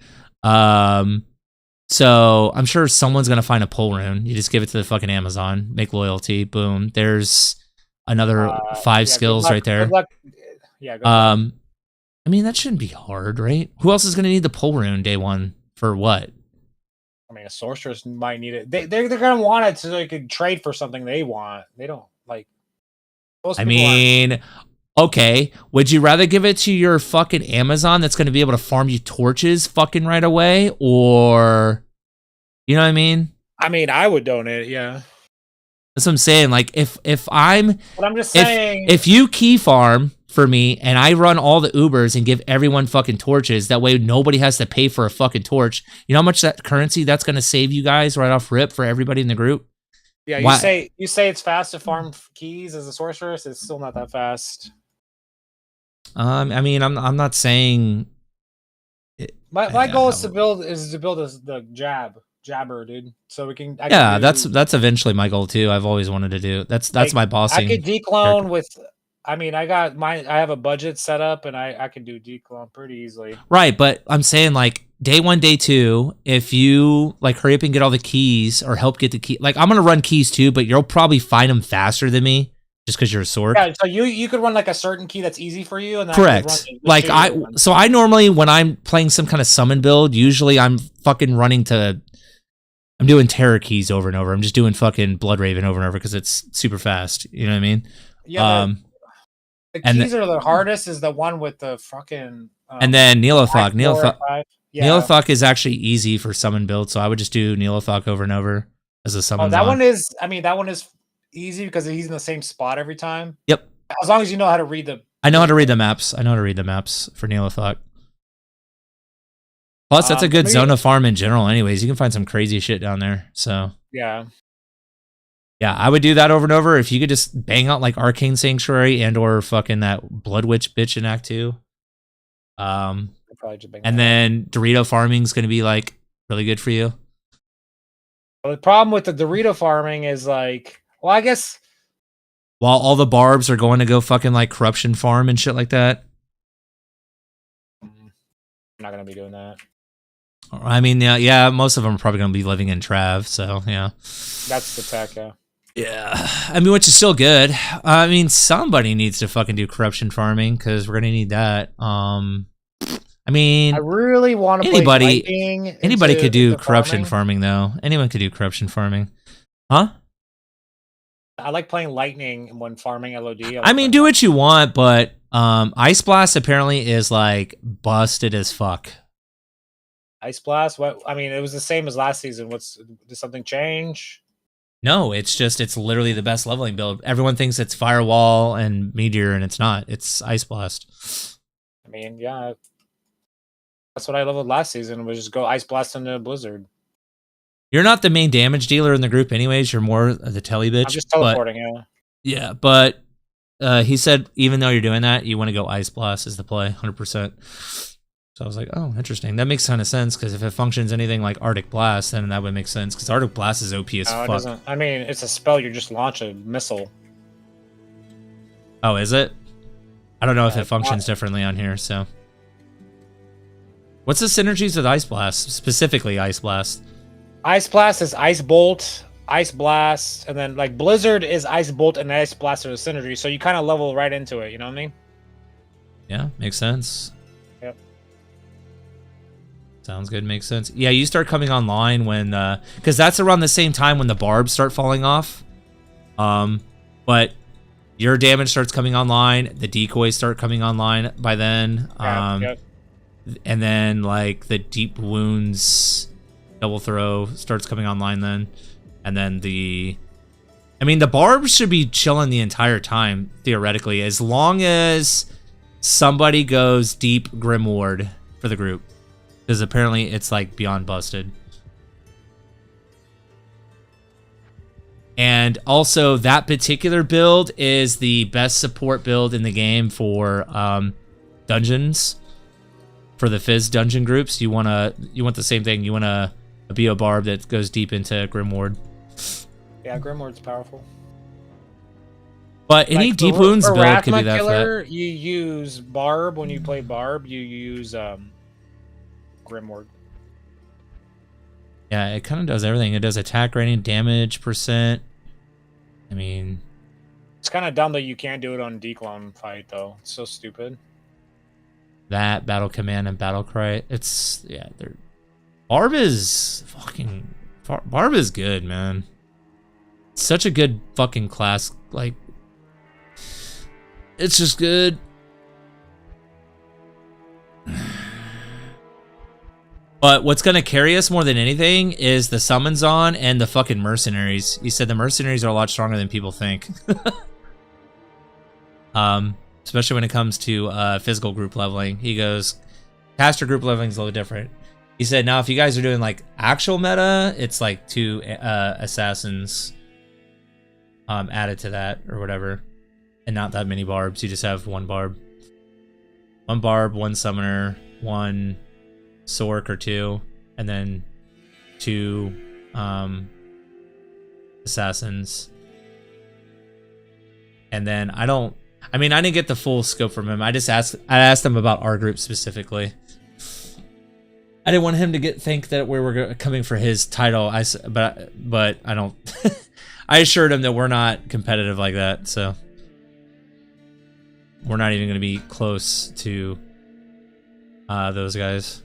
So I'm sure someone's gonna find a pole rune. You just give it to the fucking Amazon. Make loyalty. Boom. There's another 5 skills right there. Good luck. Yeah. Good luck. I mean, that shouldn't be hard, right? Who else is going to need the pole rune day one for what? I mean, a sorceress might need it. They're going to want it so they can trade for something they want. They don't like. I mean, okay. Would you rather give it to your fucking Amazon that's going to be able to farm you torches fucking right away, or you know what I mean? I mean, I would donate it. Yeah. That's what I'm saying. Like, if I'm, but I'm just saying, if you key farm for me and I run all the Ubers and give everyone fucking torches, that way nobody has to pay for a fucking torch. You know how much that currency that's going to save you guys right off rip for everybody in the group? Yeah, you say it's fast to farm keys as a sorceress. It's still not that fast. I mean, I'm not saying. My goal is to build the jabber, dude. So we can. That's eventually my goal too. I've always wanted to do. That's my bossing. I could declone with. I mean, I have a budget set up, and I can do declone pretty easily. Right, but I'm saying like day one, day two, if you like hurry up and get all the keys or help get the key. Like I'm gonna run keys too, but you'll probably find them faster than me just because you're a sword. Yeah, so you could run like a certain key that's easy for you, and correct. Like I normally when I'm playing some kind of summon build, usually I'm fucking running to. I'm doing terror keys over and over. I'm just doing fucking Blood Raven over and over because it's super fast. You know what I mean? Yeah. The keys are the hardest. Is the one with the fucking. And then Neolothok. Neolothok is actually easy for summon build, so I would just do Neolothok over and over as a summon. That one is. I mean, that one is easy because he's in the same spot every time. Yep. As long as you know how to read the. I know how to read the maps. I know how to read the maps for Neolothok. Plus, that's a good zone of farm in general. Anyways, you can find some crazy shit down there. So yeah. Yeah, I would do that over and over. If you could just bang out like Arcane Sanctuary and or fucking that Blood Witch bitch in Act 2. And then Dorito farming is going to be like really good for you. Well, the problem with the Dorito farming is like, well, I guess. While all the barbs are going to go fucking like corruption farm and shit like that. I'm not going to be doing that. I mean, yeah, most of them are probably going to be living in Trav, so yeah. That's the tech, yeah. Yeah, I mean, which is still good. I mean, somebody needs to fucking do corruption farming because we're gonna need that. I mean, I really want to. Anybody could do corruption farming though. Anyone could do corruption farming, huh? I like playing lightning when farming LOD. I mean, do what you want, but Ice Blast apparently is like busted as fuck. Ice Blast? What? I mean, it was the same as last season. Did something change? No, it's literally the best leveling build. Everyone thinks it's Firewall and Meteor, and it's not. It's Ice Blast. I mean, yeah. That's what I leveled last season, was just go Ice Blast into Blizzard. You're not the main damage dealer in the group anyways. You're more the telly bitch. I'm just teleporting, yeah. Yeah, but he said even though you're doing that, you want to go Ice Blast as the play, 100%. So I was like, oh, interesting. That makes a ton of sense, because if it functions anything like Arctic Blast, then that would make sense, because Arctic Blast is OP as fuck. It doesn't. I mean, it's a spell. You just launch a missile. Oh, is it? I don't know if it functions differently on here, so. What's the synergies with Ice Blast? Specifically Ice Blast. Ice Blast is Ice Bolt, Ice Blast, and then like Blizzard is Ice Bolt and Ice Blast are the synergy, so you kind of level right into it, you know what I mean? Yeah, makes sense. Yep. Sounds good. Makes sense. Yeah, you start coming online when, because that's around the same time when the barbs start falling off. But your damage starts coming online. The decoys start coming online by then. Yep. And then like the deep wounds double throw starts coming online then. And then the barbs should be chilling the entire time, theoretically, as long as somebody goes deep Grimward for the group. Because apparently it's like beyond busted. And also that particular build is the best support build in the game for dungeons. For the Fizz dungeon groups, you want the same thing. You want a BO barb that goes deep into Grimward. Yeah, Grimward's powerful. But any Like, deep wounds for build could be Rathma that killer, fat. you use Barb. When you play Barb, you use Grimward. Yeah, it kind of does everything. It does attack rating, damage percent. I mean, It's kind of dumb that you can't do it on Declone fight, though. It's so stupid. that battle command and battle cry. It's they're Barb is Barb is good, man. It's such a good fucking class. Like, it's just good. But what's gonna carry us more than anything is the summons on and the fucking mercenaries. He said the mercenaries are a lot stronger than people think. Especially when it comes to physical group leveling. He goes, caster group leveling is a little different. He said, now if you guys are doing like actual meta, it's like 2 assassins added to that or whatever, and not that many barbs. You just have 1 barb, 1 summoner, 1 Sork or 2, and then 2 assassins. And then I didn't get the full scope from him. I asked him about our group specifically. I didn't want him to think that we were coming for his title. But I don't. I assured him that we're not competitive like that, so we're not even going to be close to those guys.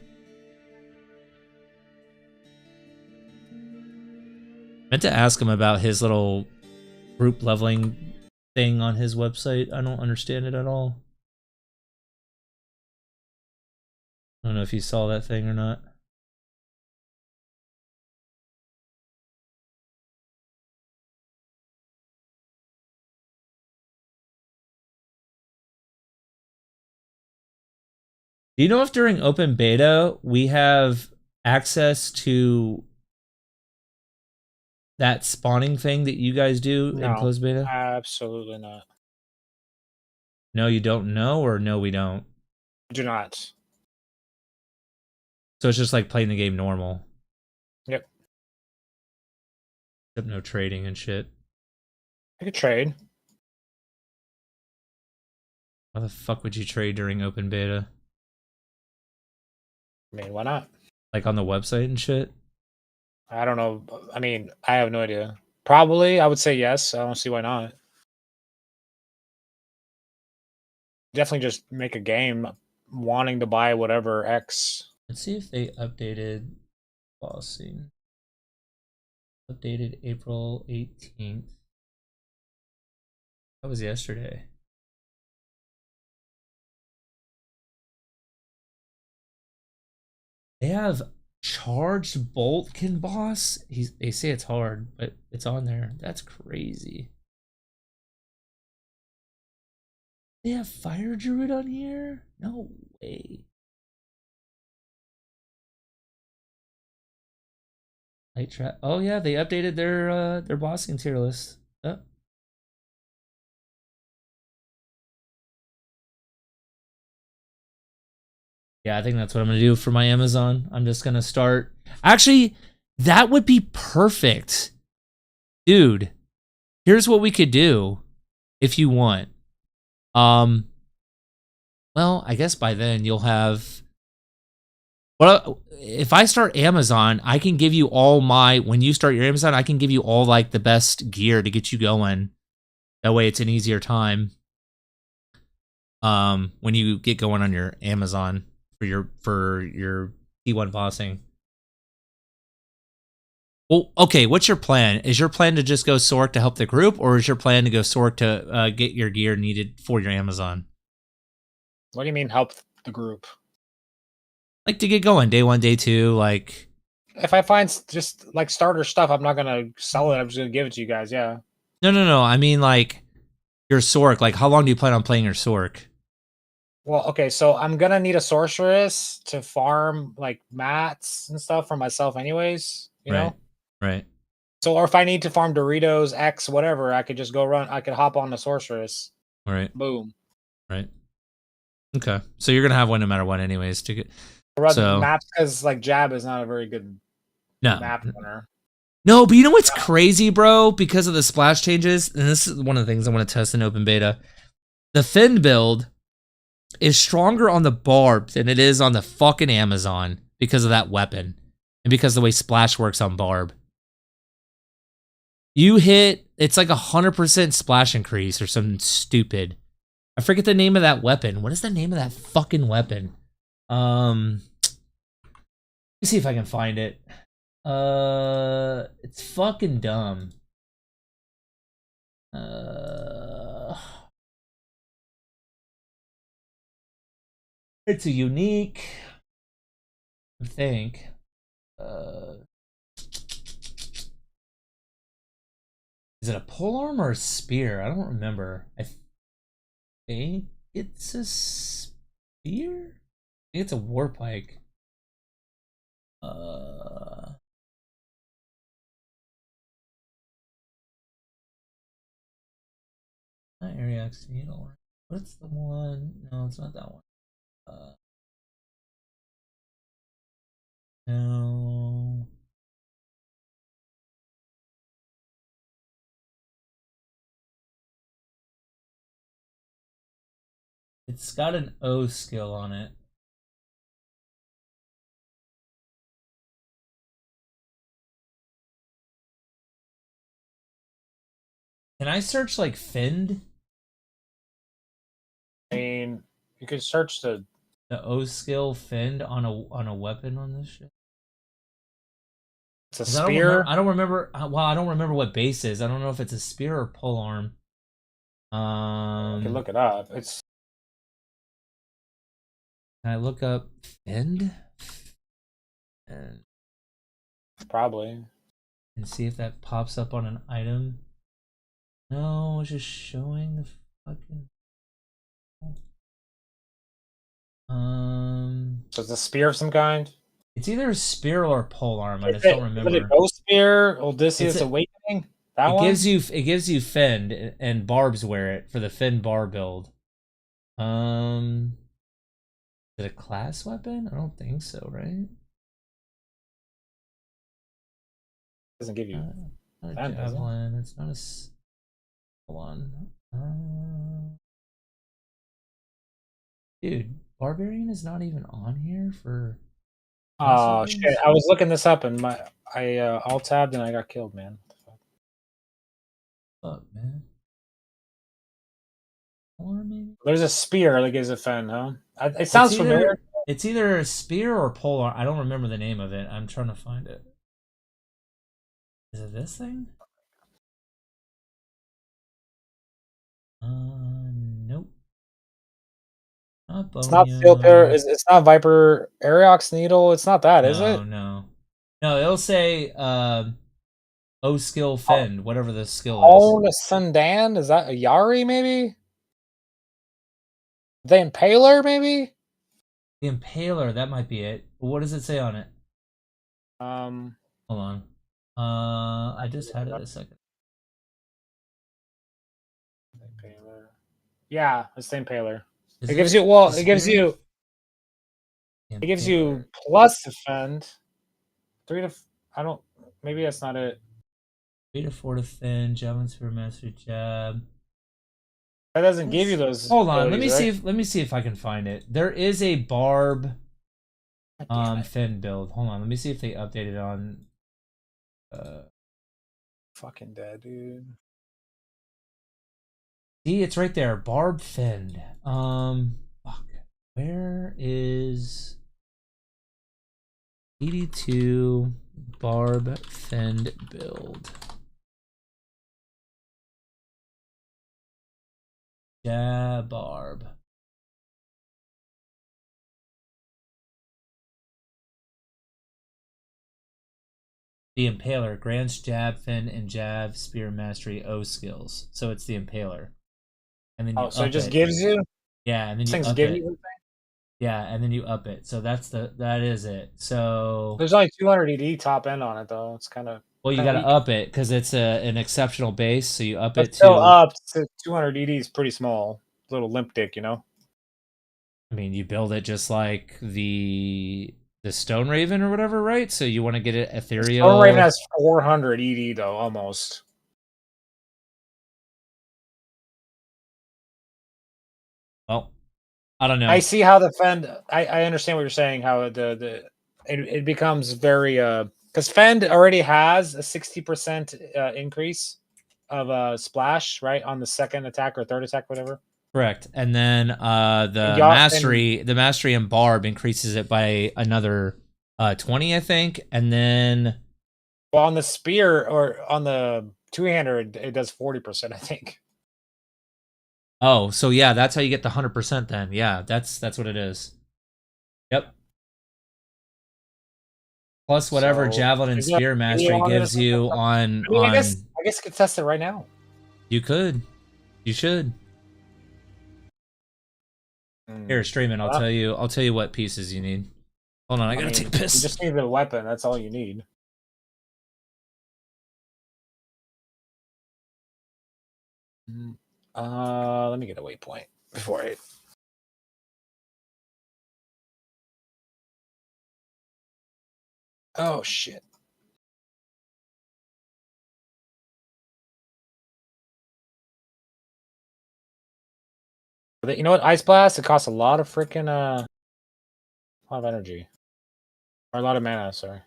Meant to ask him about his little group leveling thing on his website. I don't understand it at all. I don't know if you saw that thing or not. Do you know if during open beta we have access to that spawning thing that you guys do in closed beta? Absolutely not. No, you don't know, or no, we don't? Do not. So it's just like playing the game normal. Yep. Except no trading and shit. I could trade. Why the fuck would you trade during open beta? I mean, why not? Like on the website and shit? I don't know. I mean, I have no idea. Probably, I would say yes. I don't see why not. Definitely just make a game wanting to buy whatever X. Let's see if they updated bossing. Updated April 18th. That was yesterday. They have charged bolt can boss. They say it's hard, but it's on there. That's crazy. They have fire druid on here? No way. Light trap. Oh yeah, they updated their bossing tier list. Oh. Yeah, I think that's what I'm gonna do for my Amazon. I'm just gonna start. Actually, that would be perfect, dude. Here's what we could do, if you want. Well, I guess by then you'll have. Well, if I start Amazon, I can give you all my. When you start your Amazon, I can give you all like the best gear to get you going. That way, it's an easier time. When you get going on your Amazon for your T1 bossing. Well, okay, what's your plan? Is your plan to just go Sork to help the group, or is your plan to go Sork to get your gear needed for your Amazon? What do you mean help the group? Like to get going, day 1, day 2, like... If I find just like starter stuff, I'm not gonna sell it. I'm just gonna give it to you guys. Yeah. No. I mean, like, your Sork. Like, how long do you plan on playing your Sork? Well, okay, so I'm gonna need a sorceress to farm like mats and stuff for myself, anyways. You know. Right. So, or if I need to farm Doritos, X, whatever, I could just go run. I could hop on the sorceress. Right. Boom. Right. Okay. So you're gonna have one no matter what, anyways. To get Run maps because like Jab is not a very good map runner. No, but you know what's crazy, bro? Because of the splash changes, and this is one of the things I want to test in open beta. The Finn build is stronger on the Barb than it is on the fucking Amazon because of that weapon and because of the way splash works on Barb. You hit, it's like 100% splash increase or something stupid. I forget the name of that weapon. What is the name of that fucking weapon? Let me see if I can find it. It's fucking dumb. It's a unique, I think. Is it a polearm or a spear? I don't remember. I think it's a spear? I think it's a warpike. Not area needle. What's the one? No, it's not that one. No. It's got an O skill on it. Can I search like Finned? I mean, you could search the O skill Finned on a weapon on this shit. It's a spear. I don't remember. Well, I don't remember what base is. I don't know if it's a spear or polearm. You can look it up. It's. Can I look up Finned? And probably. And see if that pops up on an item. No, it's just showing the fucking. So it's a spear of some kind. It's either a spear or a polearm. I just don't remember. Is it Ghost Spear? Odysseus Awakening? That one? It gives you Fend, and Barbs wear it for the Fend bar build. Is it a class weapon? I don't think so, right? Doesn't give you. Not a javelin. It's not a. Hold on. Dude, Barbarian is not even on here for. Oh shit! I was looking this up and I alt tabbed and I got killed, man. Fuck, man. Or maybe there's a spear that gives a Fen, huh? It sounds familiar. It's either a spear or polar. I don't remember the name of it. I'm trying to find it. Is it this thing? Nope. It's not Filter. It's not Viper Ariox Needle. It's not that, is it? No. It'll say O skill Fend, whatever the skill is. Oh, the Sundan? Is that a Yari, maybe? The Impaler, maybe? The Impaler, that might be it. What does it say on it? Hold on. I just had it a second. Impaler. Yeah, it's the Impaler. It gives you it gives you plus defend. 3 to maybe that's not it. 3 to 4 defend, javelin super master jab. That doesn't give you those. Hold on, let me see if I can find it. There is a Barb Finn build. Hold on, let me see if they updated on fucking dead, dude. See, it's right there. Barb Fend. Fuck. Where is PD2 Barb Fend build. Yeah, Barb. The Impaler grants jab, fin, and jab spear mastery O skills. So it's the Impaler. And then you So it up just it. gives you. Yeah, and then you Things up give it. you. Yeah, and then you up it. So that is it. So There's only 200 ED top end on it though. It's kind of. well, you got to up it because it's an exceptional base. So you up But it still, to. up to 200 ED is pretty small. Little limp dick, you know. I mean, you build it just like the Stone Raven or whatever, right? So you want to get it ethereal. Stone Raven has 400 ED though, almost. Well, I don't know. I see how the Fend. I understand what you're saying. How it becomes very because Fend already has a 60% increase of splash right on the second attack or third attack, whatever. Correct. And then the mastery and Barb increases it by another 20, I think. And then well, on the spear or on the two-hander, it does 40%, I think. Oh, so yeah, that's how you get the 100% then. Yeah, that's what it is. Yep. Plus whatever javelin and spear mastery gives you on I guess you could test it right now. You could. You should. Here, streaming. I'll tell you what pieces you need. Hold on, I gotta take a piss. You just need the weapon. That's all you need. Let me get a waypoint before I. Oh shit. You know what? Ice Blast, it costs a lot of freaking a lot of energy. Or a lot of mana, sorry.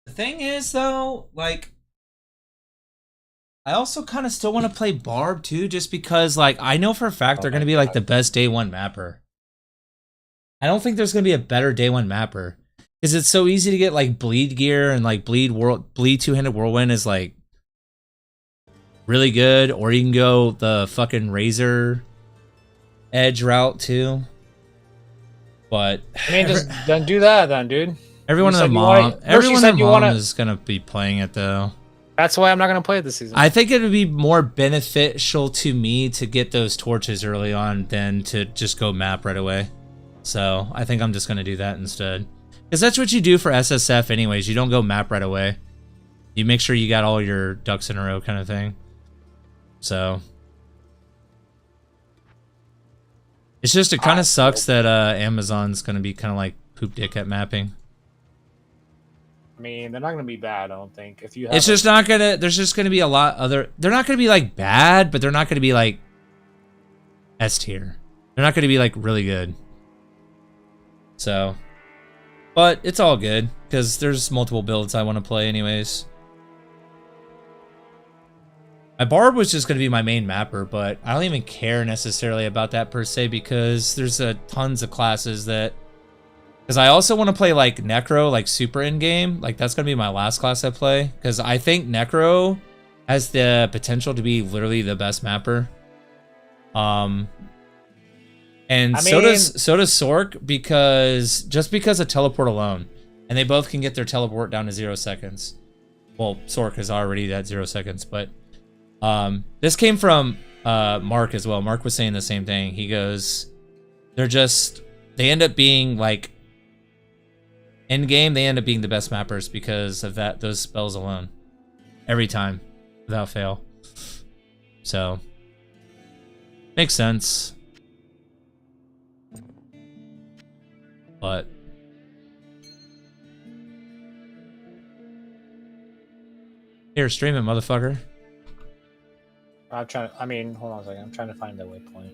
The thing is, though, like, I also kind of still want to play Barb, too, just because, like, I know for a fact they're going to be, like, the best day one mapper. I don't think there's going to be a better day one mapper. Because it's so easy to get, like, bleed gear and, like, bleed two-handed whirlwind is, like, really good. Or you can go the fucking Razor Edge route, too. But I mean, just don't do that then, dude. Everyone in the mom is gonna be playing it though. That's why I'm not gonna play it this season. I think it would be more beneficial to me to get those torches early on than to just go map right away. So I think I'm just gonna do that instead. Because that's what you do for SSF anyways. You don't go map right away. You make sure you got all your ducks in a row kind of thing. So it's just, it kind of sucks that Amazon's gonna be kind of like poop dick at mapping. I mean, they're not gonna be bad, I don't think. If you have it's just not gonna, there's just gonna be a lot other, they're not gonna be like bad, but they're not gonna be like S tier. They're not gonna be like really good. So, but it's all good because there's multiple builds I want to play anyways. My Barb was just gonna be my main mapper, but I don't even care necessarily about that per se because there's tons of classes that. Because I also want to play, like, Necro, like, super in-game. Like, that's going to be my last class I play. Because I think Necro has the potential to be literally the best mapper. And so does Sork, because of teleport alone. And they both can get their teleport down to 0 seconds. Well, Sork is already at 0 seconds, but... this came from Mark as well. Mark was saying the same thing. He goes... They end up being, like... In game, they end up being the best mappers because of those spells alone. Every time, without fail. So, makes sense. But here, stream it, motherfucker. I'm trying. I mean, hold on a second. I'm trying to find the waypoint.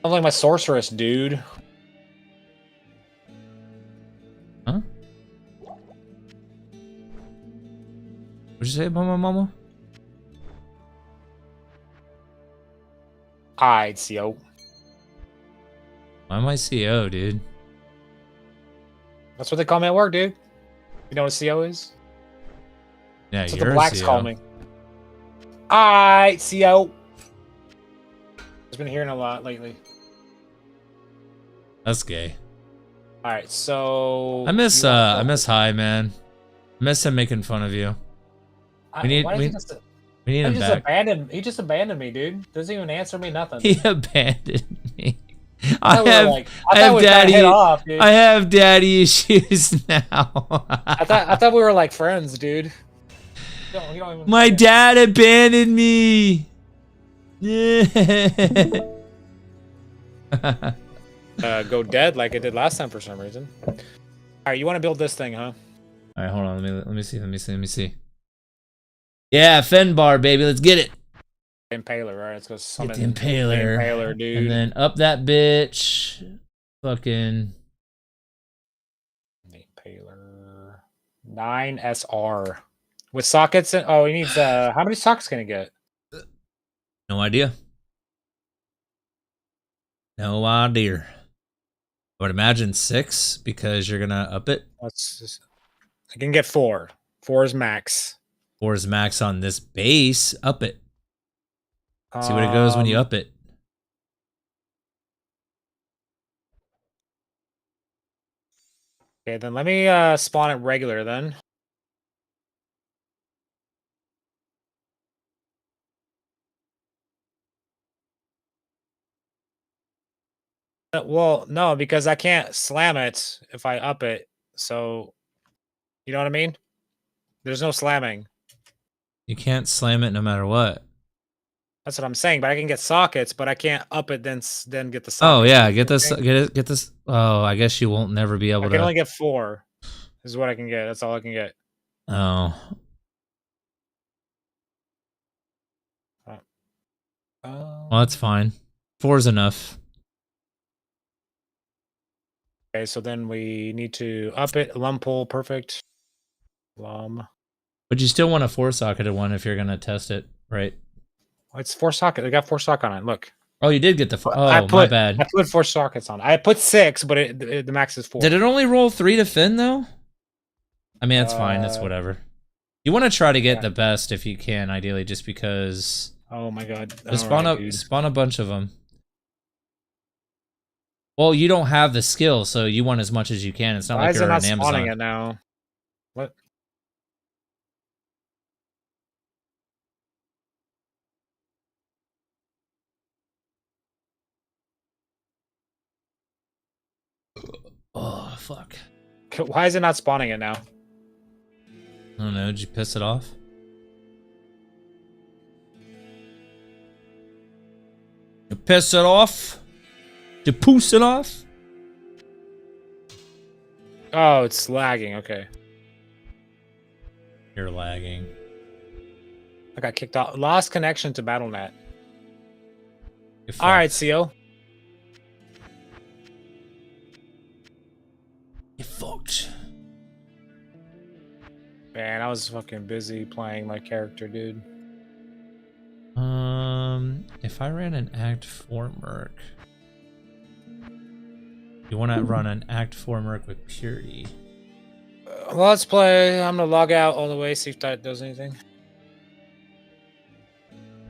I'm like my sorceress, dude. Huh? What'd you say about my mama? Alright, CO. Why am I CO, dude? That's what they call me at work, dude. You know what a CO is? Yeah, That's what you're the blacks a CO. call me. Alright, CO. I've been hearing a lot lately. That's gay. Alright, so I miss High, man. I miss him making fun of you. We need him back. He just abandoned me, dude. Doesn't even answer me nothing. He abandoned me. I have daddy issues now. I thought we were like friends, dude. You don't even My dad abandoned me. Go dead like it did last time for some reason. All right, you want to build this thing, huh? All right, hold on. Let me see. Yeah, Fenbar, baby, let's get it. Impaler, all right? Let's go summon Get the Impaler. Impaler, dude. And then up that bitch. Fucking Impaler 9 SR with sockets. Oh, he needs. How many sockets can he get? no idea. No idea. I would imagine 6 because you're gonna up it. I can get 4. 4 is max. 4 is max on this base. Up it. See what it goes when you up it. Okay, then let me spawn it regular then. Well, no, because I can't slam it if I up it. So, you know what I mean? There's no slamming. You can't slam it no matter what. That's what I'm saying. But I can get sockets, but I can't up it then get the sockets. Oh yeah, get this. Oh, I guess you won't never be able to. I can only get 4. This is what I can get. That's all I can get. Oh. Well, that's fine. 4 is enough. Okay, so then we need to up it. Lum pull, perfect. Lum. But you still want a 4-socketed one if you're gonna test it, right? It's 4 socket. I got 4 socket on it. Look. Oh, you did get the. My bad. I put 4 sockets on. I put 6, but the max is 4. Did it only roll 3 to fin though? I mean, that's fine. That's whatever. You want to try to get the best if you can, ideally, just because. Oh my god! Just spawn a bunch of them. Well, you don't have the skill, so you want as much as you can. It's not like you're on Amazon. Why is it not spawning it now? What? Oh, fuck. Why is it not spawning it now? I don't know. Did you piss it off? You piss it off? You poos it off? Oh, it's lagging. Okay. You're lagging. I got kicked off. Lost connection to BattleNet. All right, CO. You fucked. Man, I was fucking busy playing my character, dude. If I ran an Act 4 Merc, you want to run an Act 4 Merc with Purity. Well, let's play. I'm gonna log out all the way, see if that does anything.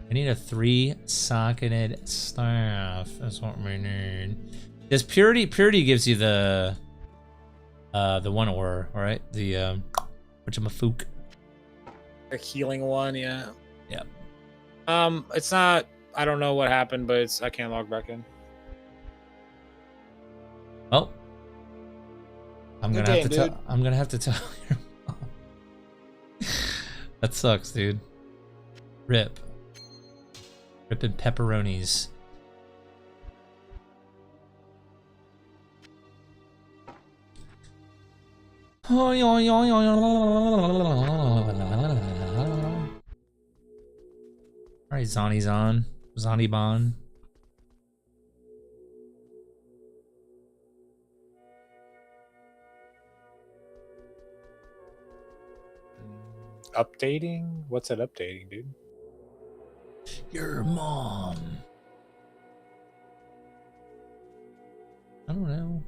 I need a 3-socketed staff. That's what we need. Does Purity gives you the one aura, right? The whatchamafook. The healing one, yeah. Yeah. It's not. I don't know what happened, but I can't log back in. Well, I'm gonna have to tell. I'm gonna have to tell your mom. That sucks, dude. Rip. Ripping pepperonis. Alright, Zani's on. Zani Bon. updating? What's it updating, dude? Your mom. I don't know.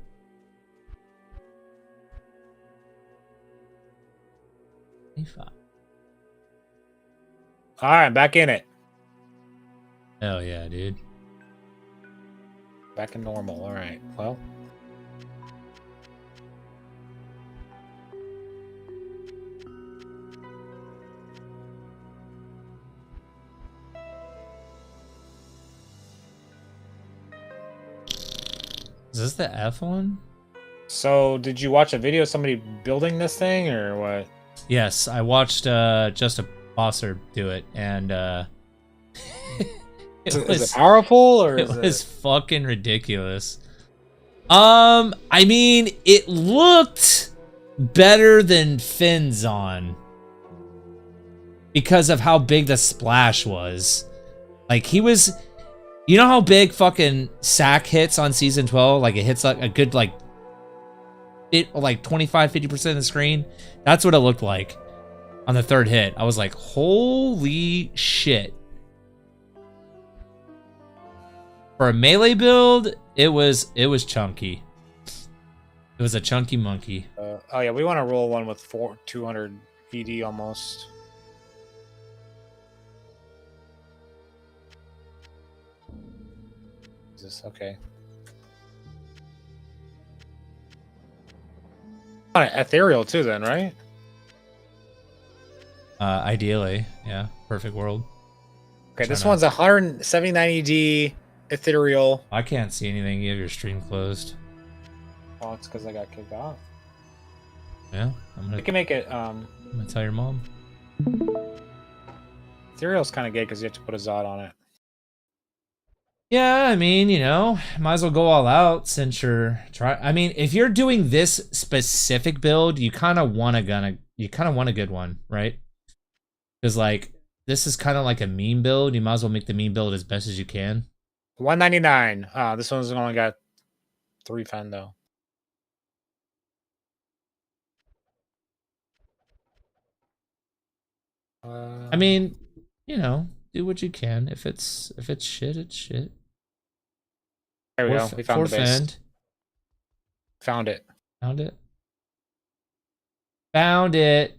All right, back in it. Hell yeah, dude. Back in normal. All right. Well. Is this the F one? So, did you watch a video of somebody building this thing, or what? Yes, I watched just a bosser do it, and is it powerful, or it was fucking ridiculous. I mean, it looked better than Finn's on because of how big the splash was. Like, he was, you know how big fucking sack hits on season 12? Like, it hits like a good like 25-50% of the screen. That's what it looked like on the third hit. I was like, holy shit. For a melee build, it was chunky. It was a chunky monkey. Oh yeah, we want to roll one with 200 PD almost. Is this okay? Ethereal too, then, right? Ideally, yeah. Perfect world. Okay, this one's 179 ED. Ethereal. I can't see anything. You have your stream closed. Oh, it's because I got kicked off. Yeah, We can make it. I'm gonna tell your mom. Ethereal's kind of gay because you have to put a Zod on it. Yeah, I mean, you know, might as well go all out since you're I mean, if you're doing this specific build, you kind of want a good one, right? Because like this is kind of like a meme build. You might as well make the meme build as best as you can. 199. This one's only got 3 fen though. I mean, you know, do what you can. If it's shit, it's shit. There we go. We found the base. Fend. Found it. Found it. Found it.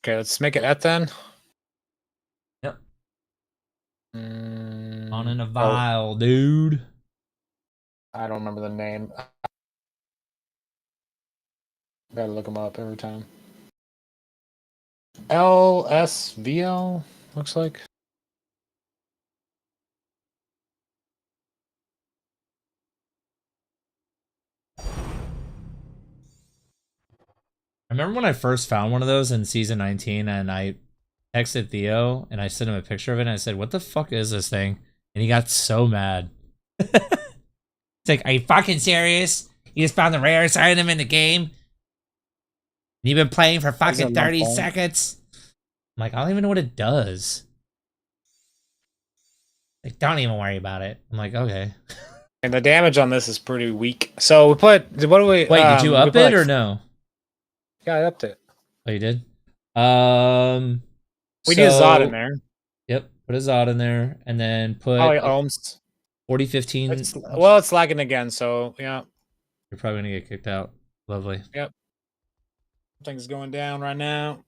Okay, let's make it Et then. Yep. On in a vial, dude. I don't remember the name. Gotta look them up every time. LSVL looks like. I remember when I first found one of those in season 19 and I texted Theo and I sent him a picture of it and I said, what the fuck is this thing? And he got so mad. It's like, are you fucking serious? You just found the rarest item in the game? And you've been playing for fucking 30 seconds? I'm like, I don't even know what it does. Like, don't even worry about it. I'm like, okay. And the damage on this is pretty weak. So we put, what do we... Wait, did you up it or no? Yeah, I upped it. Oh, you did? We need a Zod in there. Yep, put a Zod in there, and then put... Oh, ohms. 4015. Well, it's lagging again, so, yeah. You're probably going to get kicked out. Lovely. Yep. Things going down right now.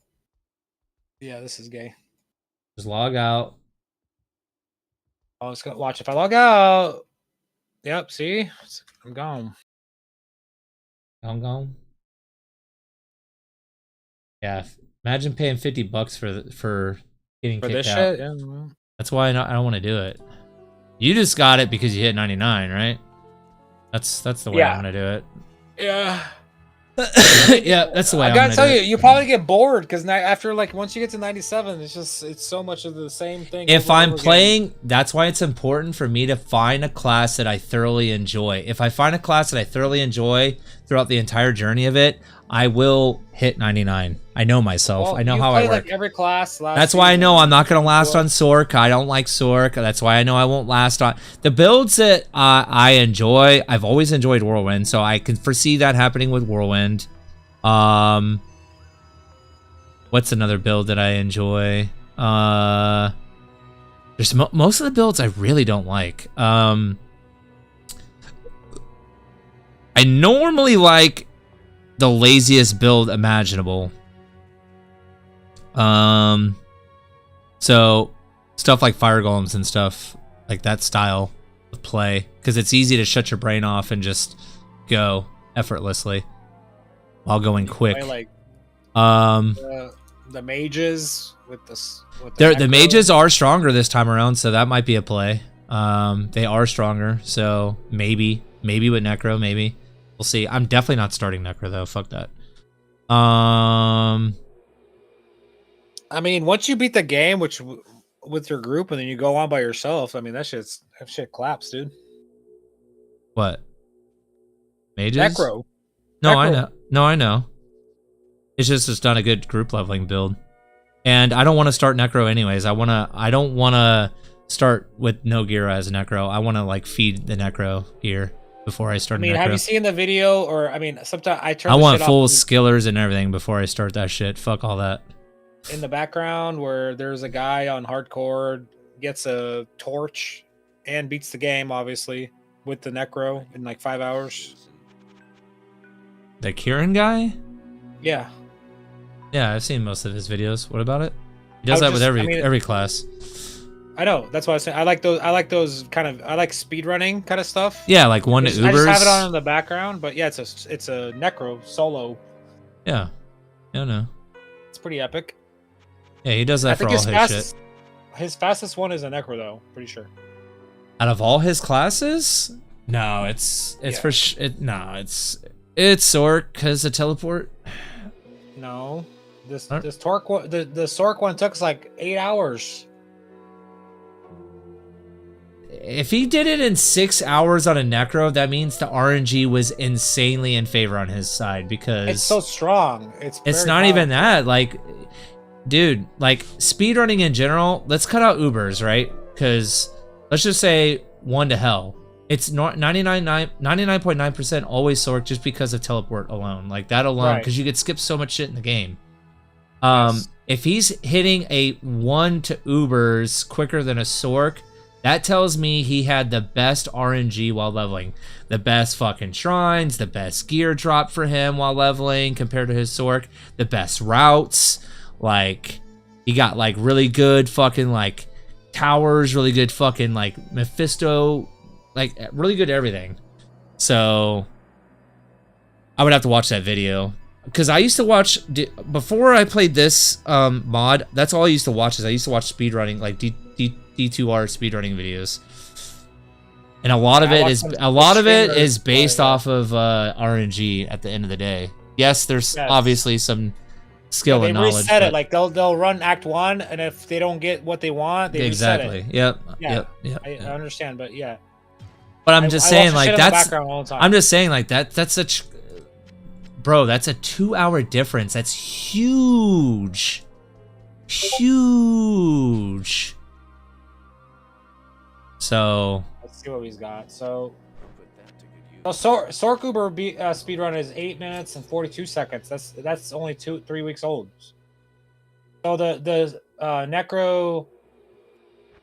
Yeah, this is gay. Just log out. Oh, it's gonna watch if I log out. Yep, see? I'm gone. I'm gone. Yeah, imagine paying $50 for getting kicked this out. shit? Yeah, well. That's why I don't want to do it. You just got it because you hit 99, right? That's the way I want to do it. Yeah. Yeah, that's the way I gotta tell you, you probably get bored because after once you get to 97, it's so much of the same thing. If I'm playing, that's why it's important for me to find a class that I thoroughly enjoy. If I find a class that I thoroughly enjoy throughout the entire journey of it, I will hit 99. I know myself. I know how I work. Every class. That's why I know I'm not going to last on Sork. I don't like Sork. That's why I know I won't last on... The builds that I enjoy, I've always enjoyed Whirlwind, so I can foresee that happening with Whirlwind. What's another build that I enjoy? There's most of the builds I really don't like. I normally like the laziest build imaginable. So stuff like fire golems and stuff like that style of play, because it's easy to shut your brain off and just go effortlessly while going quick. Like, the mages with the mages are stronger this time around, so that might be a play. They are stronger, so maybe with Necro, maybe we'll see. I'm definitely not starting Necro though. Fuck that. I mean, once you beat the game, which with your group, and then you go on by yourself, I mean that shit claps, dude. What? Mages? Necro. No, Necro. I know. No, I know. It's just it's not a good group leveling build, and I don't want to start Necro anyways. I don't want to start with no gear as a Necro. I want to like feed the Necro gear before I start. I mean, Necro. have you seen the video? Or I mean, sometimes I turn. I the want shit full off skillers and everything before I start that shit. Fuck all that. in the background where there's a guy on hardcore gets a torch and beats the game, obviously, with the Necro in like 5 hours. The Kieran guy? Yeah. Yeah, I've seen most of his videos. What about it? He does that with every class. I know. That's what I was saying. I like those kind of. I like speedrunning kind of stuff. Yeah, like one to Ubers. I just have it on in the background, but yeah, it's a Necro solo. Yeah. No. It's pretty epic. Yeah, he does that for all his shit. His fastest one is a Necro, though. Pretty sure. Out of all his classes? No, it's Sork because of teleport. No, this Torque one, the Sork one took us like 8 hours. If he did it in 6 hours on a Necro, that means the RNG was insanely in favor on his side because it's so strong. It's not even that. Like, dude, like speedrunning in general. Let's cut out Ubers, right? Because let's just say 1 to hell. It's not 99.9% always Sork just because of teleport alone. Like that alone, because you could skip so much shit in the game. Yes. If he's hitting a 1 to Ubers quicker than a Sork, that tells me he had the best RNG while leveling. The best fucking shrines, the best gear drop for him while leveling compared to his Sork, the best routes. Like, he got like really good fucking like towers, really good fucking like Mephisto, like really good everything. So I would have to watch that video. Because I used to watch, before I played this mod, that's all I used to watch. I used to watch speedrunning, like D2R speedrunning videos. And a lot of it is based off of RNG at the end of the day. Yes, there's obviously some skill and knowledge. They reset it, like they'll run Act 1, and if they don't get what they want, they reset it. Yep. I understand, but yeah. But I'm just saying, like, that's such... Bro, that's a 2-hour difference. That's huge. Huge. So... Let's see what he's got. So Sork Uber speedrun is 8 minutes and 42 seconds. That's only 3 weeks old. So the Necro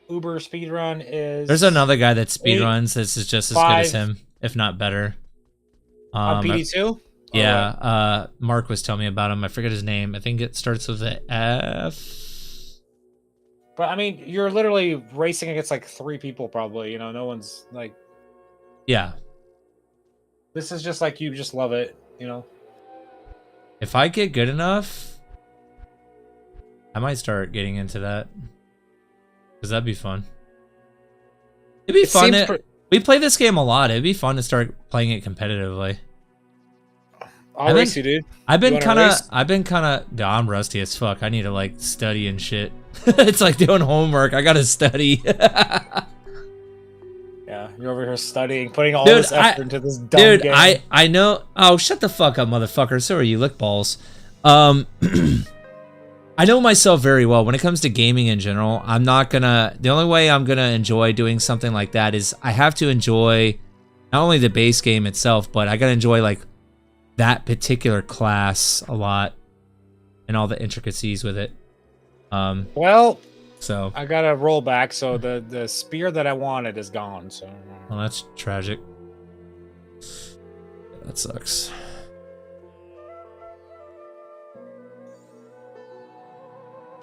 Uber speedrun is... There's another guy that speedruns that's just as good as him, if not better. On PD2? Yeah, Mark was telling me about him. I forget his name. I think it starts with an F. But I mean, you're literally racing against like 3 people, probably. You know, no one's like. Yeah. This is just like you just love it, you know. If I get good enough, I might start getting into that. Because that'd be fun. It'd be fun. We play this game a lot. It'd be fun to start playing it competitively. I'll race you, dude. I've been kind of. I'm rusty as fuck. I need to like study and shit. It's like doing homework. I gotta study. Yeah, you're over here studying, putting all this effort into this dumb game. I know. Oh, shut the fuck up, motherfucker. So are you, lick balls. I know myself very well. When it comes to gaming in general, I'm not gonna. The only way I'm gonna enjoy doing something like that is I have to enjoy not only the base game itself, but I gotta enjoy like that particular class a lot and all the intricacies with it. Well, so I gotta roll back. So the spear that I wanted is gone. So well, that's tragic. That sucks.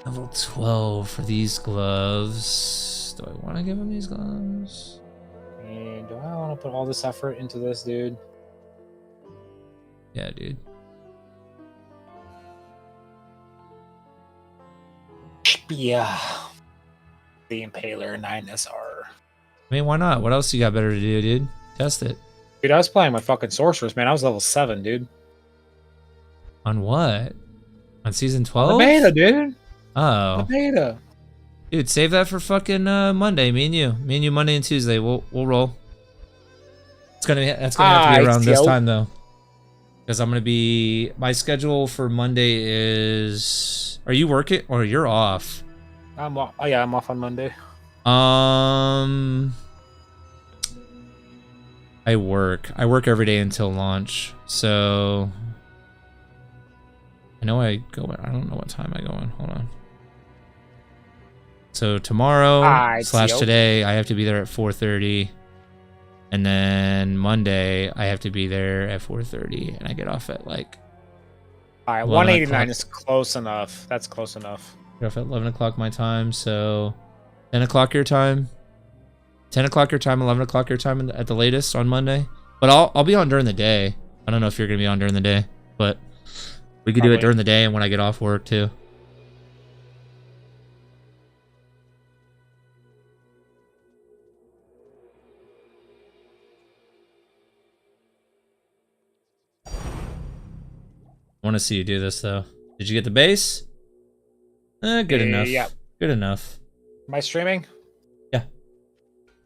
Level 12 for these gloves. Do I want to give him these gloves? And do I want to put all this effort into this, dude? Yeah, dude. Yeah. The Impaler 9SR. I mean, why not? What else you got better to do, dude? Test it. Dude, I was playing my fucking sorceress, man. I was level 7, dude. On what? On season 12? The beta, dude. Oh. The beta. Dude, save that for fucking Monday. Me and you Monday and Tuesday. We'll roll. That's gonna have to be around this time though, because I'm gonna be. My schedule for Monday is. Are you working or you're off? I'm off. Oh yeah, I'm off on Monday. I work. I work every day until launch. So I know I go. I don't know what time I go in. Hold on. So tomorrow / today, I have to be there at 4:30, and then Monday I have to be there at 4:30, and I get off at like. All right, 189 is close enough. That's close enough. Get off at 11 o'clock my time, so 10 o'clock your time. 10 o'clock your time, 11 o'clock your time at the latest on Monday. But I'll be on during the day. I don't know if you're gonna be on during the day, but we could do it during the day and when I get off work too. I want to see you do this though. Did you get the base? Good enough. Yeah. Good enough. Am I streaming? Yeah.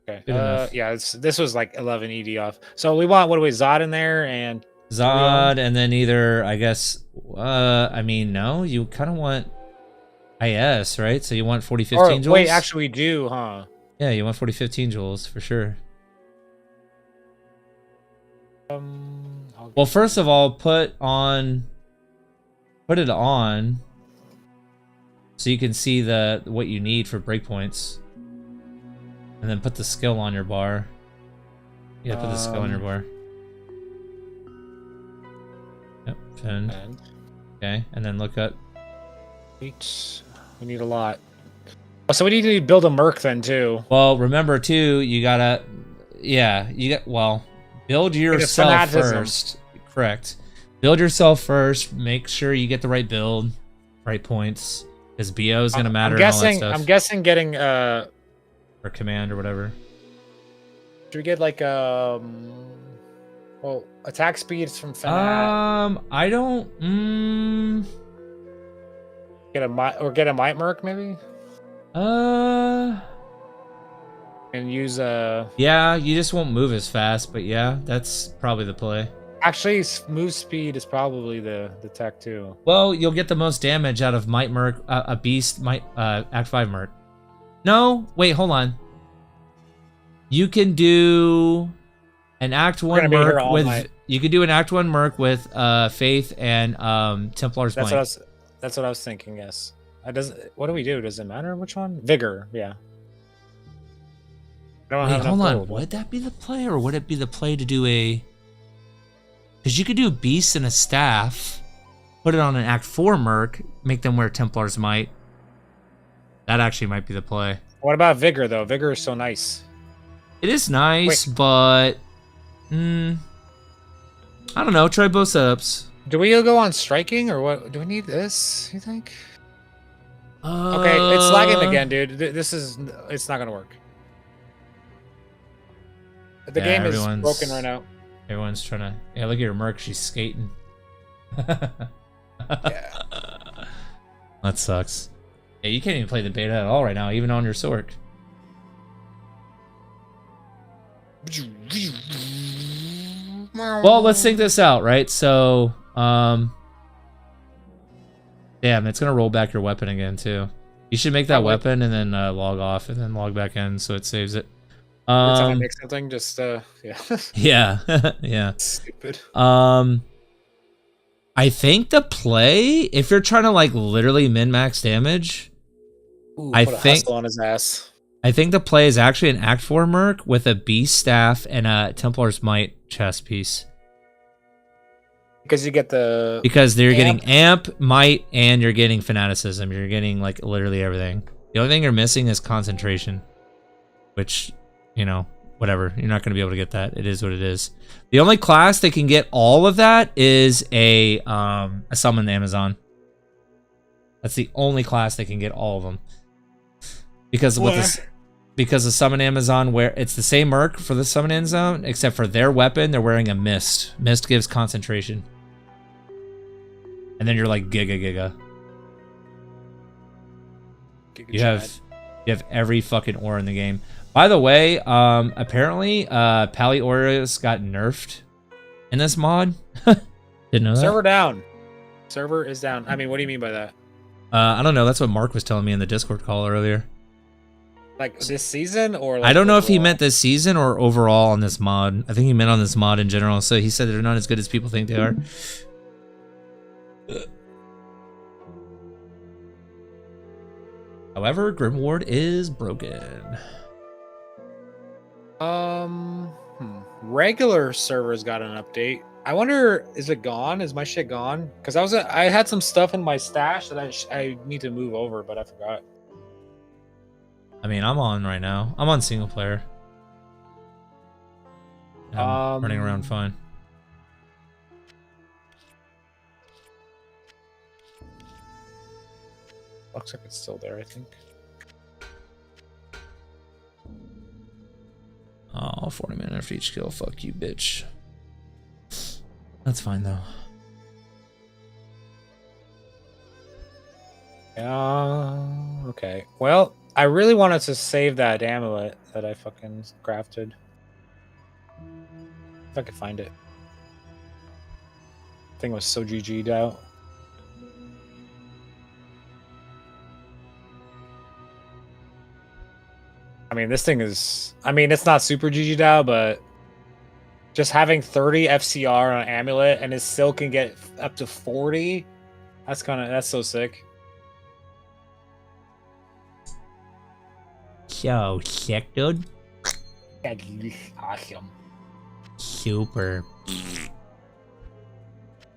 Okay. Good enough. Yeah, this was like 11 ED off. So we want, what do we, Zod in there and Zod, and then either, I guess, I mean, no, you kind of want IS, right? So you want 4015 joules? Wait, actually we do, huh? Yeah, you want 4015 joules for sure. Well, first of all, put it on so you can see what you need for breakpoints. And then put the skill on your bar. Yeah, put the skill on your bar. Yep, pinned. Okay, and then look up. Wait, we need a lot. Oh, so we need to build a Merc then too. Well, remember too, you gotta, build yourself first. Correct. Build yourself first. Make sure you get the right build, right points, because BO is gonna matter. I'm guessing getting or command or whatever. Should we get like attack speeds from Fanat? I don't. Get a Might Merc maybe. And use Yeah, you just won't move as fast, but yeah, that's probably the play. Actually, move speed is probably the tech too. Well, you'll get the most damage out of Might Merc, a Beast Might Act 5 Merc. No, wait, hold on. You can do an Act 1 Merc with. You could do an Act 1 Merc with Faith and Templar's Might. That's what I was thinking. Yes. What do we do? Does it matter which one? Vigor. Yeah. Hold on. Would that be the play, or would it be the play to do a? Because you could do Beast and a Staff, put it on an Act 4 Merc, make them wear Templar's Might. That actually might be the play. What about Vigor though? Vigor is so nice. It is nice, but I don't know. Try both setups. Do we go on striking or what? Do we need this? You think? Okay, it's lagging again, dude. It's not gonna work. The game is broken right now. Everyone's trying to. Yeah, look at your Merc. She's skating. Yeah. That sucks. Yeah, you can't even play the beta at all right now, even on your Sork. Well, let's think this out, right? So, damn, it's gonna roll back your weapon again too. You should make that weapon and then log off and then log back in so it saves it. Every time I make something, just yeah. Yeah, yeah. Stupid. I think the play, if you're trying to like literally min-max damage, Ooh, I put a think hustle on his ass. I think the play is actually an Act 4 Merc with a Beast Staff and a Templar's Might chest piece. Because you get the Because they're amp. getting Amp, Might, and you're getting Fanaticism. You're getting like literally everything. The only thing you're missing is Concentration. Which, you know, whatever. You're not going to be able to get that. It is what it is. The only class that can get all of that is a Summon Amazon. That's the only class that can get all of them. Because with this, because the Summon Amazon, where it's the same Merc for the Summon Amazon, except for their weapon, they're wearing a Mist. Mist gives concentration. And then you're like Giga. You have every fucking ore in the game. By the way, apparently Pally Oreos got nerfed in this mod. Didn't know that. Server down. Server is down. I mean, what do you mean by that? I don't know. That's what Mark was telling me in the Discord call earlier. Like this season or like I don't know if he overall? meant this season or overall on this mod. I think he meant on this mod in general. So he said they're not as good as people think they are. However, Grimward is broken. Regular servers got an update. I wonder, is it gone? Is my shit gone? Because I had some stuff in my stash that I need to move over, but I forgot. I mean, I'm on right now. I'm on single player. And I'm running around fine. Looks like it's still there, I think. Oh, 40 minutes after each kill. Fuck you, bitch. That's fine, though. Okay. Well, I really wanted to save that amulet that I fucking crafted. If I could find it. Thing was so GG'd out. I mean, this thing is... I mean, it's not super GG'd out, but... Just having 30 FCR on an amulet and it still can get up to 40... That's so sick. So sick, dude. Awesome. Super. You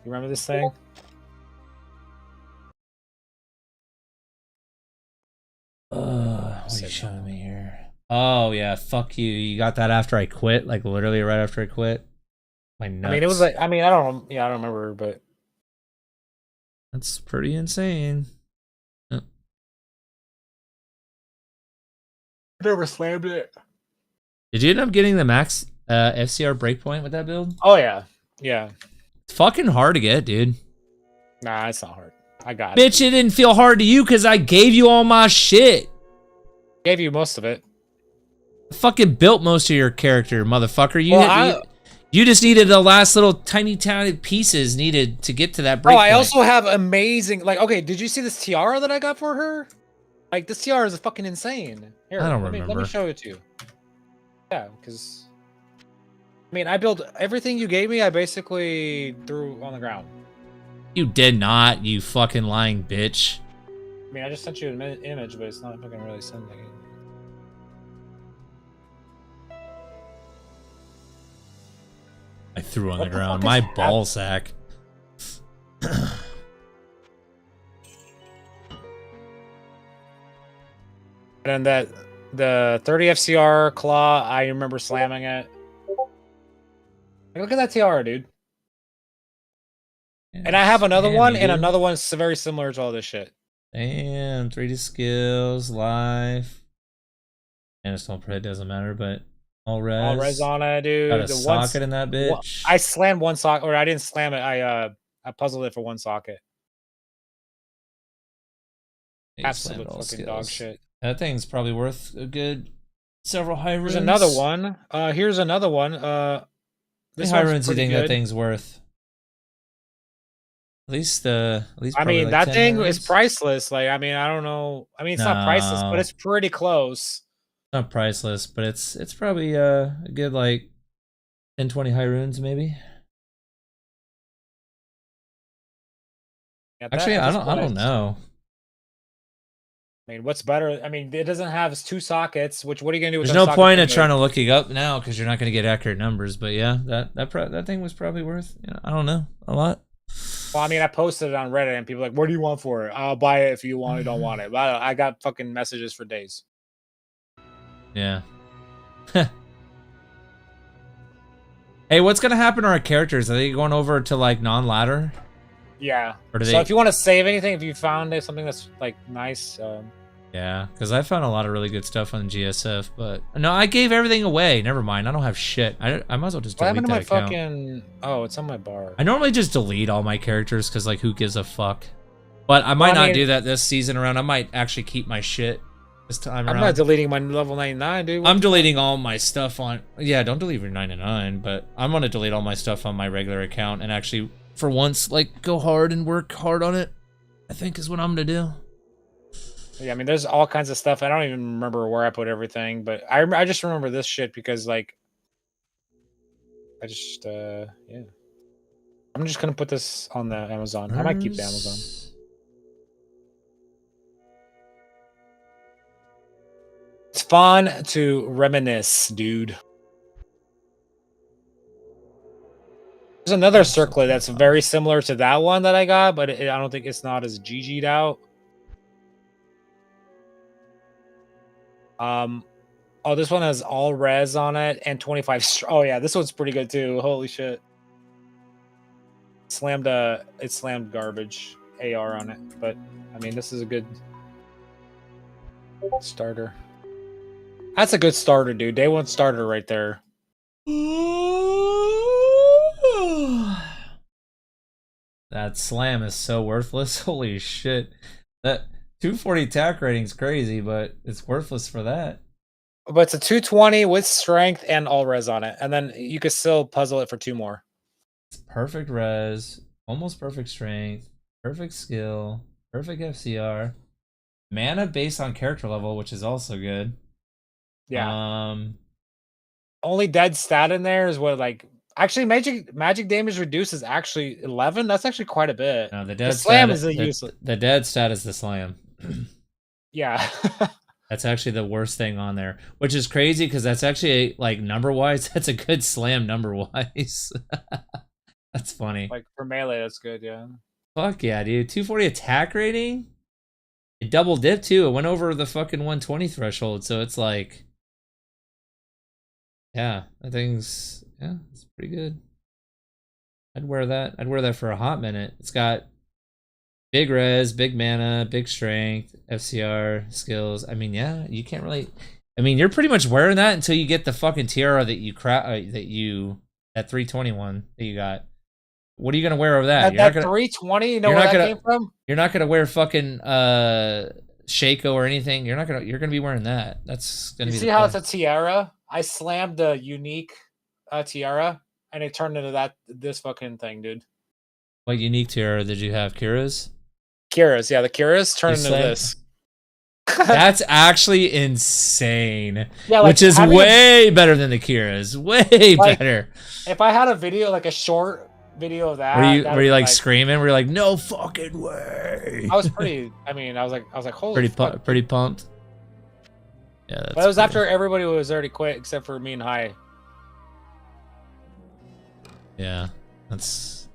remember this thing? What are you showing me here? Oh, yeah, fuck you. You got that after I quit? Like, literally right after I quit? My nuts. I mean, it was like... I mean, I don't remember, but... That's pretty insane. I never slammed it. Did you end up getting the max FCR breakpoint with that build? Oh, yeah. Yeah. It's fucking hard to get, dude. Nah, it's not hard. I got it. Bitch, it didn't feel hard to you because I gave you all my shit. Gave you most of it. I fucking built most of your character, motherfucker. Well, You just needed the last little tiny pieces needed to get to that breakpoint. Oh, I also have amazing... Like, okay, did you see this tiara that I got for her? Like, this tiara is fucking insane. Here, I don't let remember. me show it to you. Yeah, because... I mean, I built... Everything you gave me, I basically threw on the ground. You did not, you fucking lying bitch. I mean, I just sent you an image, but it's not fucking really sending it. I threw on What the the ground. fuck My is ball sack. And then the 30 FCR claw, I remember slamming it. Like, look at that tiara, dude. And I have another one, and another one's very similar to all this shit. Damn, 3D skills, life. And it's not it doesn't matter, but all res. All res on it, dude. Got a socket in that bitch. I slammed one socket, or I didn't slam it. I puzzled it for one socket. Absolute fucking dog shit. That thing's probably worth a good several high runes. Here's another one. Here's another one. This high runes you think that thing's worth? At least I mean, like that 10 thing runes? is priceless. Like, I mean, I don't know. I mean, it's not priceless, but it's pretty close. Not priceless, but it's probably a good like 10-20 high runes maybe. Yeah, Actually, at I this don't point, know. I mean, what's better? I mean, it doesn't have 2 sockets. Which what are you gonna do with There's those no sockets point in anyway? trying to look it up now because you're not going to get accurate numbers. But yeah, that thing was probably worth, I don't know, a lot. Well, I mean, I posted it on Reddit, and people are like, "What do you want for it? I'll buy it if you want it. Don't want it." But I got fucking messages for days. Yeah. Hey, what's gonna happen to our characters? Are they going over to like non-ladder? Yeah. Or do So they? if you want to save anything, if you found something that's like nice, Yeah, because I found a lot of really good stuff on GSF, but no, I gave everything away. Never mind, I don't have shit. I might as well just what delete happened to that my account. fucking? Oh, it's on my bar. I normally just delete all my characters because like who gives a fuck. But I might not do that this season around. I might actually keep my shit this time around. I'm not deleting my level 99, dude. I'm deleting all my stuff on. Yeah, don't delete your 99, but I'm gonna delete all my stuff on my regular account and actually, for once, like go hard and work hard on it. I think is what I'm gonna do. Yeah, I mean, there's all kinds of stuff. I don't even remember where I put everything, but I just remember this shit because like, I just yeah. I'm just gonna put this on the Amazon. I might keep the Amazon. It's fun to reminisce, dude. There's another circlet that's very similar to that one that I got, but I don't think it's not as GG'd out. Oh, this one has all res on it and 25. Oh yeah, this one's pretty good too. Holy shit! It slammed garbage AR on it, but I mean, this is a good starter. That's a good starter, dude. Day 1 starter right there. That slam is so worthless. Holy shit. That 240 attack rating's crazy, but it's worthless for that. But it's a 220 with strength and all res on it. And then you could still puzzle it for 2 more. It's perfect res, almost perfect strength, perfect skill, perfect FCR. Mana based on character level, which is also good. Yeah. Only dead stat in there is what, like, actually magic damage reduced is actually 11. That's actually quite a bit. No, the dead slam stat is a useless. The dead stat is the slam. Yeah. That's actually the worst thing on there, which is crazy because that's actually like number wise. That's a good slam number wise. That's funny. Like for melee, that's good. Yeah. Fuck yeah, dude. 240 attack rating. It double dipped too. It went over the fucking 120 threshold, so it's like. Yeah, that thing's it's pretty good. I'd wear that. I'd wear that for a hot minute. It's got big res, big mana, big strength, FCR, skills. I mean, yeah, you can't really. I mean, you're pretty much wearing that until you get the fucking tiara that you that 321 that you got. What are you gonna wear over that? That 320, you know where that came from? You're not gonna wear fucking Shaco or anything. You're gonna be wearing that. That's gonna be. You see how it's a tiara? I slammed the unique tiara, and it turned into this fucking thing, dude. What unique tiara did you have? Kira's? Kira's, yeah, the Kira's turned into this. That's actually insane. Yeah, like, which is way better than the Kira's. Way better. If I had a video, like a short video of that, were you like screaming? Were you like, no fucking way? I was pretty. I mean, I was like, holy. Pretty pumped. Yeah, but it was after everybody was already quit except for me and High. Yeah, that's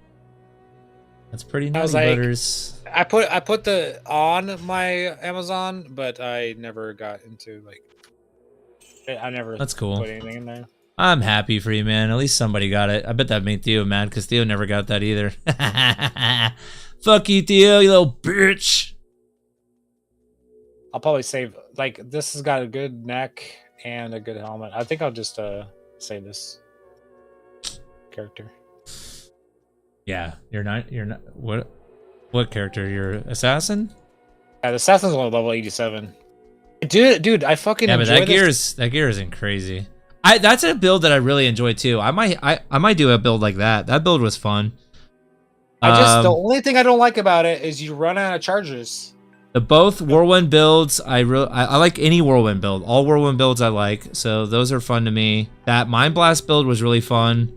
pretty nice. Butters. I put the on my Amazon, but I never got into I never. That's cool. Put anything in there. I'm happy for you, man. At least somebody got it. I bet that made Theo mad because Theo never got that either. Fuck you, Theo, you little bitch. I'll probably save, like, this has got a good neck and a good helmet. I think I'll just save this character. Yeah, you're not what character? You're assassin? Yeah, the assassin's only level 87. Dude, I fucking but that gear isn't crazy. That's a build that I really enjoy too. I might do a build like that. That build was fun. The only thing I don't like about it is you run out of charges. The both Whirlwind builds, I like any Whirlwind build. All Whirlwind builds I like, so those are fun to me. That Mind Blast build was really fun.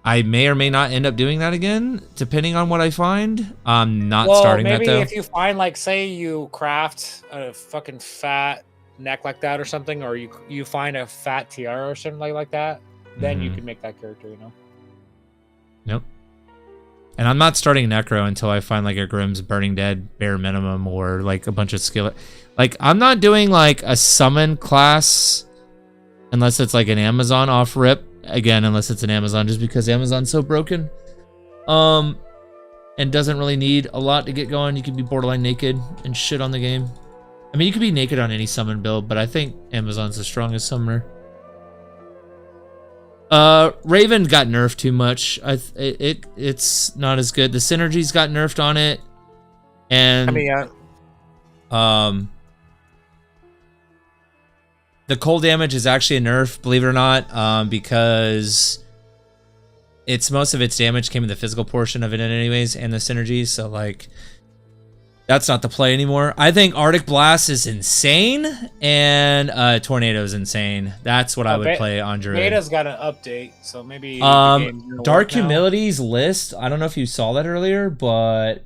I may or may not end up doing that again, depending on what I find. I'm not starting that, though. Maybe if you find, like, say you craft a fucking fat neck like that or something, or you find a fat tiara or something like that, then you can make that character, you know? Nope. And I'm not starting Necro until I find, like, a Grimm's Burning Dead bare minimum or, like, a bunch of skill. Like, I'm not doing, like, a summon class unless it's, like, an Amazon off rip. Again, unless it's an Amazon, just because Amazon's so broken. And doesn't really need a lot to get going. You can be borderline naked and shit on the game. I mean, you can be naked on any summon build, but I think Amazon's the strongest summoner. Raven got nerfed too much. It's not as good. The synergies got nerfed on it. And I mean, the cold damage is actually a nerf, believe it or not, because most of its damage came in the physical portion of it anyways, and the synergies, so like that's not the play anymore. I think Arctic Blast is insane, and Tornado is insane. That's what I would play on Druid. Beta's got an update, so maybe Dark Humility's list, I don't know if you saw that earlier, but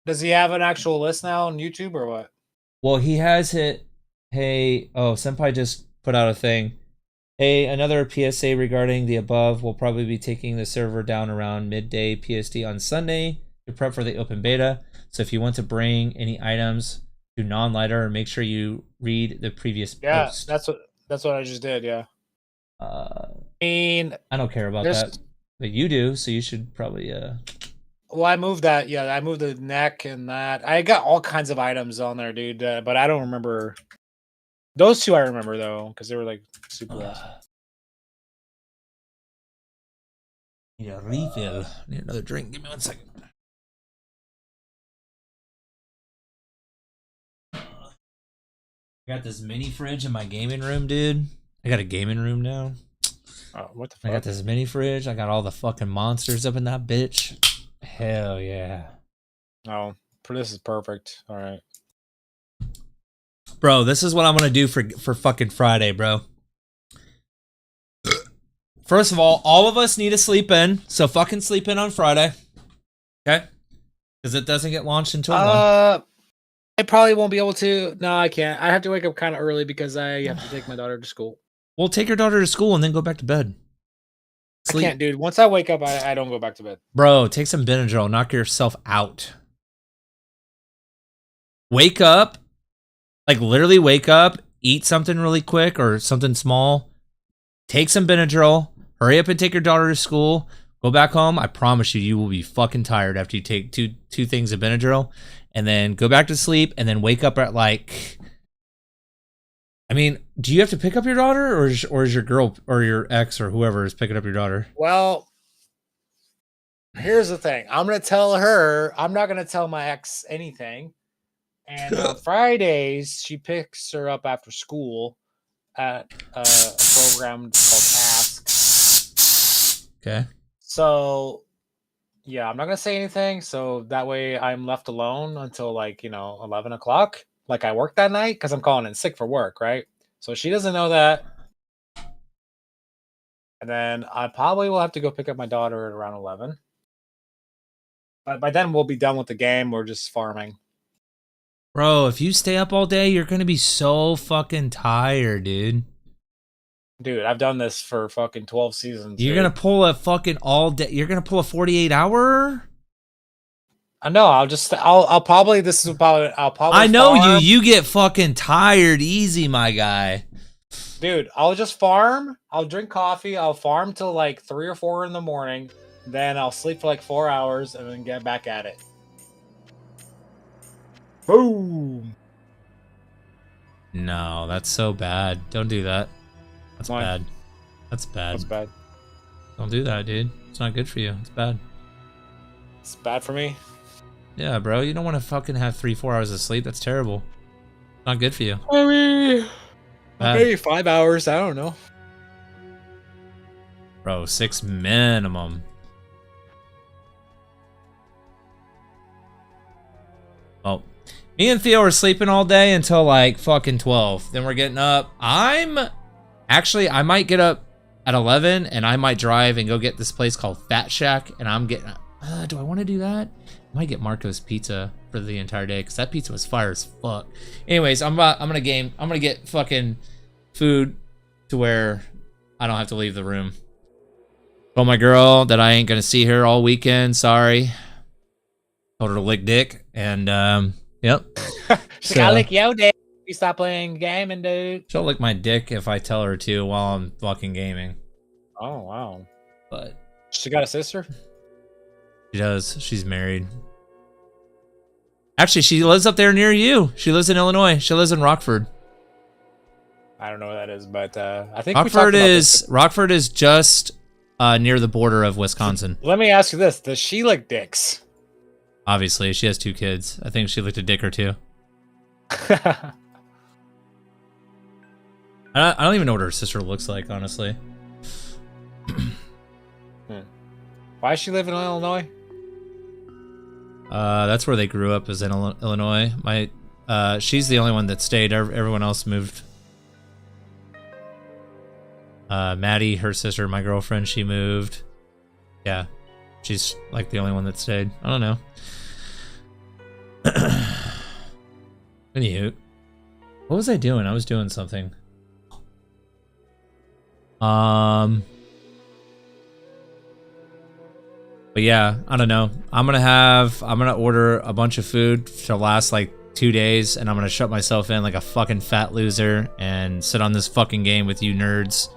does he have an actual list now on YouTube or what? Well, he has hit. Hey, Senpai just put out a thing. Hey, another PSA regarding the above. We'll probably be taking the server down around midday PST on Sunday to prep for the open beta. So if you want to bring any items to non-lighter, make sure you read the previous post. Yeah, that's what I just did, yeah. I mean, I don't care about that, but you do, so you should probably Well, I moved that. Yeah, I moved the neck and that. I got all kinds of items on there, dude, but I don't remember. Those two I remember, though, because they were, like, super awesome. Need a refill. Need another drink. Give me 1 second. I got this mini fridge in my gaming room, dude. I got a gaming room now. Oh, what the fuck? I got this mini fridge. I got all the fucking monsters up in that bitch. Hell yeah. Oh, this is perfect. All right. Bro, this is what I'm gonna do for fucking Friday, bro. First of all of us need to sleep in, so fucking sleep in on Friday. Okay? Because it doesn't get launched until 1. I probably won't be able to. No, I can't. I have to wake up kind of early because I have to take my daughter to school. Well, take your daughter to school and then go back to bed. Sleep. I can't, dude. Once I wake up, I don't go back to bed. Bro, take some Benadryl. Knock yourself out. Wake up. Like, literally wake up, eat something really quick or something small, take some Benadryl, hurry up and take your daughter to school, go back home. I promise you will be fucking tired after you take two things of Benadryl, and then go back to sleep, and then wake up at, like... I mean, do you have to pick up your daughter, or is your girl or your ex or whoever is picking up your daughter? Well, here's the thing. I'm going to tell her. I'm not going to tell my ex anything. And on Fridays, she picks her up after school at a program called Ask. Okay. So, yeah, I'm not going to say anything. So that way I'm left alone until, like, 11 o'clock. Like I work that night because I'm calling in sick for work, right? So she doesn't know that. And then I probably will have to go pick up my daughter at around 11. But by then we'll be done with the game. We're just farming. Bro, if you stay up all day, you're going to be so fucking tired, dude. Dude, I've done this for fucking 12 seasons. You're going to pull a fucking all day. You're going to pull a 48-hour? I know. I'll probably, this is probably, I know farm. you get fucking tired easy, my guy. Dude, I'll just farm. I'll drink coffee. I'll farm till like 3 or 4 in the morning. Then I'll sleep for like 4 hours and then get back at it. Boom. No, that's so bad. Don't do that. That's bad. That's bad. That's bad. Don't do that, dude. It's not good for you. It's bad. It's bad for me. Yeah, bro. You don't want to fucking have 3-4 hours of sleep. That's terrible. Not good for you. I mean, maybe 5 hours. I don't know. Bro, 6 minimum. Oh. Me and Theo are sleeping all day until like fucking 12. Then we're getting up. I might get up at 11, and I might drive and go get this place called Fat Shack, and I'm getting... do I want to do that? I might get Marco's Pizza for the entire day, because that pizza was fire as fuck. Anyways, I'm gonna get fucking food to where I don't have to leave the room. Told my girl that I ain't gonna see her all weekend, sorry. Told her to lick dick, and yep. She gotta lick your dick. You stop playing gaming, dude. She'll lick my dick if I tell her to while I'm fucking gaming. Oh, wow. But she got a sister? She does. She's married. Actually, she lives up there near you. She lives in Illinois. She lives in Rockford. I don't know what that is, but I think Rockford is just near the border of Wisconsin. Let me ask you this. Does she lick dicks? Obviously, she has 2 kids. I think she licked a dick or 2. I don't even know what her sister looks like, honestly. Why does she live in Illinois? That's where they grew up, is in Illinois. She's the only one that stayed. Everyone else moved. Maddie, her sister, my girlfriend, she moved. Yeah, she's like the only one that stayed. I don't know. Anywho, what was I doing? I was doing something. But yeah, I don't know. I'm gonna order a bunch of food to last like 2 days, and I'm gonna shut myself in like a fucking fat loser and sit on this fucking game with you nerds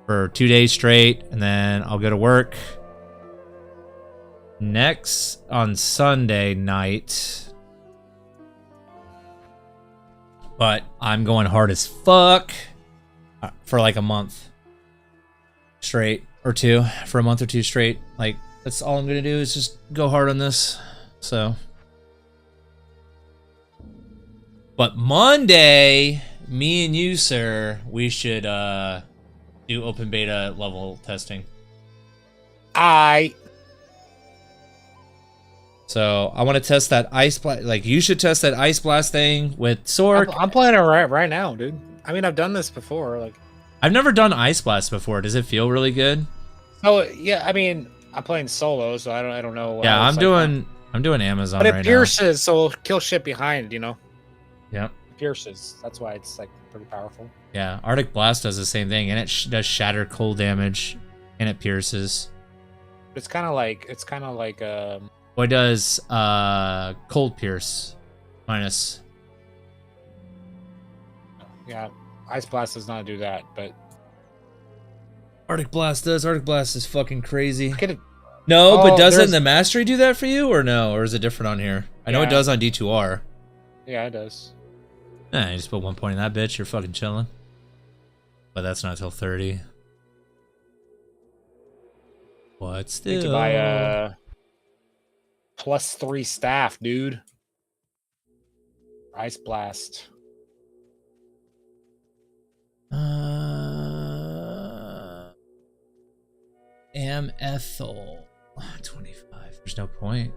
for 2 days straight, and then I'll go to work. Next on Sunday night. But I'm going hard as fuck for like a month straight, or 2, for a month or 2 straight. Like, that's all I'm gonna do is just go hard on this. So, but Monday, me and you, sir, we should do open beta level testing. So I want to test that ice blast. Like, you should test that ice blast thing with Sork. I'm playing it right now, dude. I mean, I've done this before. Like, I've never done ice blast before. Does it feel really good? Oh yeah, I mean, I'm playing solo, so I don't know. Yeah, I'm doing Amazon but it right pierces, so it'll kill shit behind. You know. Yep. It pierces. That's why it's like pretty powerful. Yeah, Arctic Blast does the same thing, and it does shatter cold damage, and it pierces. It's kind of like What does cold pierce minus? Yeah, Ice Blast does not do that, but Arctic Blast does. Arctic Blast is fucking crazy. No, but doesn't the Mastery do that for you, or no? Or is it different on here? I know it does on D2R. Yeah, it does. Nah, you just put 1 point in that bitch, you're fucking chilling. But that's not till 30. What still? Need to buy a +3 staff, dude. Ice Blast. Ethel 25. There's no point.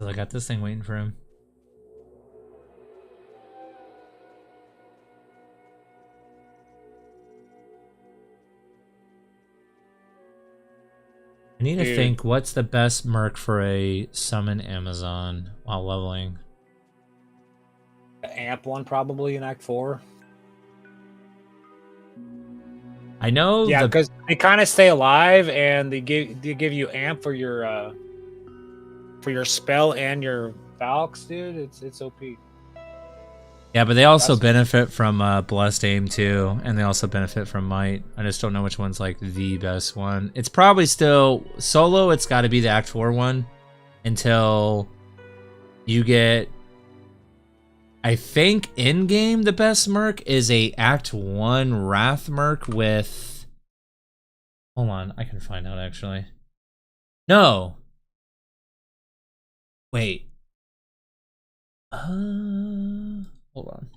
I got this thing waiting for him. I need to think, what's the best merc for a summon Amazon while leveling? The amp one probably in Act 4. I know. Yeah, because they kind of stay alive, and they give you amp for your spell and your Valks, dude. It's OP. Yeah, but they also benefit from Blessed Aim too, and they also benefit from Might. I just don't know which one's like the best one. It's probably still solo. It's got to be the Act 4 one until you get. I think in game the best merc is a Act 1 Wrath merc with. Hold on, I can find out actually. No. Wait. Hold on.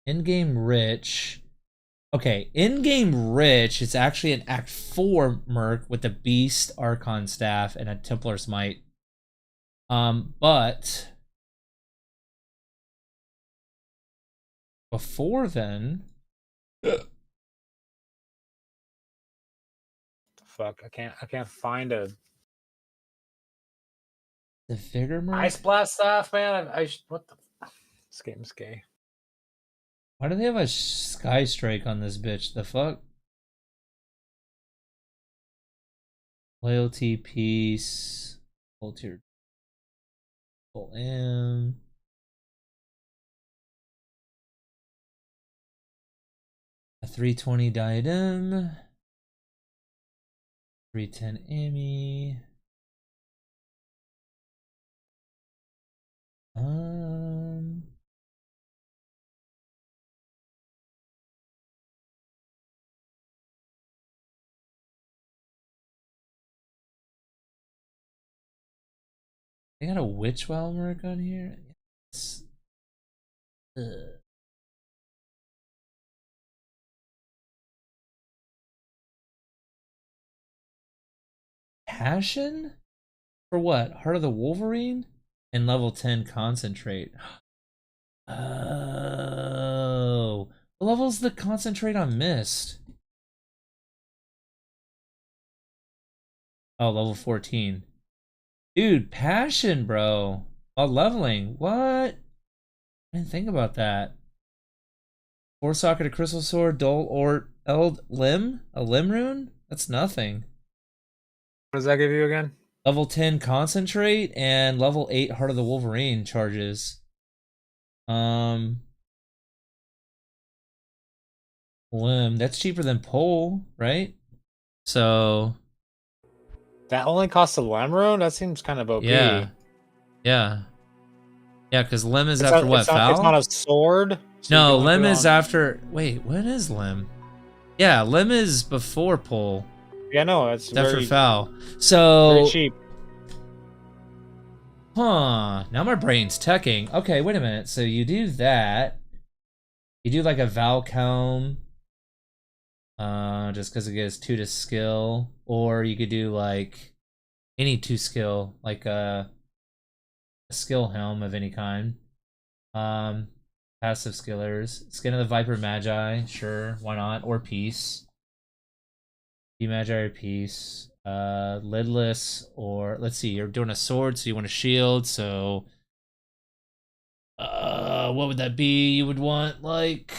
In-game Rich. Okay, in-game Rich is actually an Act 4 merc with the Beast Archon Staff and a Templar's Might. But before then, Fuck, I can't find a the Vigor Merc. Ice Blast stuff, man. What the? This game's gay. Why do they have a Sky Strike on this bitch? The fuck? Loyalty, peace, full tier, full M. A 320 diadem. 310 Amy. They got a Witch Wild Merc on here? Yes. Passion? For what? Heart of the Wolverine? And level 10 Concentrate. Oh. What level's the Concentrate on Mist? Oh, level 14. Dude, Passion, bro. While leveling. What? I didn't think about that. 4 socket, a crystal sword, dull or eld limb? A limb rune? That's nothing. What does that give you again? Level 10 Concentrate and level 8 Heart of the Wolverine charges. Limb. That's cheaper than Pole, right? So that only costs a Limb rune? That seems kind of OP. Yeah. Yeah. Yeah, because Limb is after what, Foul? It's not a sword? So no, Limb is after... Wait, when is Limb? Yeah, Limb is before Pole. Yeah, no, it's after Foul. So... very cheap. Huh. Now my brain's teching. Okay, wait a minute. So you do that. You do like a Valcomb. Just because it gives 2 to skill. Or you could do like any 2 skill. Like a skill helm of any kind. Passive skillers. Skin of the Viper Magi. Sure, why not? Or Peace. Be Magi or Peace. Lidless, or let's see, you're doing a sword, so you want a shield, so what would that be? You would want like,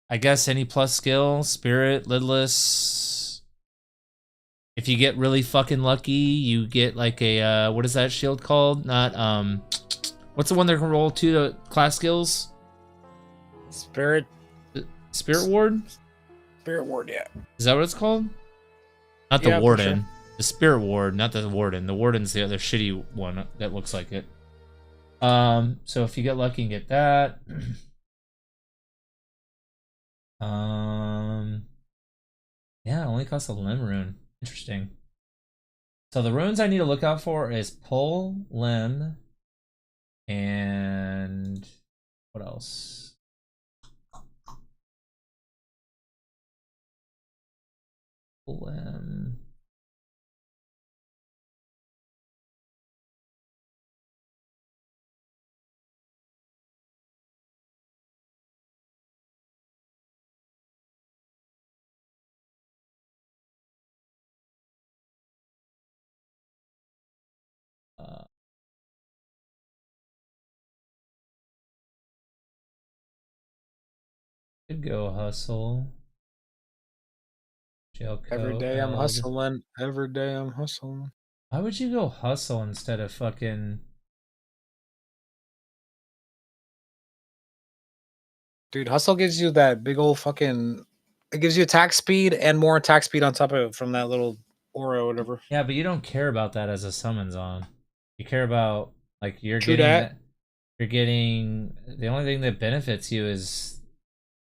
I guess any plus skill, spirit, lidless. If you get really fucking lucky, you get like a what is that shield called? Not what's the one that can roll 2 class skills? Spirit Ward? Spirit Ward, yeah. Is that what it's called? Not the Warden. Sure. The Spirit Ward, not the Warden. The Warden's the other shitty one that looks like it. So if you get lucky and get that. Yeah, it only costs a Limb rune. Interesting. So the runes I need to look out for is Pull, Limb, and what else? Limb. Could go hustle. Every day I'm hustling. Every day I'm hustling. Why would you go hustle instead of fucking... Dude, hustle gives you that big old fucking... It gives you attack speed and more attack speed on top of it from that little aura or whatever. Yeah, but you don't care about that as a summons on. You care about, like, you're getting... That. You're getting... The only thing that benefits you is...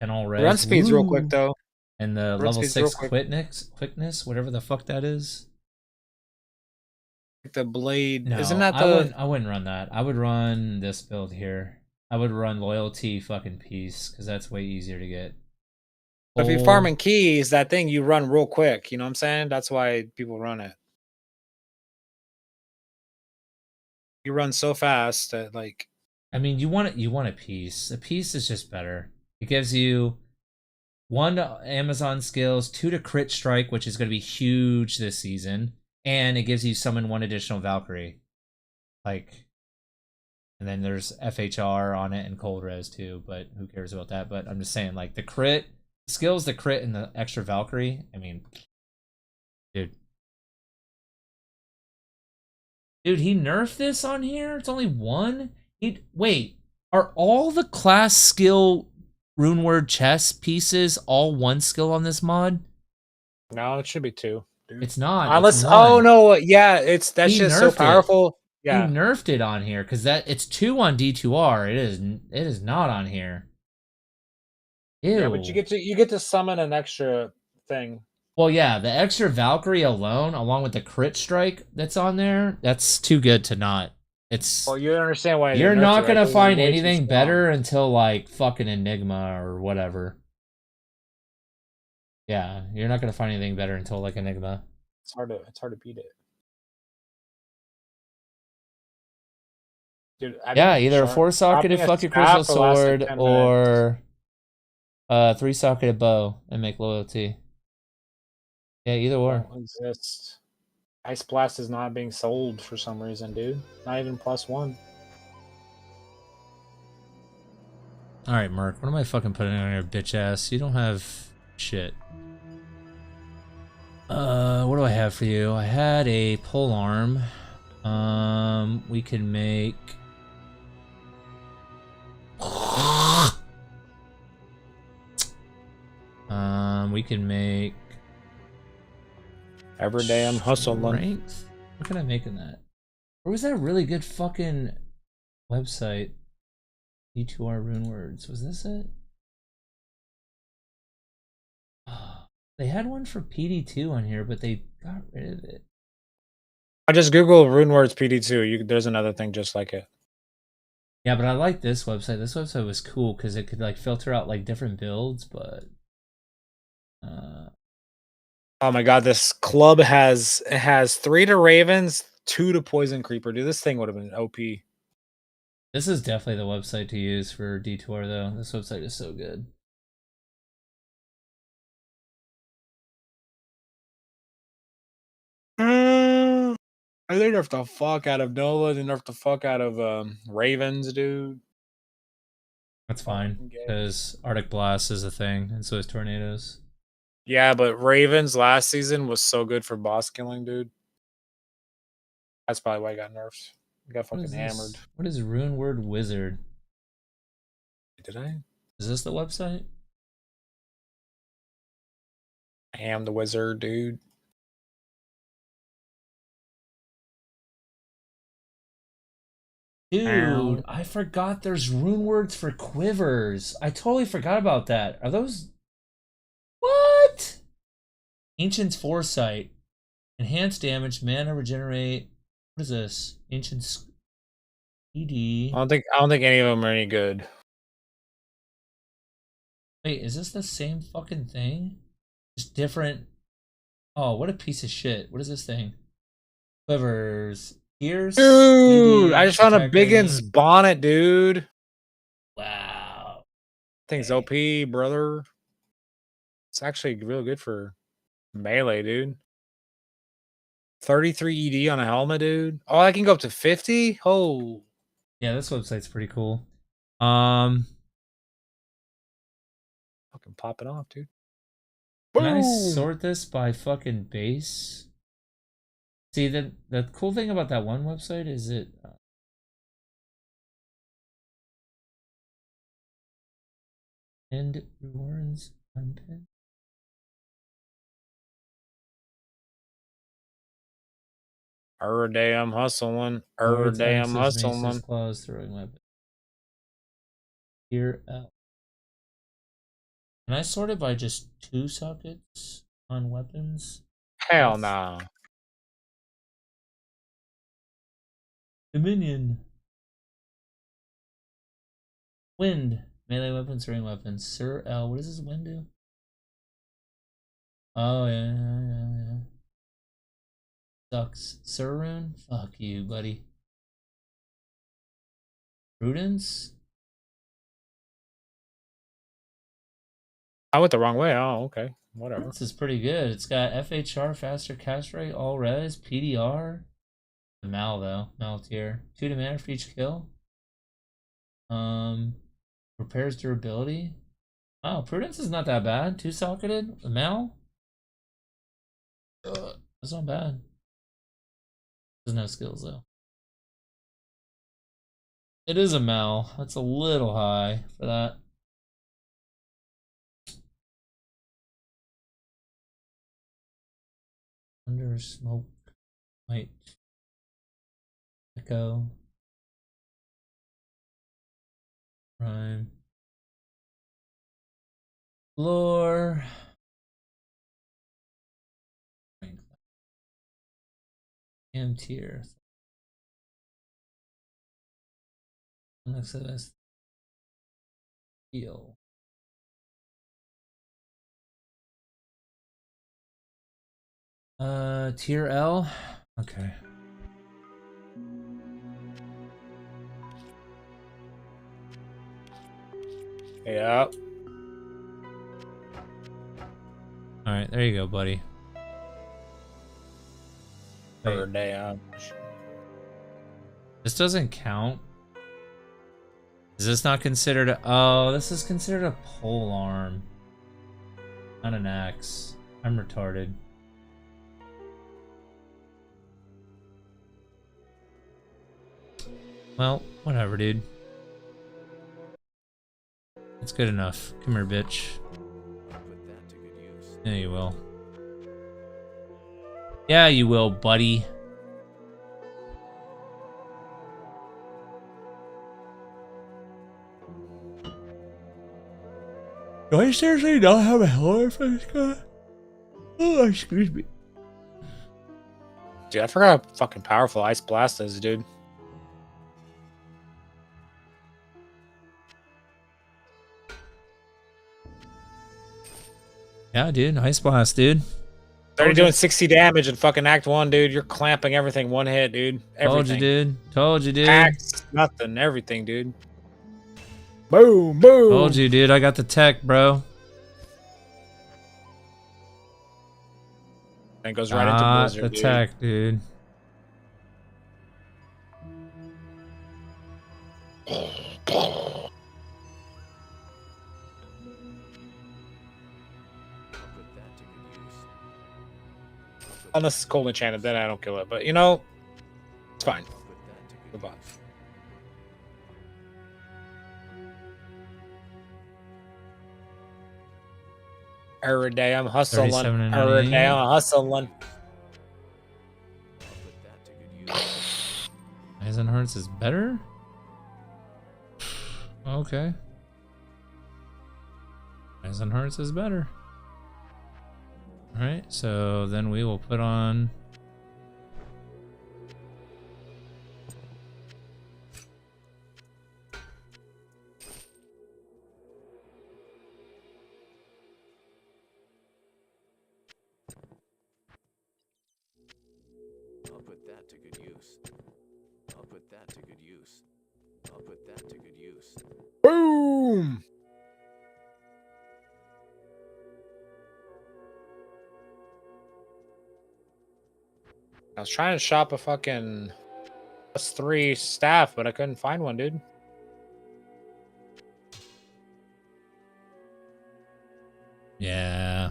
All res. Run speed's real quick, though. And the level 6 quickness, whatever the fuck that is. The blade. No, isn't that the... I wouldn't run that. I would run this build here. I would run loyalty fucking peace, because that's way easier to get. But if you're farming keys, that thing you run real quick. You know what I'm saying? That's why people run it. You run so fast that like I mean, you want it. You want a piece. A piece is just better. It gives you 1 to Amazon skills, 2 to crit strike, which is going to be huge this season, and it gives you summon 1 additional Valkyrie. Like, and then there's FHR on it and Cold Res too, but who cares about that? But I'm just saying, like, the crit skills, the crit, and the extra Valkyrie. I mean, dude. Dude, he nerfed this on here? It's only 1? Wait, are all the class skill rune word chess pieces all 1 skill on this mod? no, it should be 2. Dude. It's not. Unless it's oh 1. no, yeah, that's He just so nerfed it. powerful. Yeah. He nerfed it on here because it's 2 on D2R. It is not on here. Ew. Yeah, but you get to summon an extra thing. Well, yeah, the extra Valkyrie alone, along with the crit strike that's on there, that's too good to not. It's Well, you understand why you're they nerfed not it, right? gonna 'Cause it's find way too anything strong. better until like fucking Enigma or whatever. Yeah, you're not gonna find anything better until like Enigma. It's hard to beat it. Dude, Yeah, either a 4-socketed fucking crystal sword or 3-socketed bow and make loyalty. Yeah, either or. Don't exist. Ice Blast is not being sold for some reason, dude. Not even +1. Alright, Merc, what am I fucking putting on your bitch ass? You don't have shit. What do I have for you? I had a pole arm. We can make... we can make... Every day I'm hustling. Strength? What can I make in that? Or was that a really good fucking website? D2R rune words. Was this it? They had one for PD2 on here, but they got rid of it. I just Google RuneWords PD2. There's another thing just like it. Yeah, but I like this website. This website was cool because it could like filter out like different builds, but oh my god, this club has 3 to Ravens, 2 to Poison Creeper. Dude, this thing would have been OP. this is definitely the website to use for D2R though. This website is so good. They nerfed the fuck out of Nola. They nerfed the fuck out of Ravens, dude. That's fine because Arctic Blast is a thing, and so is Tornadoes. Yeah, but Ravens last season was so good for boss killing, dude. That's probably why he got nerfed. He got fucking hammered. What is Rune Word Wizard? Did I? Is this the website? I am the wizard, dude. Dude, I forgot there's rune words for quivers. I totally forgot about that. Are those... What? Ancient's Foresight. Enhanced damage, mana regenerate. What is this? Ancient's ED. I don't think any of them are any good. Wait, is this the same fucking thing? Just different... Oh, what a piece of shit. What is this thing? Quivers. Here's Dude, I just found a attacking. Biggins bonnet, dude. Wow. Thing's OP, brother. It's actually real good for melee, dude. 33 ED on a helmet, dude. Oh, I can go up to 50? Oh. Yeah, this website's pretty cool. Fucking pop it off, dude. Can I sort this by fucking base? See, the cool thing about that one website is it... and rewards unpinned. Day I'm hustling. Lord Day I'm Texas, Mace's hustling. Claws, throwing weapon. Here out. Can I sort it by just 2 sockets on weapons? Hell no. Dominion. Wind. Melee weapons, throwing weapons. Sir L. What does this wind do? Oh, yeah. Sucks. Sir Rune? Fuck you, buddy. Prudence? I went the wrong way. Oh, okay. Whatever. This is pretty good. It's got FHR, faster cast rate, all res, PDR. The Mal though, Mal tier. 2 to mana for each kill. Repairs durability. Oh, Prudence is not that bad. 2 socketed. The Mal. That's not bad. Doesn't have skills though. It is a Mal. That's a little high for that. Under smoke. Wait. Echo. Prime. Lore. M tier. Next to this. Heal. Tier L. Okay. Yeah. All right, there you go, buddy. Third day. This doesn't count. Is this not considered a... Oh, this is considered a pole arm. Not an axe. I'm retarded. Well, whatever, dude. It's good enough. Come here, bitch. Yeah, you will. Yeah, you will, buddy. Do I seriously not have a helmet for this guy? Oh, excuse me. Dude, I forgot how fucking powerful Ice Blast is, dude. Yeah, dude. Ice Blast, dude. Already doing 60 damage in fucking Act 1, dude. You're clamping everything one hit, dude. Everything. Told you, dude. Told you, dude. Axe, nothing, everything, dude. Boom, boom. Told you, dude. I got the tech, bro. And goes right into Blizzard, the dude. tech, dude. Unless it's cold enchanted, then I don't kill it. But you know, it's fine. Move on. Every day I'm hustling. 37 and Every 98. day I'm hustling. Eisenherz is better? Okay. Eisenherz is better. Alright, so then we will put on... I'll put that to good use. I'll put that to good use. I'll put that to good use. Boom! I was trying to shop a fucking +3 staff, but I couldn't find one, dude. Yeah.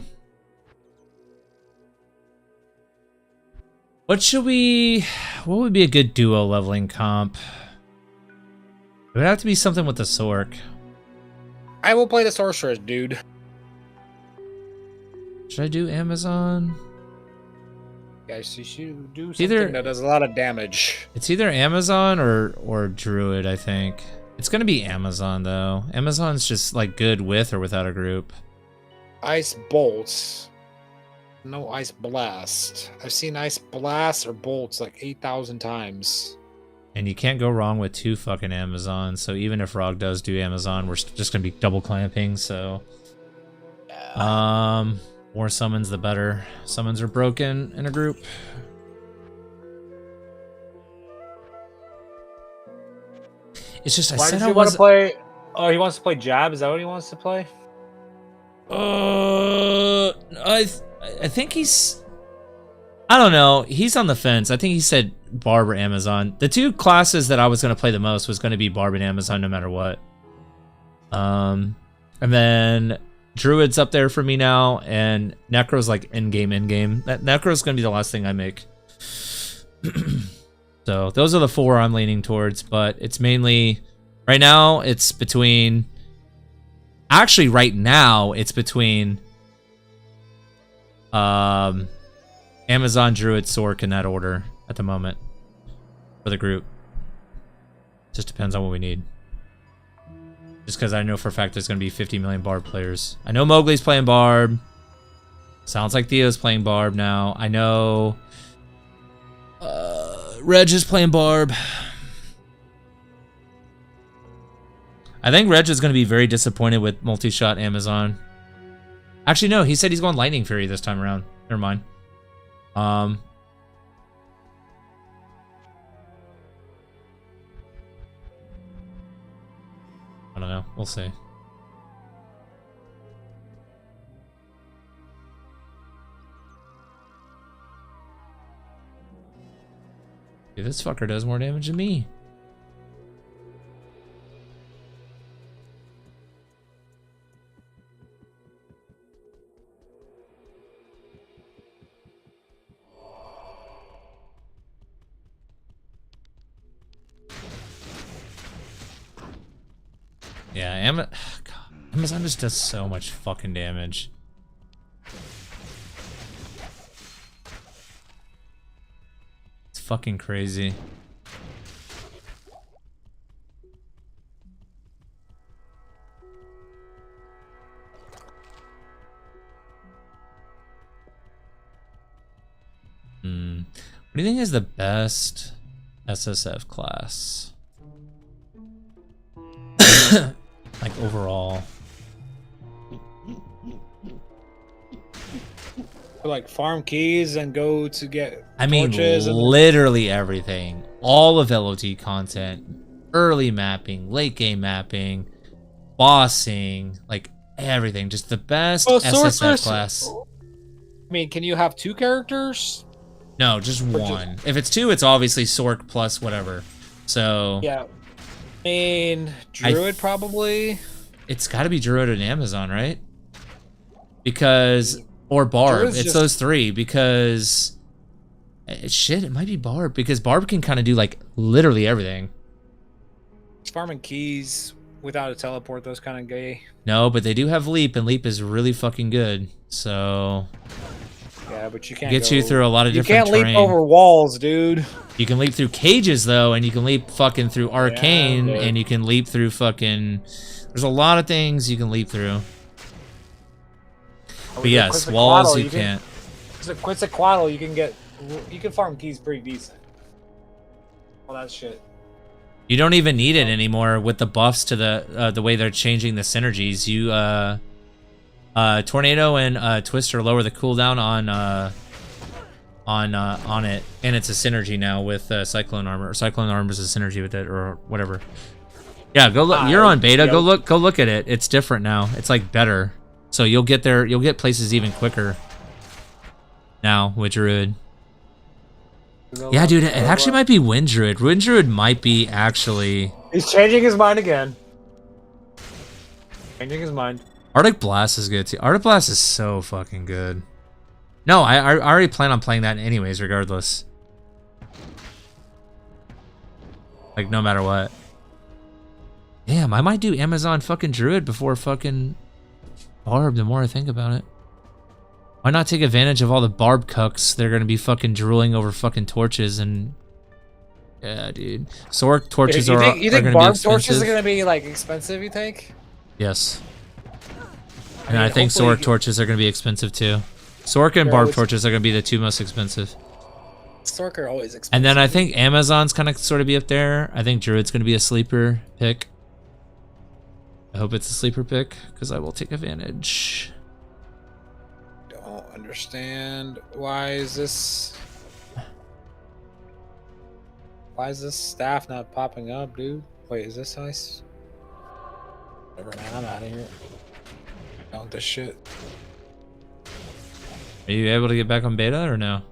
What should we... What would be a good duo leveling comp? It would have to be something with the Sork. I will play the Sorceress, dude. Should I do Amazon? Guys, you should do Either- something that does a lot of damage. It's either Amazon or Druid, I think. It's gonna be Amazon, though. Amazon's just, like, good with or without a group. Ice bolts. No ice blast. I've seen ice blast or bolts like 8,000 times. And you can't go wrong with 2 fucking Amazons, so even if Rog does do Amazon, we're just gonna be double clamping, so... More summons, the better. Summons are broken in a group. It's just I Why said does I he want to was. play? Oh, he wants to play Jab. Is that what he wants to play? I think he's. I don't know. He's on the fence. I think he said Barb or Amazon. The two classes that I was going to play the most was going to be Barb and Amazon, no matter what. And then Druid's up there for me now, and Necro's like in game. That Necro's going to be the last thing I make. So those are the four I'm leaning towards, but it's mainly right now. It's between. Actually, right now it's between. Amazon, Druid, Sork in that order at the moment for the group. Just depends on what we need. Just because I know for a fact there's going to be 50 million Barb players. I know Mowgli's playing Barb. Sounds like Theo's playing Barb now. I know Reg is playing Barb. I think Reg is going to be very disappointed with multi-shot Amazon. Actually, no. He said he's going Lightning Fury this time around. Never mind. I don't know. We'll see. Dude, this fucker does more damage than me. Yeah, God, Amazon just does so much fucking damage. It's fucking crazy. What do you think is the best SSF class? Like overall. Like farm keys and go to get I mean, torches and literally everything. All of LOT content. Early mapping, late game mapping, bossing, like everything. Just the best SSF class. I mean, can you have two characters? No, just one. If it's two, it's obviously Sork plus whatever. So yeah. I mean, Druid probably. It's got to be Druid and Amazon, right? Because or Barb. Druid's it's just... those three because shit, it might be Barb because Barb can kind of do like literally everything. Farming keys without a teleport, those kind of gay. No, but they do have Leap, and Leap is really fucking good. So yeah, but you can't get you through a lot of different terrain. You can't leap over walls, dude. You can leap through cages though, and you can leap fucking through arcane, and you can leap through fucking. There's a lot of things you can leap through. But yes, walls you can't. Quetzalcoatl, you can farm keys pretty decent. All that shit. You don't even need it anymore with the buffs to the way they're changing the synergies. You Tornado and Twister lower the cooldown on it, and it's a synergy now with Cyclone Armor. Or Cyclone Armor is a synergy with it, or whatever. Yeah, go look. You're on beta. Go look at it. It's different now. It's like better. So you'll get there. You'll get places even quicker. Now with Druid. Yeah, dude, it actually might be Wind Druid. Wind Druid might be actually. He's changing his mind again. Changing his mind. Arctic Blast is good too. Arctic Blast is so fucking good. No, I already plan on playing that anyways, regardless. Like, no matter what. Damn, I might do Amazon fucking Druid before fucking Barb, the more I think about it. Why not take advantage of all the Barb cucks? They're gonna be fucking drooling over fucking torches and... Yeah, dude. Sork torches you think are gonna be Barb expensive. torches are gonna be, like, expensive, you think? Yes. And I think Sork torches are gonna be expensive too. Sork and Barb torches are gonna be the two most expensive. Sork are always expensive. And then I think Amazon's kind of sort of be up there. I think Druid's gonna be a sleeper pick. I hope it's a sleeper pick because I will take advantage. Don't understand why is this staff not popping up, dude? Wait, is this ice? Whatever, man. I'm out of here. Oh, this shit. Are you able to get back on beta or no?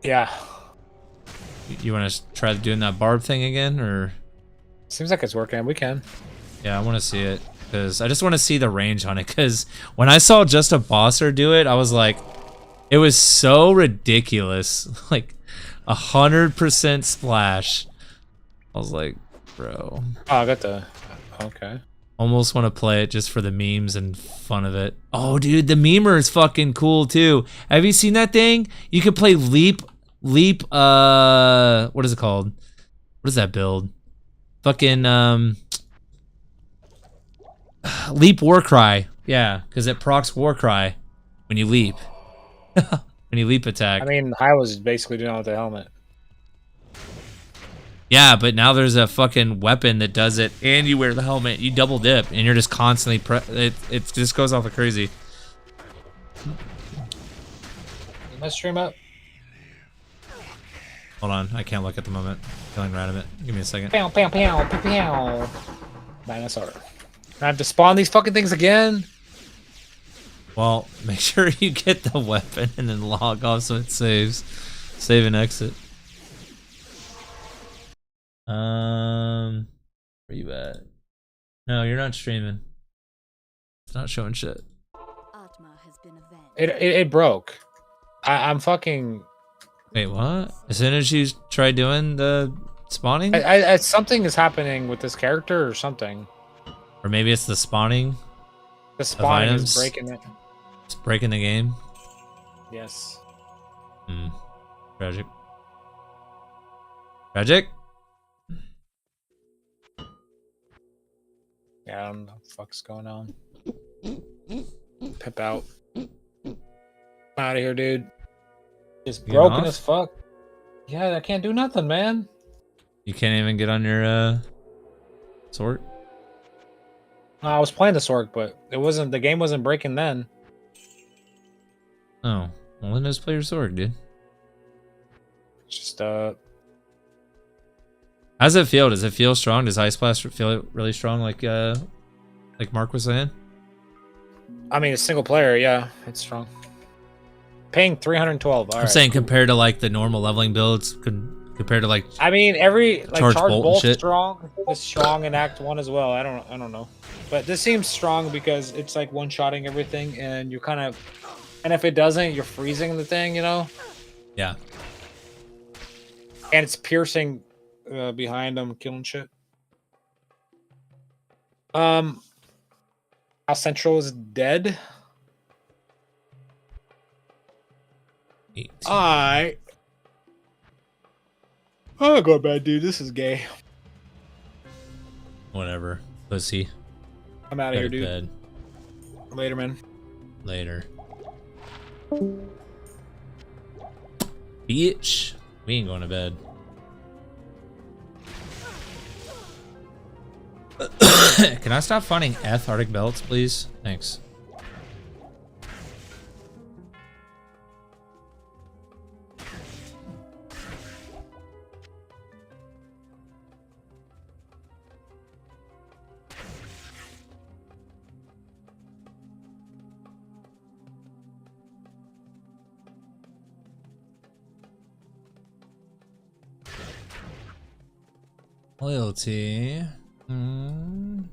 Yeah. You want to try doing that barb thing again, or? Seems like it's working. We can. Yeah, I want to see it because I just want to see the range on it. Because when I saw just a bosser do it, I was like, it was so ridiculous, like 100% splash. I was like, bro. Oh, I got the. Okay. Almost want to play it just for the memes and fun of it. Oh, dude, the memer is fucking cool too. Have you seen that thing? You can play Leap. What is it called? What is that build? Fucking Leap Warcry. Yeah, because it procs Warcry when you leap. When you leap attack. I mean, I was basically doing it with the helmet. Yeah, but now there's a fucking weapon that does it, and you wear the helmet. You double dip, and you're just constantly it just goes off like crazy. Is my stream up? Hold on, I can't look at the moment. Feeling right of it. Give me a second. Pow, pow, pow, pow, pow. Dinosaur. I have to spawn these fucking things again? Well, make sure you get the weapon and then log off so it saves. Save and exit. Where you at? No, you're not streaming. It's not showing shit. It broke. I'm fucking. Wait, what? As soon as you try doing the spawning? Something is happening with this character or something. Or maybe it's the spawning. The spawning is breaking it. It's breaking the game. Yes. Tragic. Tragic? Yeah, I don't know what the fuck's going on. Pip out. I'm out of here, dude. Just broken as fuck. Yeah, I can't do nothing, man. You can't even get on your sword? I was playing the sword, but the game wasn't breaking then. Oh. Well, then just play your sword, dude. Just How's it feel? Does it feel strong? Does Ice Blast feel really strong like Mark was saying? I mean, it's single player, yeah. It's strong. Paying 312. I'm saying compared to like the normal leveling builds, compared to like I mean, Charge Bolt shit. strong is strong in Act 1 as well. I don't know. But this seems strong because it's like one-shotting everything and you kind of and if it doesn't, you're freezing the thing, you know? Yeah. And it's piercing behind them, killing shit. House Central is dead. I'm gonna go to bed, dude. This is gay. Whatever. Pussy. I'm out of here, dude. Bed. Later, man. Later. Bitch. We ain't going to bed. Can I stop finding Arctic belts, please? Thanks. Loyalty. Don't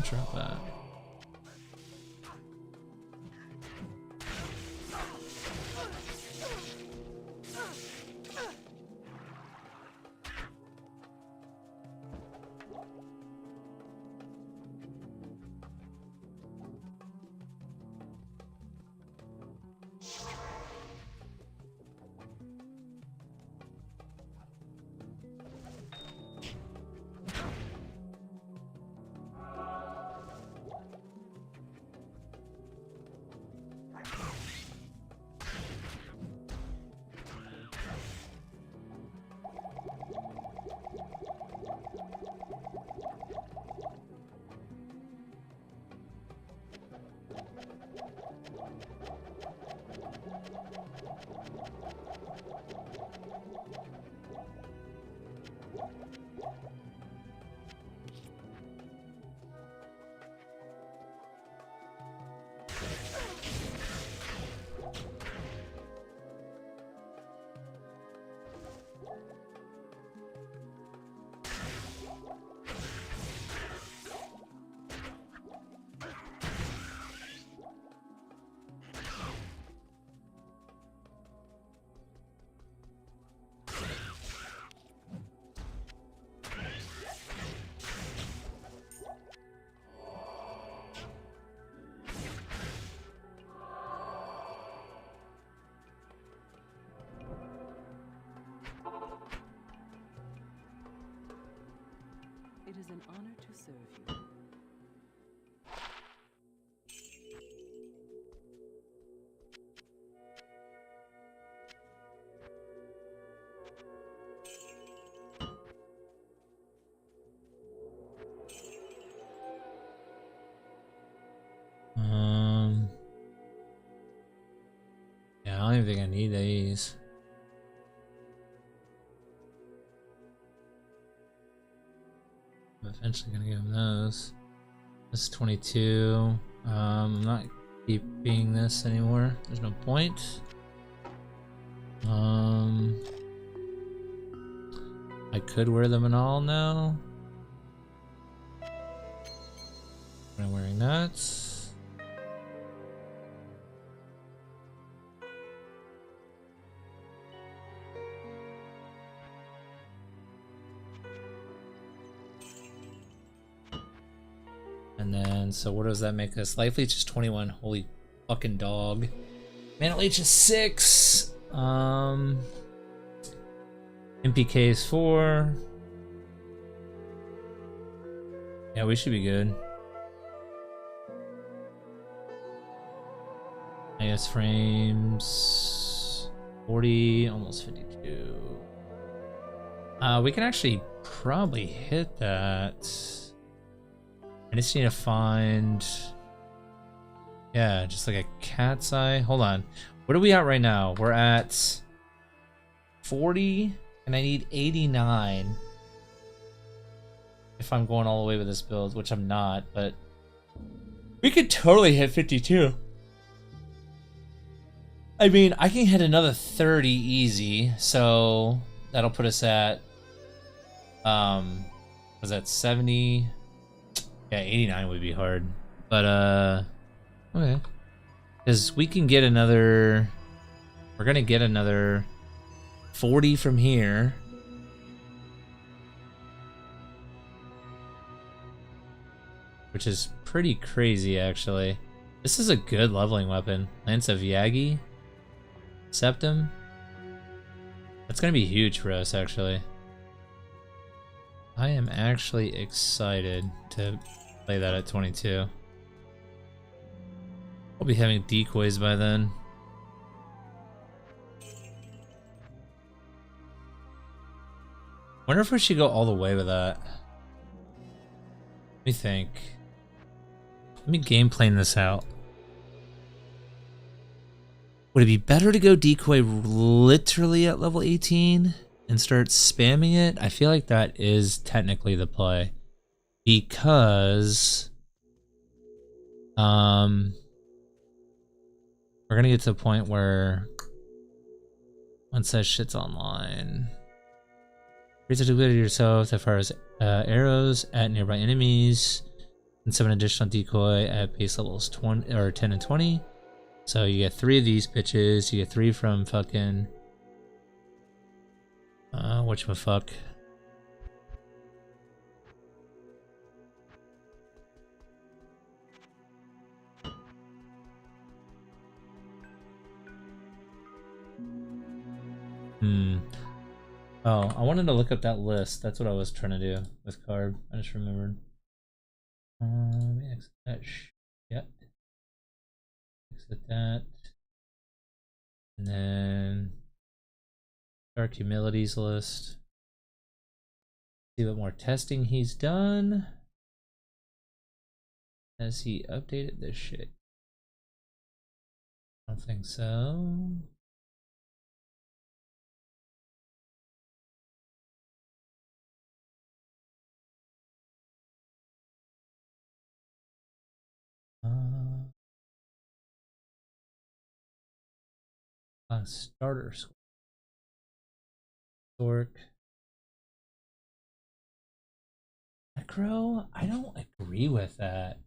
drop that. is an honor to serve you. Yeah, I don't even think I need these. I'm eventually gonna give him those. This is 22. I'm not keeping this anymore. There's no point. I could wear them and all now. I'm wearing that. And then, so what does that make us? Life leech is 21. Holy fucking dog. Mana leech is 6. MPK is 4. Yeah, we should be good. IS frames 40, almost 52. We can actually probably hit that. I just need to find, yeah, just like a cat's eye. Hold on. What are we at right now? We're at 40 and I need 89 if I'm going all the way with this build, which I'm not, but we could totally hit 52. I mean, I can hit another 30 easy, so that'll put us at, was that 70? Yeah, 89 would be hard, but okay, because we can get another, we're gonna get another 40 from here, which is pretty crazy actually. This is a good leveling weapon. Lance of Yagi, Septum. That's gonna be huge for us actually. I am actually excited to play that at 22. I'll be having decoys by then. Wonder if we should go all the way with that. Let me think. Let me game plan this out. Would it be better to go decoy literally at level 18 and start spamming it? I feel like that is technically the play. Because we're gonna get to a point where once that shit's online, raise the ability yourself that fires arrows at nearby enemies and 7 additional decoy at base levels 20 or 10 and 20. So you get 3 of these bitches. You get 3 from fucking whatchamaffuck. Oh, I wanted to look up that list. That's what I was trying to do with Carb. I just remembered. Let me exit that. Yep. Exit that. And then Dark Humilities list. See what more testing he's done. Has he updated this shit? I don't think so. Starter score. Stork. Necro? I don't agree with that.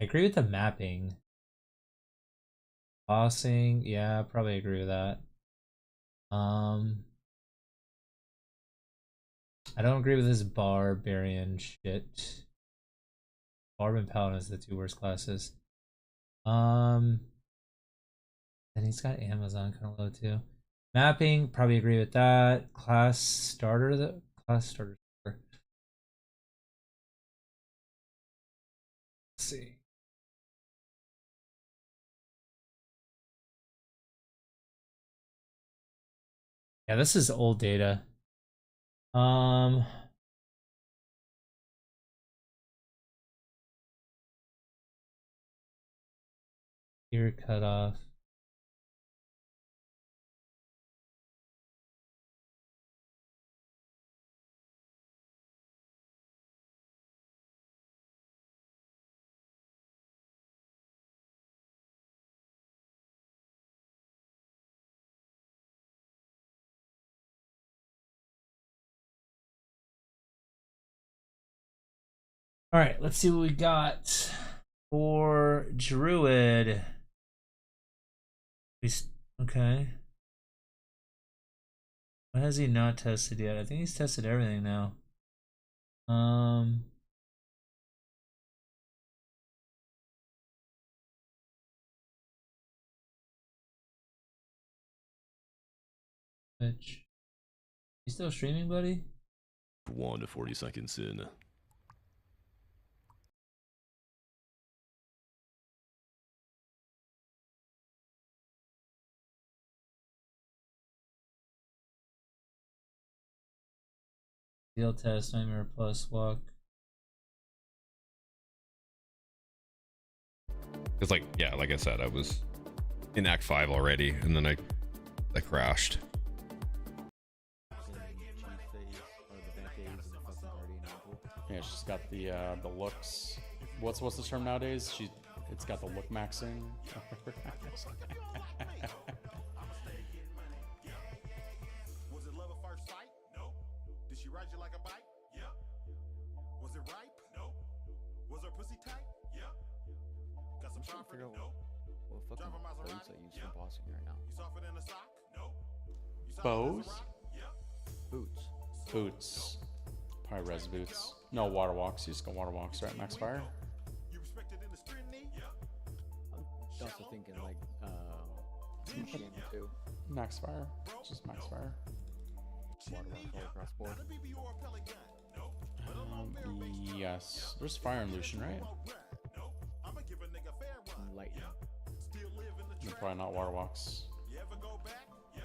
I agree with the mapping. Bossing, yeah, I probably agree with that. I don't agree with this barbarian shit. Barb and Paladin is the 2 worst classes. And he's got Amazon kind of low too. Mapping, probably agree with that. Class starter, see. Yeah, this is old data. Here cut off. All right, let's see what we got for Druid. Okay. What has he not tested yet? I think he's tested everything now. Twitch. You still streaming, buddy? 1 to 40 seconds in. Field test, Nightmare Plus, walk. Because like, yeah, like I said, I was in Act 5 already, and then I crashed. Yeah, she's got the looks. What's the term nowadays? It's got the look maxing. Was it love at first sight? No. Did she ride you like a bike? Yeah. Was it ripe? No. Was her pussy tight? Yeah. Got some property? No. What fucking boats I use for bossing right now? You softer than a sock? No. Bows? Boots. Boots. Probably res boots. No water walks. You just go water walks, right? Max fire. You respected in the street knee? Yeah. I'm also thinking like Shin too. Max fire. Just max fire. Water walk all across board. Yes. There's fire and Lucian, right? And lightning. They're probably not water walks. You ever go back? Yeah.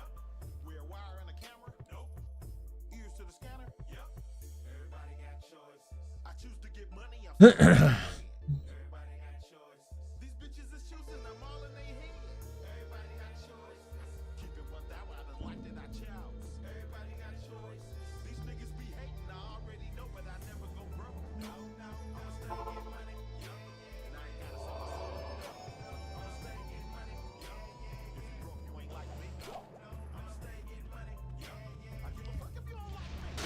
Wear a wire and a camera? No. Ears to the scanner? Yeah. Everybody got choices. I choose to get money. Everybody got choices. These bitches is choosing. I'm all in their head. Everybody got choices. Keep it 1,000. I done liked it. I chose. Everybody got choices. These niggas be hating. I already know, but I never go broke. No, no. I'ma stay get money. And I ain't gotta sell my soul. I'ma stay get money. If you broke, you ain't like me. No, no. I'ma stay get money. I give a fuck if you don't like me.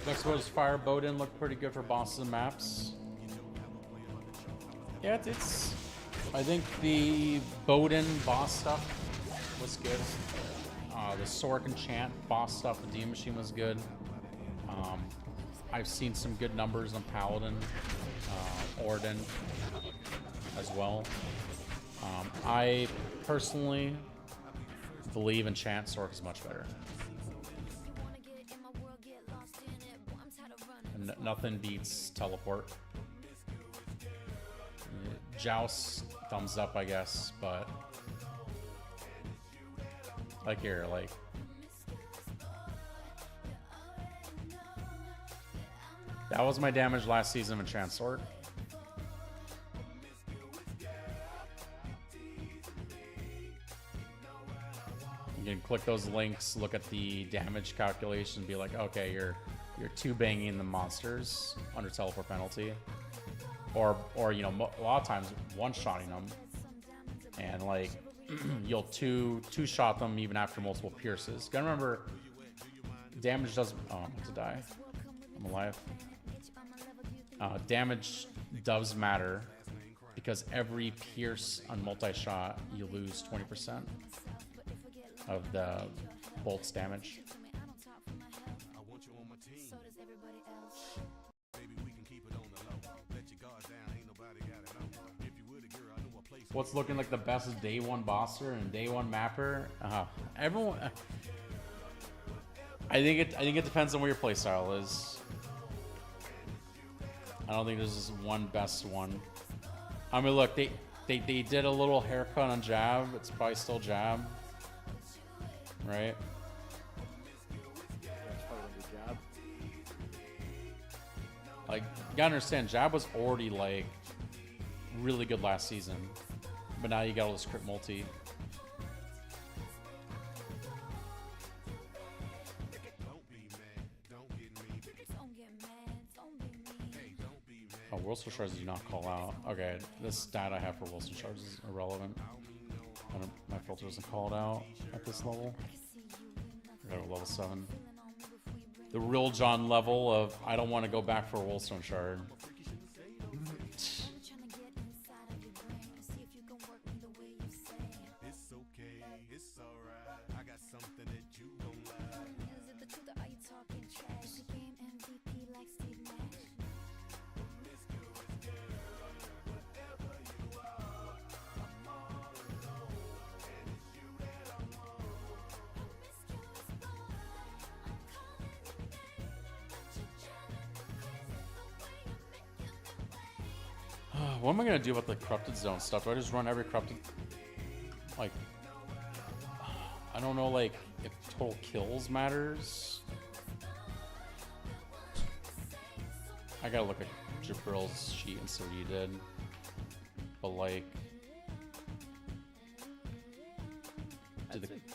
Next was Fire Bowden. Looked pretty good for bosses and maps. Yeah, it's. I think the Bowden boss stuff was good. The Sork and Chant boss stuff with Demon Machine was good. I've seen some good numbers on Paladin, Orden as well. I personally believe in Chant. Sork is much better. And nothing beats Teleport. Joust, thumbs up, I guess, but like here, like that was my damage last season with Chansort. You can click those links, look at the damage calculation, be like, okay, you're two banging the monsters under teleport penalty, or you know, a lot of times one-shotting them, and like you'll two shot them even after multiple pierces. Gotta remember, damage doesn't. Oh, I'm about to die. I'm alive. Damage does matter because every pierce on multi-shot you lose 20%. of the bolts damage. What's looking like the best is day one bosser and day one mapper? Everyone. I think it depends on what your playstyle is. I don't think there's just one best one. I mean, look, they did a little haircut on jab. It's probably still jab, right? Like, you gotta understand, jab was already like really good last season, but now you got all this crit multi. Oh, Wilson Shards do not call out. Okay, this stat I have for Wilson Shards is irrelevant. My filter doesn't call it out at this level. I got a level 7. The real John level of I don't want to go back for a Woolstone Shard. What am I gonna do about the corrupted zone stuff? Do I just run every corrupted? Like, I don't know, like, if total kills matters. I gotta look at Jabril's sheet and see what he did. But like,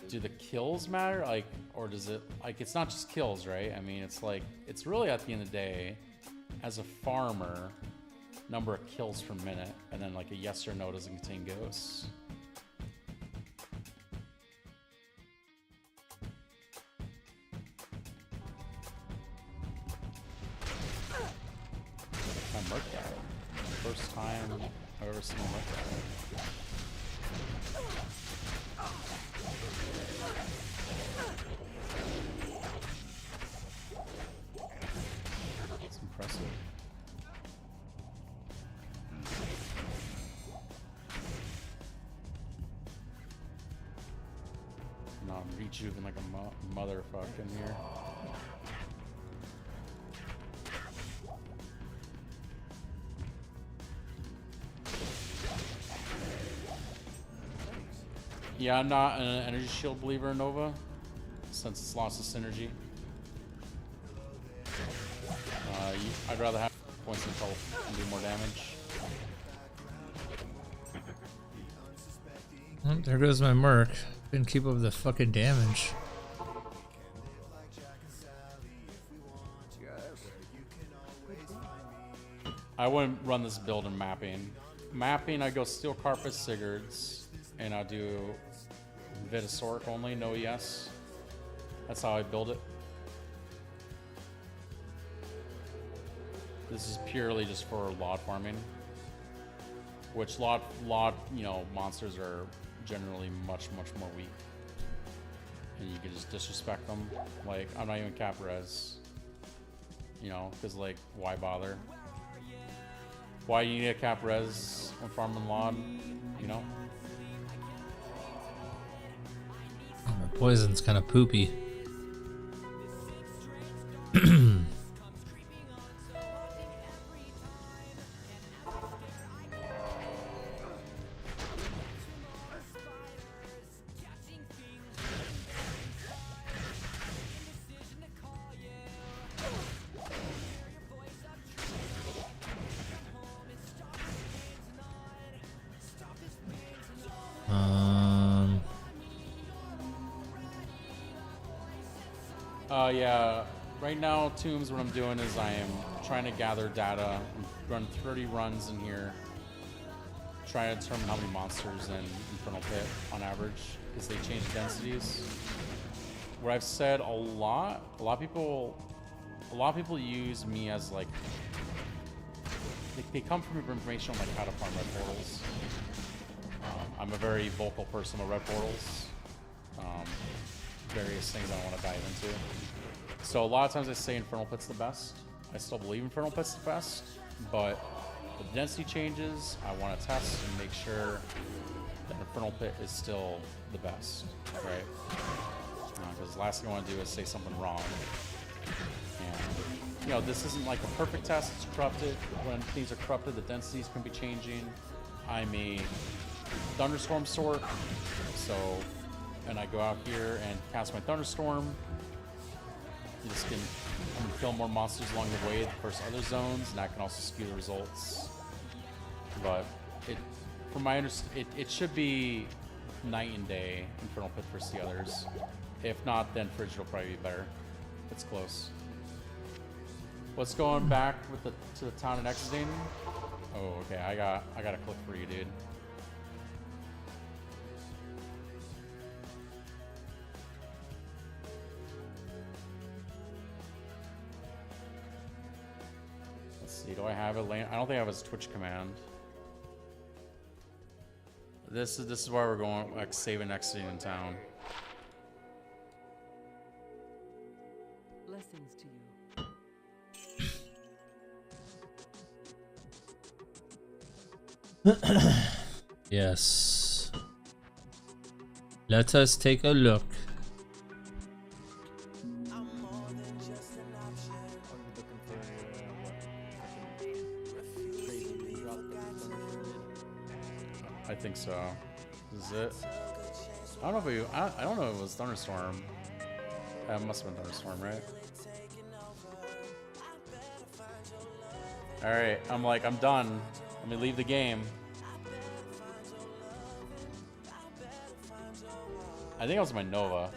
do the kills matter? Like, or does it, like, it's not just kills, right? I mean, it's like, it's really at the end of the day, as a farmer, number of kills per minute, and then like a yes or no doesn't contain ghosts. I murked that. First time I've ever seen a murk that. It's impressive. No, I'm rejuvenating like a motherfucker in here. Yeah, I'm not an energy shield believer in Nova, since it's lost its synergy. I'd rather have points of health and do more damage. Oh, there goes my Merc. Couldn't keep up with the fucking damage. I wouldn't run this build in mapping. Mapping, I go Steel Carpet Sigurds, and I do Vitasauric only, no ES. That's how I build it. This is purely just for LOD farming, which LOD, you know, monsters are generally much more weak, and you can just disrespect them. Like, I'm not even cap res, you know, because like, why bother? Why do you need a cap res when farming LOD, you know? Oh, my poison's kind of poopy. Yeah, right now, Tombs, what I'm doing is I am trying to gather data, run 30 runs in here, try to determine how many monsters in Infernal Pit on average, because they change densities. What I've said a lot of people use me as like, they come from information on like how to farm red portals. I'm a very vocal person with red portals. various things I don't want to dive into. So a lot of times I say Infernal Pit's the best. I still believe Infernal Pit's the best, but with the density changes, I want to test and make sure that Infernal Pit is still the best, right? Because the last thing I want to do is say something wrong. And, you know, this isn't like a perfect test, it's corrupted. When things are corrupted, the densities can be changing. I'm a Thunderstorm sort, so, and I go out here and cast my Thunderstorm. I'm gonna kill more monsters along the way versus other zones, and that can also skew the results. But from my understanding, it should be night and day, Infernal Pit versus the others. If not, then Frigid will probably be better. It's close. What's going back with to the town and exiting? Oh, okay. I got a clip for you, dude. Let's see. Do I have it? I don't think I have his Twitch command. This is why we're going, like, saving and exiting in town. Blessings to you. Yes. Let us take a look. I think so. This is it. I don't know if I don't know if it was Thunderstorm. It must have been Thunderstorm, right? Alright, I'm done. Let me leave the game. I think it was my Nova.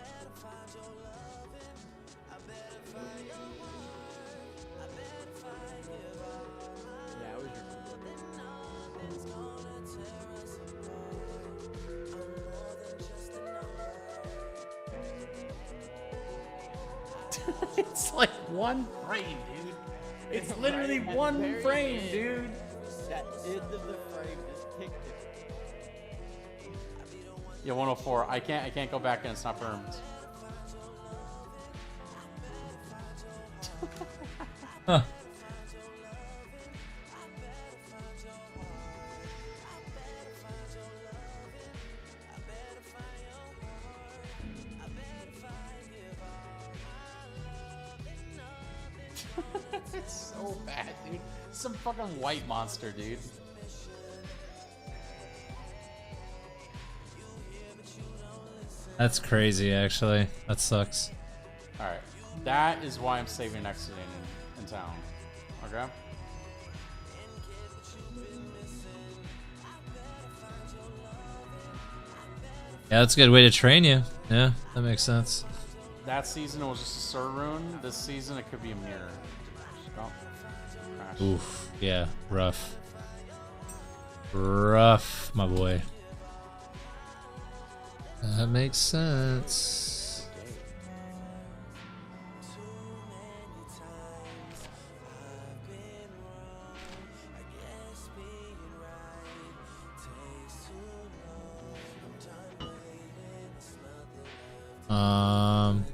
Yeah, it was your It's like one frame, dude. It's literally one frame, dude. That end of the frame just kicked it. Yeah, 104. I can't go back in. It's not firmed. Huh. It's so bad, dude. Some fucking white monster, dude. That's crazy, actually. That sucks. Alright. That is why I'm saving and exiting in town. Okay? Yeah, that's a good way to train you. Yeah, that makes sense. That season it was just a Sur rune. This season it could be a mirror. Oh. Crash. Oof. Yeah, rough. Rough, my boy. That makes sense.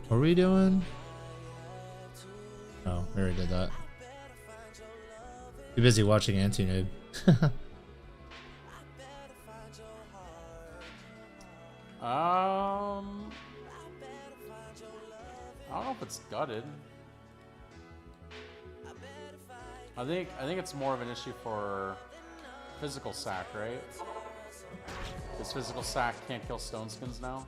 What are we doing? Oh, we already did that. Too busy watching Anti-Noob. I don't know if it's gutted. I think it's more of an issue for physical sack, right? Because physical sack can't kill stone skins now.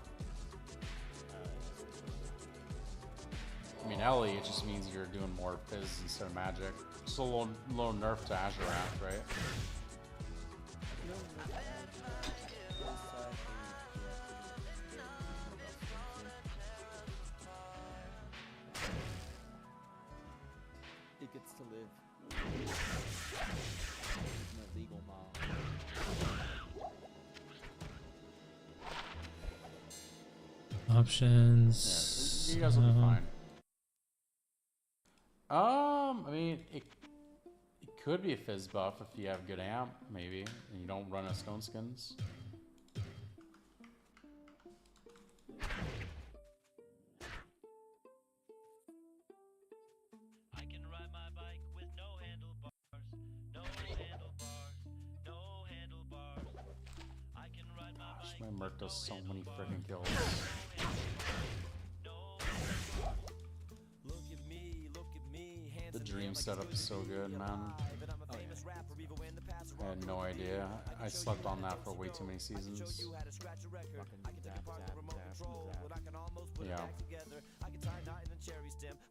I mean, Ellie, it just means you're doing more Fizz instead of magic. Just a little nerf to Azure Wrath, right? It gets to live in a legal mom. Options. Yeah, you guys will be fine. I mean, it could be a Fizz buff if you have good amp, maybe, and you don't run a Stone Skins. Merc does so many freaking kills. The dream setup is so good, man. I had no idea. I slept on that for way too many seasons. Yeah.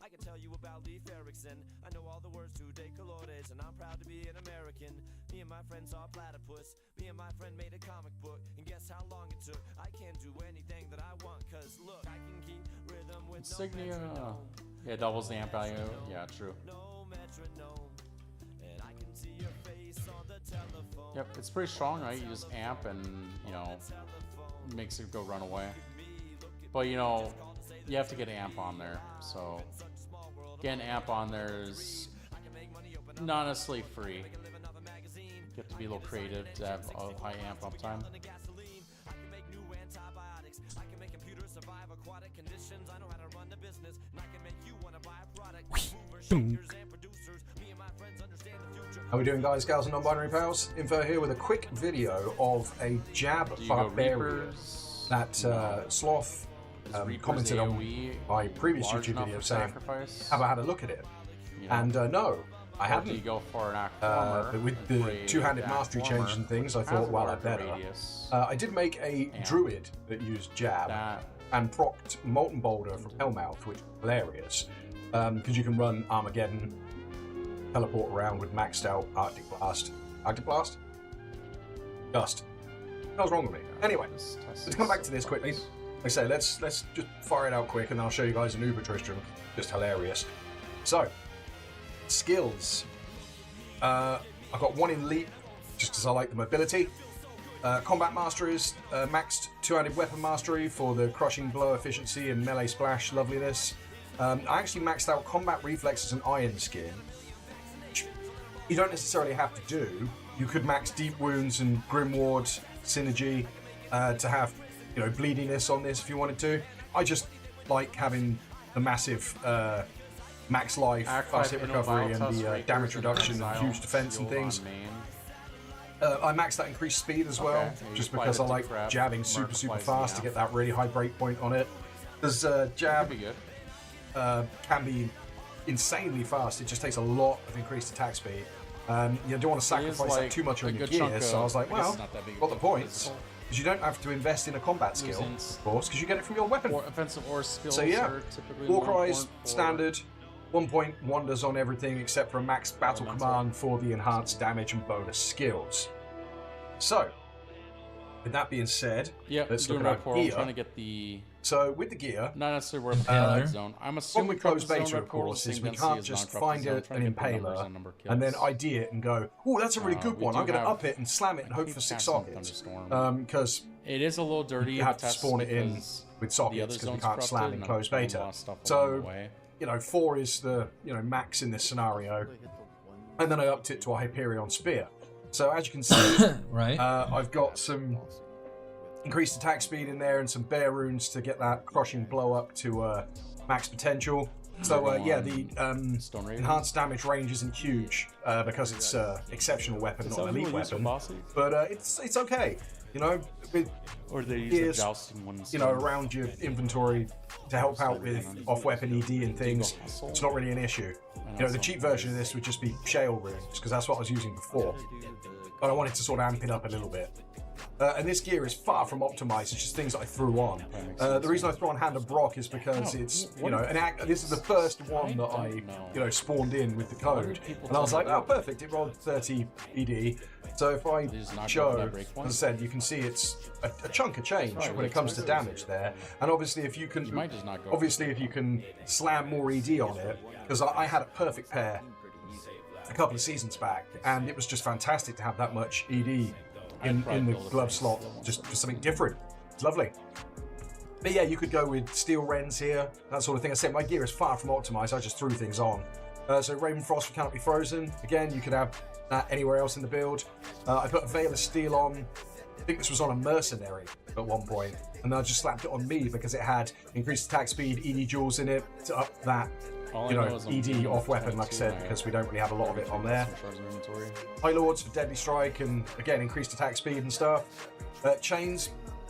I can tell you about Leif Erikson. I know all the words to De Colores, and I'm proud to be an American. Me and my friends saw Platypus. Me and my friend made a comic book, and guess how long it took? I can't do anything that I want, cause look, I can keep rhythm with Insignia. Yeah, doubles the amp value. Yeah, true. no metronome. And I can see your face on the telephone. Yep, it's pretty strong, right? You just amp and, you know, makes it go run away. But, you know, you have to get amp on there. So, getting amp on there is not necessarily free. You have to be a little creative to have a high amp uptime. How we doing, guys, gals, and non-binary pals? Info here with a quick video of a jab barbarian that Sloth commented on my previous YouTube video saying, have I had a look at it? And no, I haven't. You go for an but with the two-handed mastery changes and things, I thought, well, I better. I did make a druid that used jab and procced Molten Boulder from Hellmouth, which is hilarious, because you can run Armageddon, teleport around with maxed out Arctic Blast. Arctic Blast? Dust. What's wrong with me? Anyway, let's come back to this quickly. Like I say, let's just fire it out quick, and then I'll show you guys an Uber Tristram. Just hilarious. So, skills. I got one in Leap, just because I like the mobility. Combat Mastery is maxed two-handed weapon mastery for the crushing blow efficiency and melee splash loveliness. I actually maxed out combat reflexes and iron skin. You don't necessarily have to do. You could max deep wounds and grim ward synergy to have, you know, bleediness on this if you wanted to. I just like having the massive max life, fast hit recovery, and the damage reduction and huge defense and things. I maxed out increased speed as well, just because I like jabbing super fast to get that really high break point on it. There's jab can be insanely fast. It just takes a lot of increased attack speed. You don't want to sacrifice that too much on your gear, so I was like, well, got the points. Because you don't have to invest in a combat skill, of course, because you get it from your weapon. Offensive or skills. So yeah, War Cries, standard, 1 point wonders on everything except for a max battle command for the enhanced damage and bonus skills. So, with that being said, let's look at our gear. Trying to get the... So with the gear, not necessarily worth the zone. I'm assuming with closed beta, of course, is we can't just find an impaler and then ID it and go, oh, that's a really good one. I'm going to up it and slam it and hope for 6 sockets. Because it is a little dirty. You have to spawn it in with sockets because we can't slam in closed beta. So, you know, 4 is the max in this scenario, and then I upped it to a Hyperion Spear. So as you can see, I've got some increased attack speed in there and some bear runes to get that crushing blow up to max potential. So yeah, the enhanced damage range isn't huge because it's an exceptional weapon, not an elite weapon. But it's okay, you know. Or they use the jousting ones, you know, around your inventory to help out with off-weapon ED and things. It's not really an issue. You know, the cheap version of this would just be shale runes because that's what I was using before. But I wanted to sort of amp it up a little bit. And this gear is far from optimized. It's just things that I threw on. The reason I threw on Hand of Brock is because it's, you know, this is the first one that I, you know, spawned in with the code. And I was like, oh, perfect. It rolled 30 ED. So if I show, as I said, you can see it's a chunk of change when it comes to damage there. And obviously, if you can, slam more ED on it, because I had a perfect pair a couple of seasons back, and it was just fantastic to have that much ED in the glove slot, just for something different. It's lovely. But yeah, you could go with steel rends here, that sort of thing. I said my gear is far from optimized. I just threw things on. So Raven Frost cannot be frozen. Again, you could have that anywhere else in the build. I put a Veil of Steel on. I think this was on a mercenary at one point, and I just slapped it on me because it had increased attack speed, ED jewels in it to up that. You know, ED off weapon, like I said, because we don't really have a lot of it on there. High Lords for Deadly Strike and, again, increased attack speed and stuff. Chains,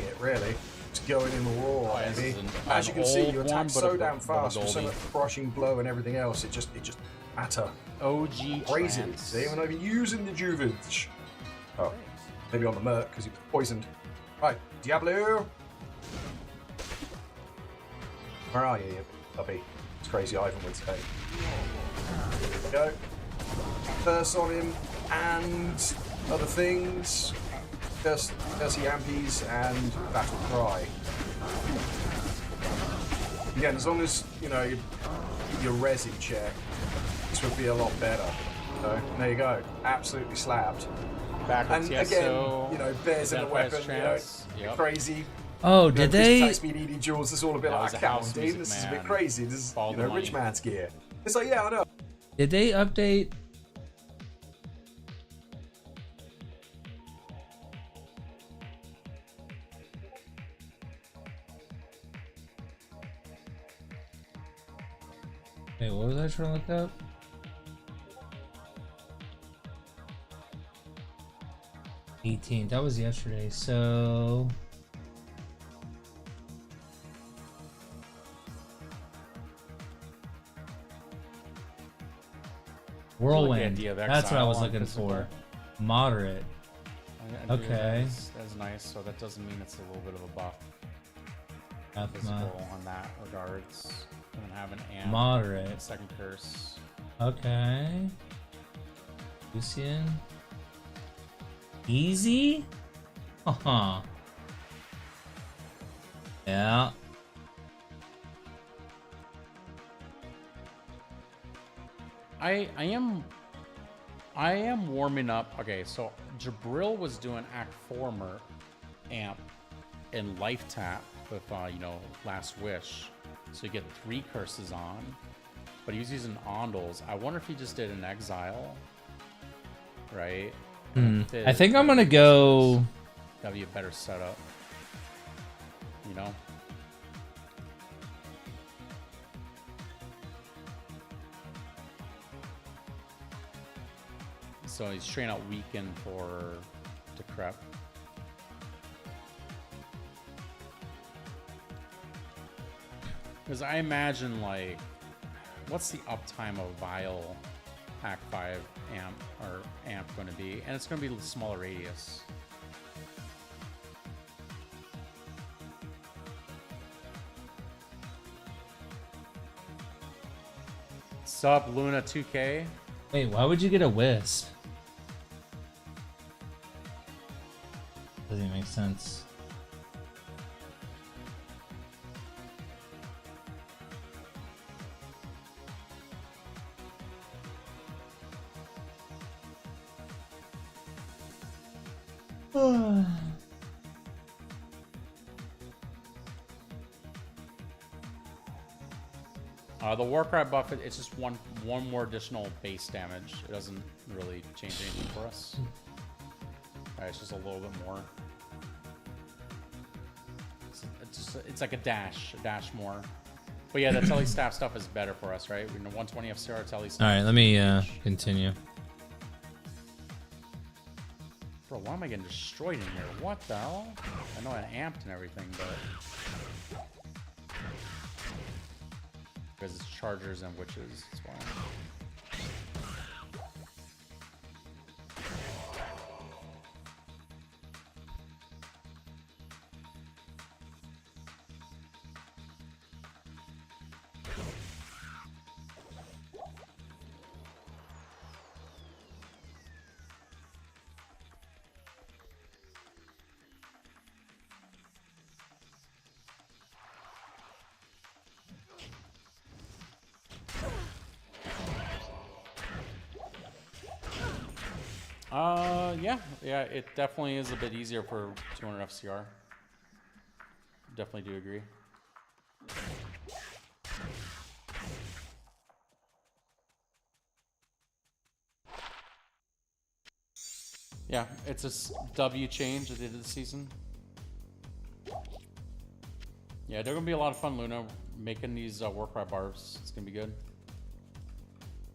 anything it really. Just going in raw, This baby. is an As you can see, old you one, attack but so a damn fast with so goldie. much crushing blow and everything else. It just matter. OG Crazy. trance. See, we're not even using the Juvage. Oh, maybe on the Merc because he was poisoned. Right, Diablo. Where are you, puppy? It's crazy Ivan would say. There we go. Curse on him and other things. Curse Yampies and Battle Cry. Again, as long as, you know, your res in check, this would be a lot better. So, there you go. Absolutely slapped. Back with And TSO, again, you know, bears in the Identifies weapon, trance. you know, Yep. crazy. Oh, You know, did this they? attack speed ED jewels is all a bit That was like, a come on, house Dean, music, this is a bit man. crazy. This is, Follow you the know, money. rich man's gear. It's like, yeah, I know. Did they update? Wait, what was I trying to look up? $18. That was yesterday. So Whirlwind. idea of That's what I Exile was on looking physical. for. Moderate. I do, Okay. That's nice. So that doesn't mean it's a little bit of a buff. Athma. Physical on that regards. And then have an amp. Moderate. Second curse. Okay. Lucian. Easy? Uh-huh. Yeah. I am warming up. Okay, so Jabril was doing Act 4 amp and life tap with you know, Last Wish. So you get 3 curses on. But he was using Ondals. I wonder if he just did an exile. Right? I think I'm gonna go. That'd be a better setup. You know? So he's straight out weakened for Decrep. Because I imagine, like, what's the uptime of Vile Act 5 amp going to be? And it's going to be a smaller radius. Sup, Luna 2K? Wait, why would you get a wisp? Doesn't even make sense. The Warcry buff, it's just one more additional base damage. It doesn't really change anything for us. It's just a little bit more. It's like a dash more. But yeah, the Telly staff stuff is better for us, right? We know 120 FCR Telly staff. All right, let me continue. Bro, why am I getting destroyed in here? What the hell? I know I amped and everything, but because it's chargers and witches, that's why. Yeah, it definitely is a bit easier for 200 FCR. Definitely do agree. Yeah, it's a W change at the end of the season. Yeah, they're gonna be a lot of fun, Luna, making these Warcry barbs. It's gonna be good.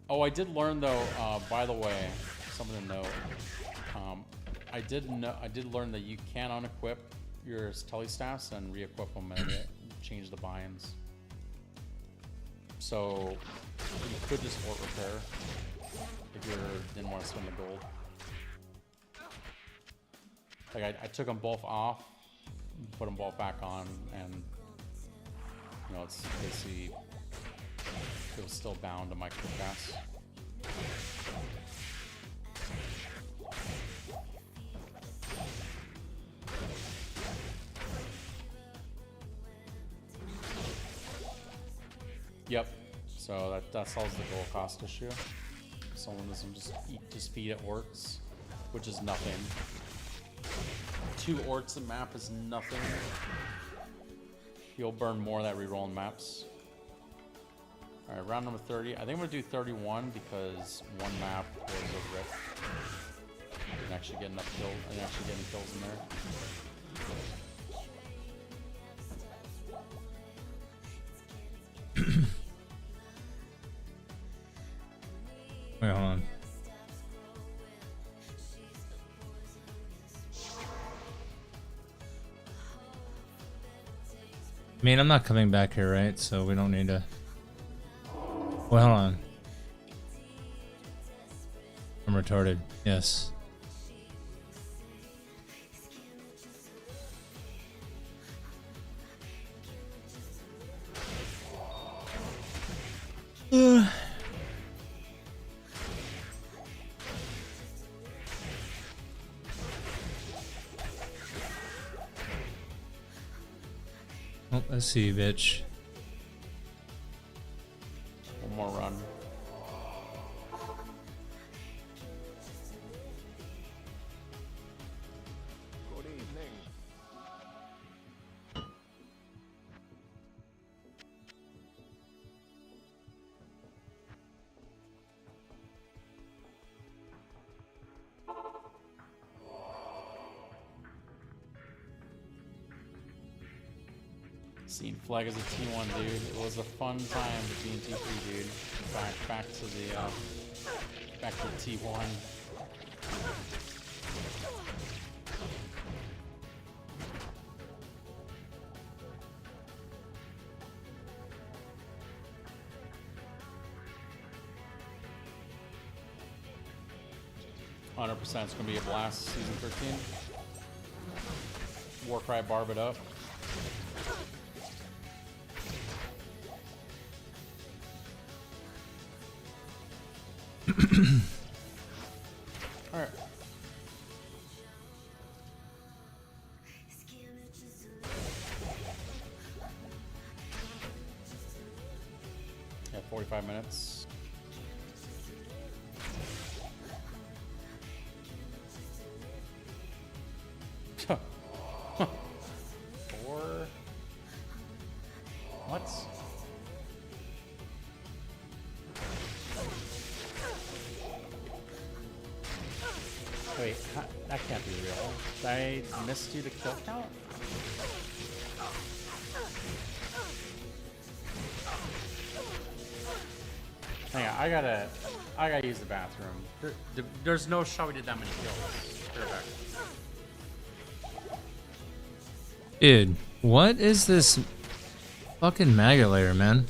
Oh, I did learn though. By the way, something to note. I did learn that you can unequip your telestaffs and re-equip them and change the binds. So you could just fort repair if you didn't want to spend the gold. Like I took them both off, put them both back on, and you know, it's basically it was still bound to my quick cast. Yep. So that solves the gold cost issue. Someone doesn't just feed it orcs, which is nothing. 2 orcs a map is nothing. You'll burn more that rerolling maps. Alright, round number 30. I think I'm gonna do 31 because one map was a rip. And actually get enough kills. And actually getting kills in there. Wait, hold on. I mean, I'm not coming back here, right? So we don't need to... Well, hold on. I'm retarded. Yes. Oh, I see you, bitch. One more run. Good evening. Seen Flag as a T1, dude. It was a fun time being T3, dude. Back to the back to T1. 100%, it's gonna be a blast. Season 13. Warcry barb it up. Alright. Yeah, 45 minutes. Four. What? Wait, that can't be real. Did I miss you the kill count? Hang on, I gotta use the bathroom. There's no shot we did that many kills. Put it back. Dude, what is this fucking Magulator, man?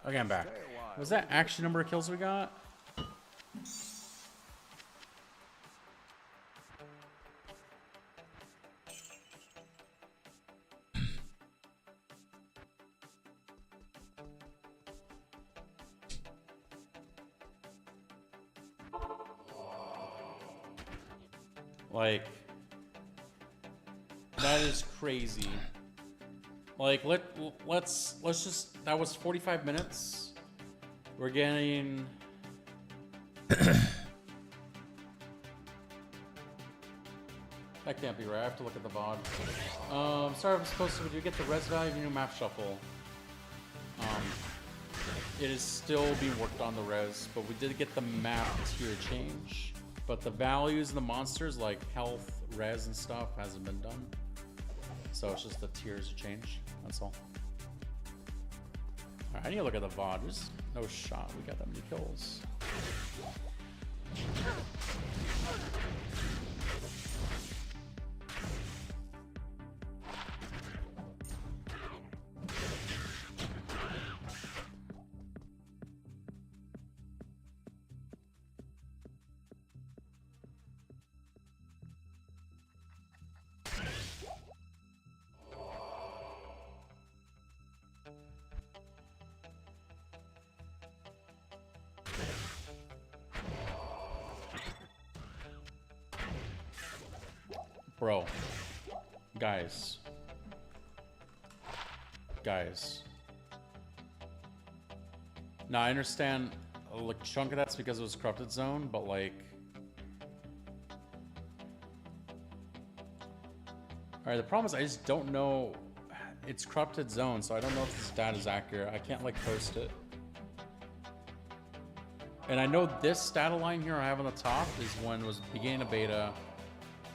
Okay, I'm back. Was that actual number of kills we got? Like, that is crazy. Like let's just, that was 45 minutes. We're getting that can't be right. I have to look at the VOD. Sorry, I'm supposed to. Did you get the res value of your new map shuffle? It is still being worked on, the res, but we did get the map tier change. But the values and the monsters like health, res, and stuff hasn't been done. So it's just the tiers change. That's all. Alright, I need to look at the VOD. There's no shot we got that many kills. Bro, guys, now I understand a chunk of that's because it was corrupted zone, but like, all right, the problem is I just don't know, it's corrupted zone, so I don't know if this data is accurate. I can't like post it. And I know this data line here I have on the top is when it was beginning of beta.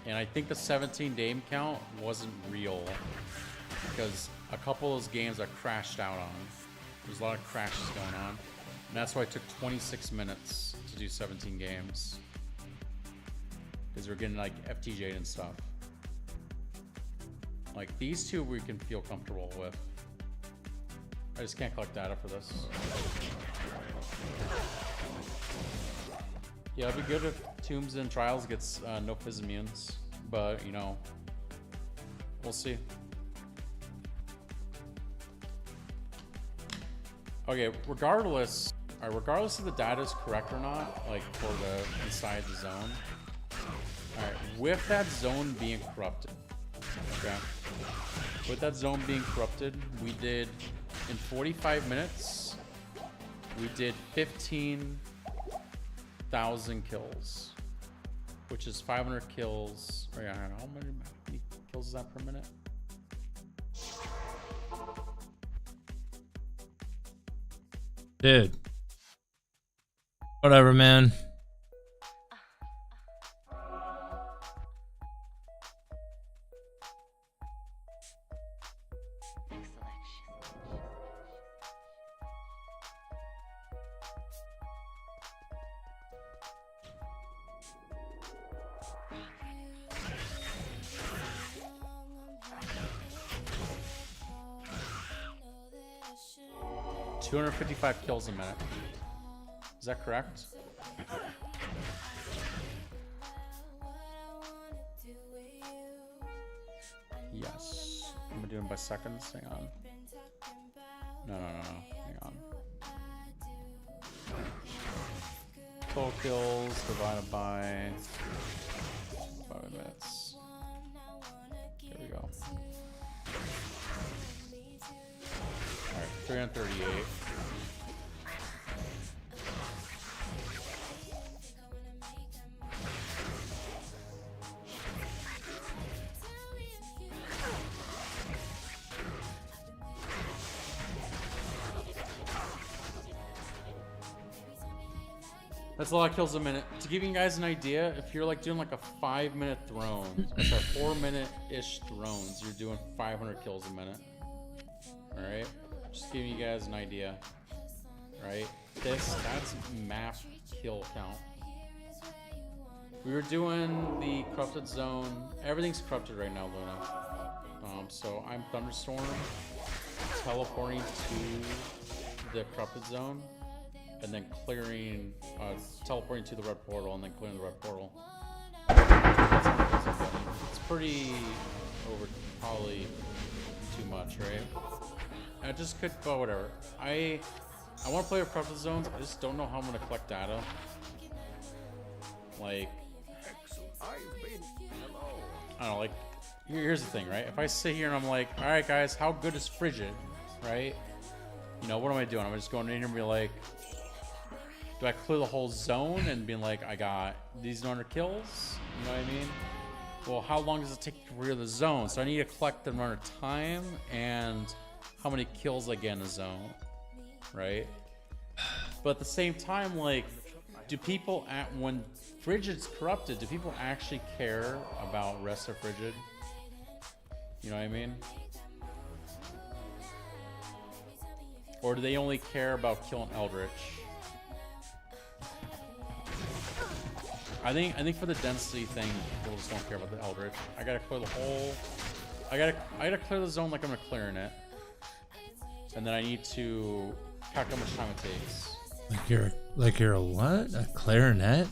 And I think the 17 game count wasn't real because a couple of those games I crashed out on. There's a lot of crashes going on. And that's why it took 26 minutes to do 17 games. Because we're getting like FTJ'd and stuff. Like these two we can feel comfortable with. I just can't collect data for this. Yeah, it'd be good if Tombs and Trials gets no Fizz immunes, but you know, we'll see. Okay, regardless if the data is correct or not, like for the inside the zone. Alright, with that zone being corrupted, okay? With that zone being corrupted, we did, in 45 minutes, we did 15,000 kills, which is 500 kills. Oh yeah, I don't know, how many kills is that per minute? Dude. Whatever, man. $255 kills a minute. Is that correct? Yes. I'm gonna do them by seconds. Hang on. No. Hang on. Total kills divided by 5 minutes. There we go. Alright, 338. That's a lot of kills a minute. To give you guys an idea, if you're like doing like a 5-minute throne, or sorry, 4-minute-ish thrones, you're doing 500 kills a minute. Alright? Just giving you guys an idea. Right? That's map kill count. We were doing the corrupted zone. Everything's corrupted right now, Luna. So I'm Thunderstorm, teleporting to the corrupted zone, and then clearing, teleporting to the red portal, and then clearing the red portal. It's pretty over, probably too much, right? I just could, but whatever. I want to play with corrupted zones. I just don't know how I'm gonna collect data. Like, I don't know, like here's the thing, right? If I sit here and I'm like, all right, guys, how good is frigid, right? You know, what am I doing? I'm just going in here and be like, do I clear the whole zone and being like, I got these number of kills? You know what I mean? Well, how long does it take to clear the zone? So I need to collect the amount of time and how many kills I get in a zone, right? But at the same time, like, do people when Frigid's corrupted, do people actually care about rest of Frigid? You know what I mean? Or do they only care about killing Eldritch? I think for the density thing, people just don't care about the Eldritch. I gotta clear the whole. I gotta clear the zone like I'm clearing it, and then I need to calculate how much time it takes. Like you're a what? A clarinet?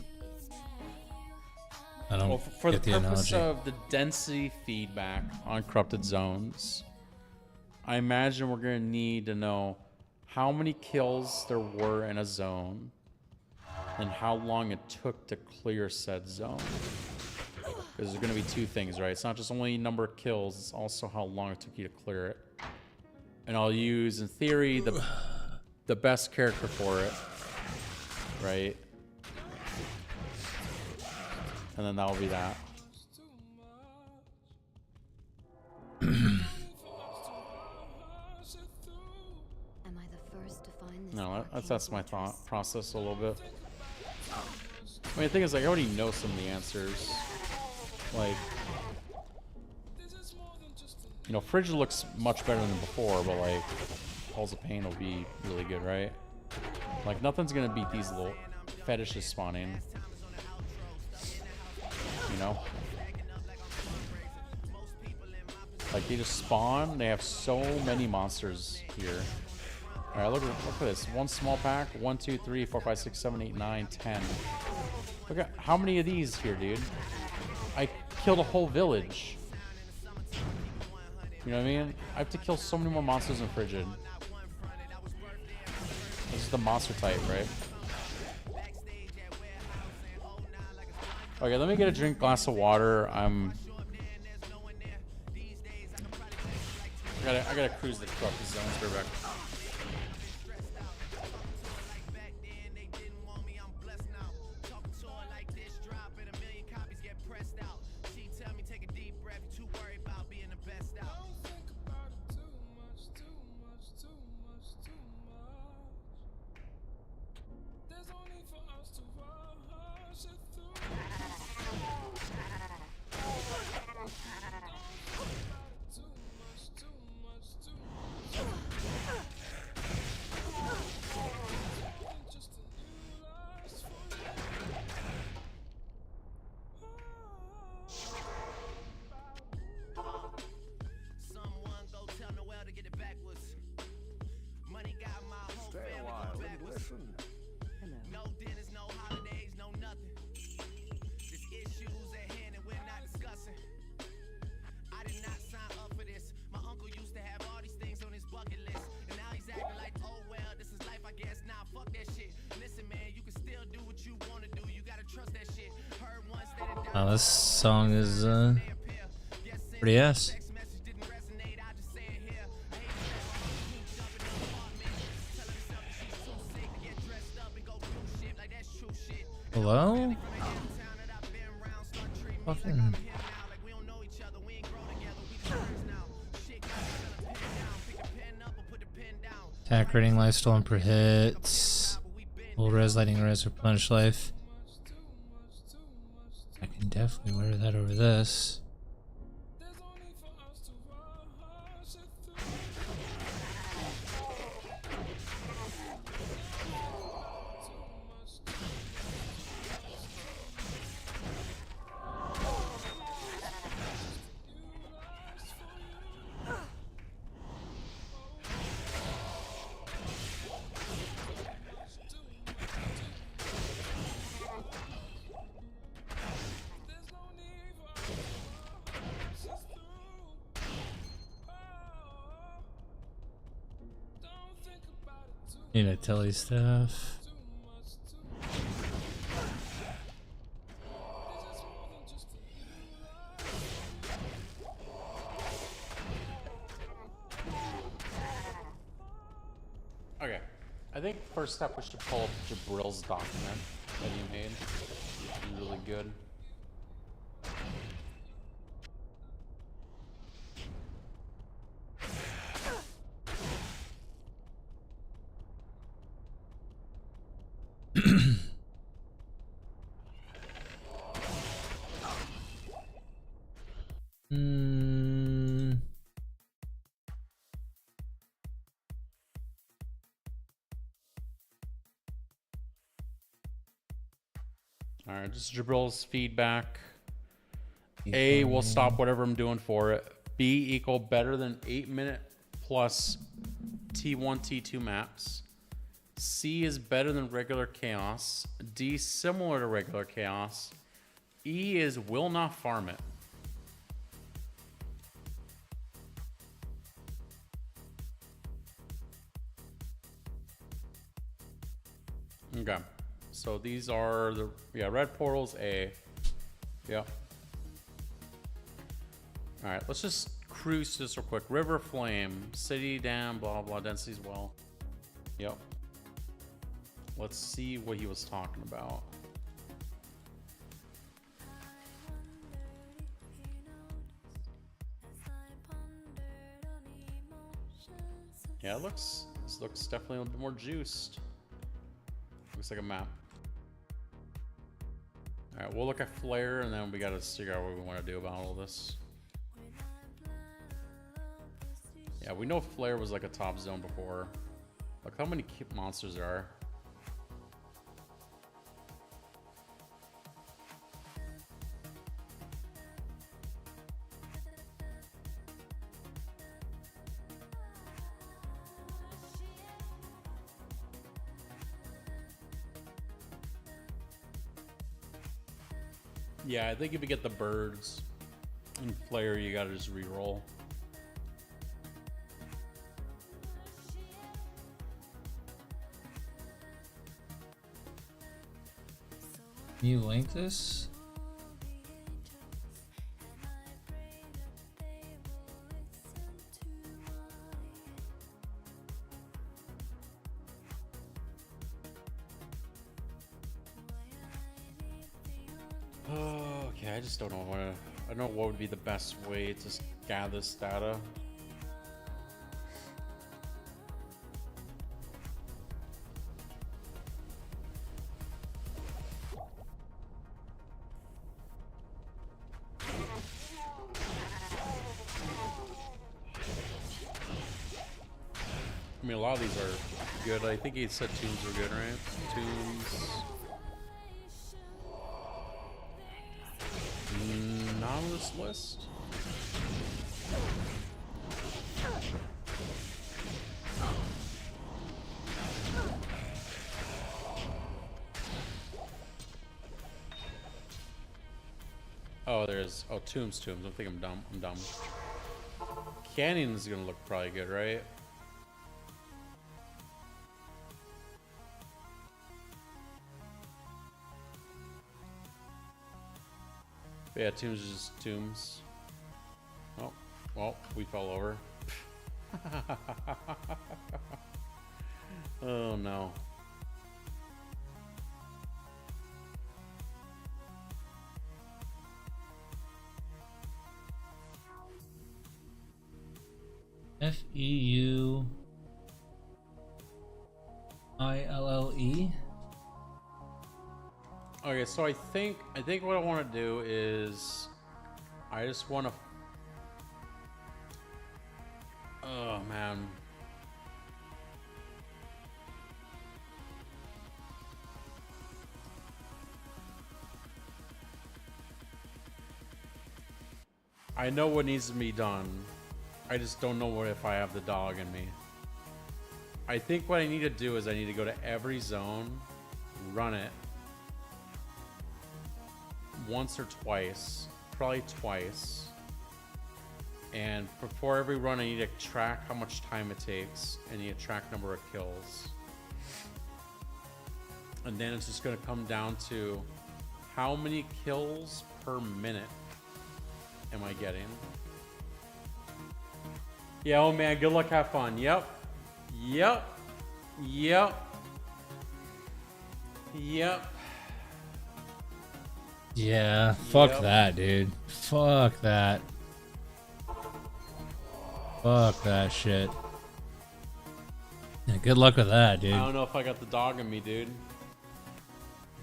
I don't for get the the purpose analogy. of the density feedback on corrupted zones, I imagine we're gonna need to know how many kills there were in a zone and how long it took to clear said zone. Because there's going to be two things, right? It's not just only number of kills, it's also how long it took you to clear it. And I'll use, in theory, the best character for it, right? And then that will be that. Am I the first to find this? No, that's my thought process a little bit. I mean, the thing is, like, I already know some of the answers. Like, you know, Frigid looks much better than before, but, like, Halls of Pain will be really good, right? Like, nothing's gonna beat these little fetishes spawning. You know? Like, they just spawn, they have so many monsters here. Alright, look at this. One small pack, 1, 2, 3, 4, 5, 6, 7, 8, 9, 10. Look at how many of these here, dude. I killed a whole village. You know what I mean? I have to kill so many more monsters in Frigid. This is the monster type, right? Okay, let me get a glass of water. I gotta cruise the corrupted zones for a back. Wow, this song is pretty ass. Hello? Fucking. Attack rating, life stolen per hit. Full res, lightning res, replenish life. I can definitely wear that over this. Need to telly stuff. think first step we should pull up Jabril's document that he made. It's really good. Alright, just Jabril's feedback. A will stop whatever I'm doing for it. B equal better than 8-minute plus T1, T2 maps. C is better than regular chaos. D similar to regular chaos. E is will not farm it. Okay. So these are the red portals A. Yep. All right, let's just cruise this real quick. River flame, city dam, blah blah, densities well. Yep. Let's see what he was talking about. Yeah, this looks definitely a little bit more juiced. Looks like a map. Alright, we'll look at flare and then we gotta figure out what we want to do about all this. Yeah, we know flare was like a top zone before. Look how many monsters there are. Yeah, I think if you get the birds and flare, you gotta just re-roll. Can you link this? Okay, I just don't know I don't know what would be the best way to gather this data. I mean, a lot of these are good. I think he said tombs were good, right? Tombs. Not on this list. Oh, there's tombs. I think I'm dumb. Canyon's gonna look probably good, right? Yeah, tombs is just tombs. Oh, well, we fell over. Oh no. FEUILLE. Okay, so I think what I want to do is I just want to. Oh man. I know what needs to be done. I just don't know if I have the dog in me. I think what I need to do is I need to go to every zone, run it once or twice, probably twice. And before every run, I need to track how much time it takes, and you track number of kills. And then it's just going to come down to how many kills per minute am I getting? Yeah, oh man, good luck, have fun. Yep. Yep. Yeah, fuck Yep. that, dude. Fuck that. Fuck that shit. Yeah, good luck with that, dude. I don't know if I got the dog in me, dude.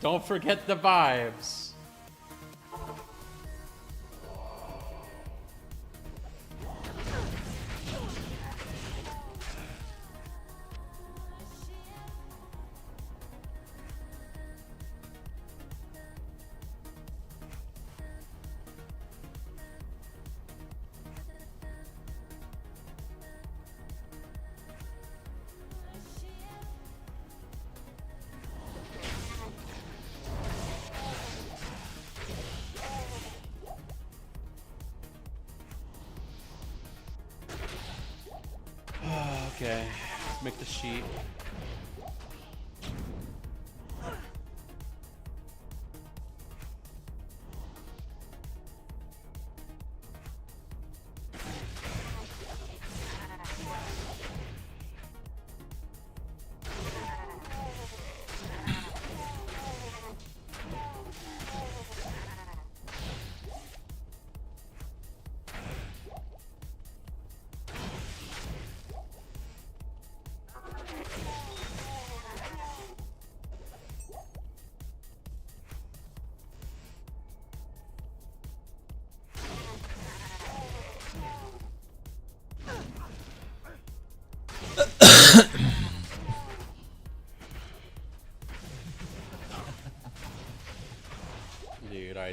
Don't forget the vibes. Okay, let's make the sheet.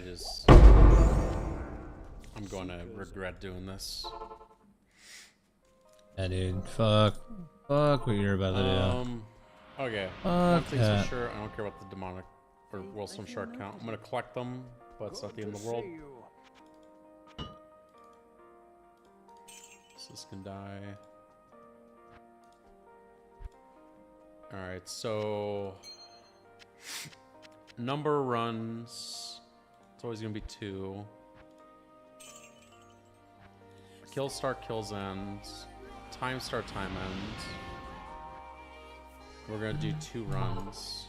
Dude, I'm gonna regret doing this. Yeah, dude. Fuck what you're about to do. Okay. Fuck One thing's that. for sure, I don't care about the demonic or Wilson Shark count. I'm gonna collect them, but it's not the end of the world. So this can die. Alright, so number runs. It's always gonna be 2. Kill start, kills ends. Time start, time ends. We're gonna do 2 runs.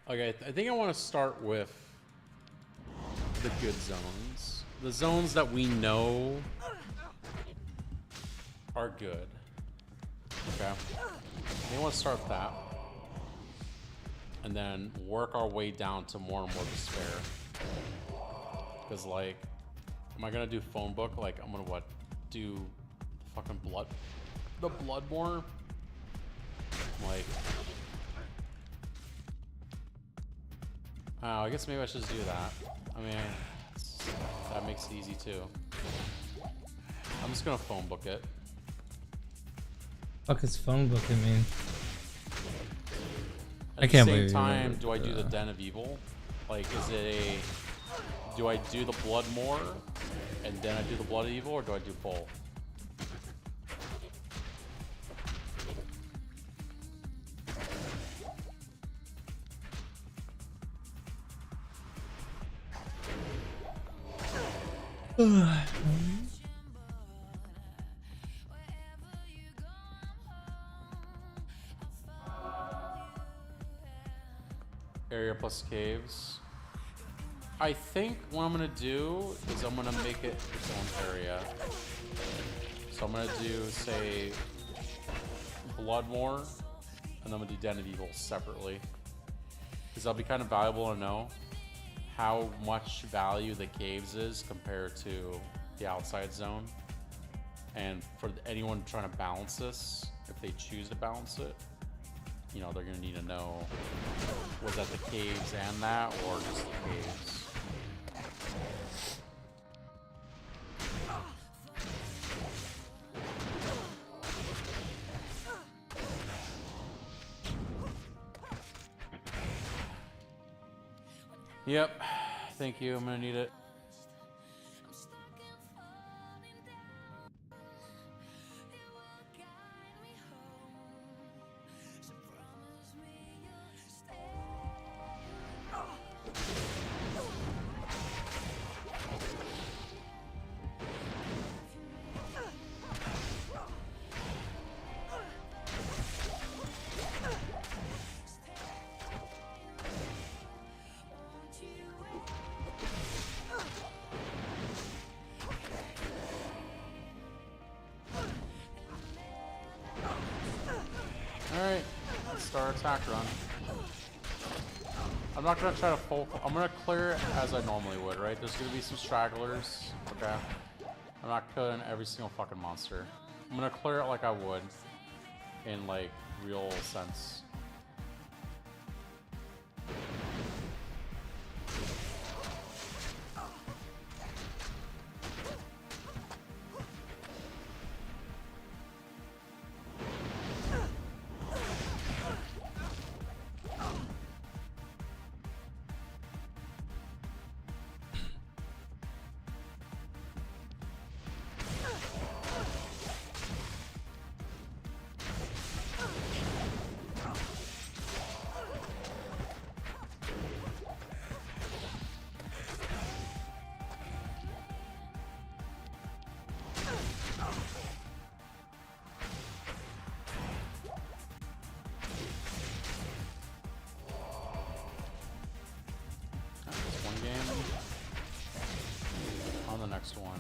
Okay, I think I want to start with the good zones. The zones that we know are good. Okay. I think I want to start with that. And then work our way down to more and more despair. Because, like, am I going to do phone book? Like, I'm going to, do fucking the Bloodborne? Like... Oh, I guess maybe I should just do that. I mean, that makes it easy too. I'm just gonna phone book it. Fuck is phone booking mean? At I can't the believe same you time, remember do I do the Den of Evil? Like, is it do I do the Blood more, and then I do the Blood of Evil, or do I do both? Area plus caves. I think what I'm gonna do is I'm gonna make it its own area. So I'm gonna do, say, Bloodmore, and I'm gonna do Den of Evil separately. Because that'll be kind of valuable to know how much value the caves is compared to the outside zone. And for anyone trying to balance this, if they choose to balance it, you know, they're gonna need to know, was that the caves and that, or just the caves? Yep, thank you, I'm gonna need it. attack run. I'm not gonna try to I'm gonna clear it as I normally would, right? There's gonna be some stragglers, okay? I'm not killing every single fucking monster. I'm gonna clear it like I would, in like real sense. Next one.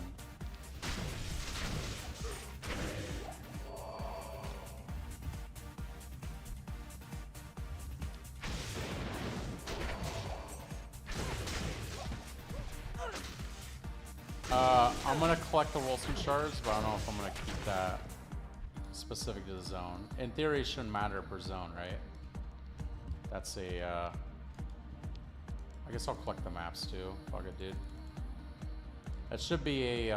I'm gonna collect the Wilson shards, but I don't know if I'm gonna keep that specific to the zone. In theory, it shouldn't matter per zone, right? That's a, I guess I'll collect the maps too. Fuck it, dude. That should be a,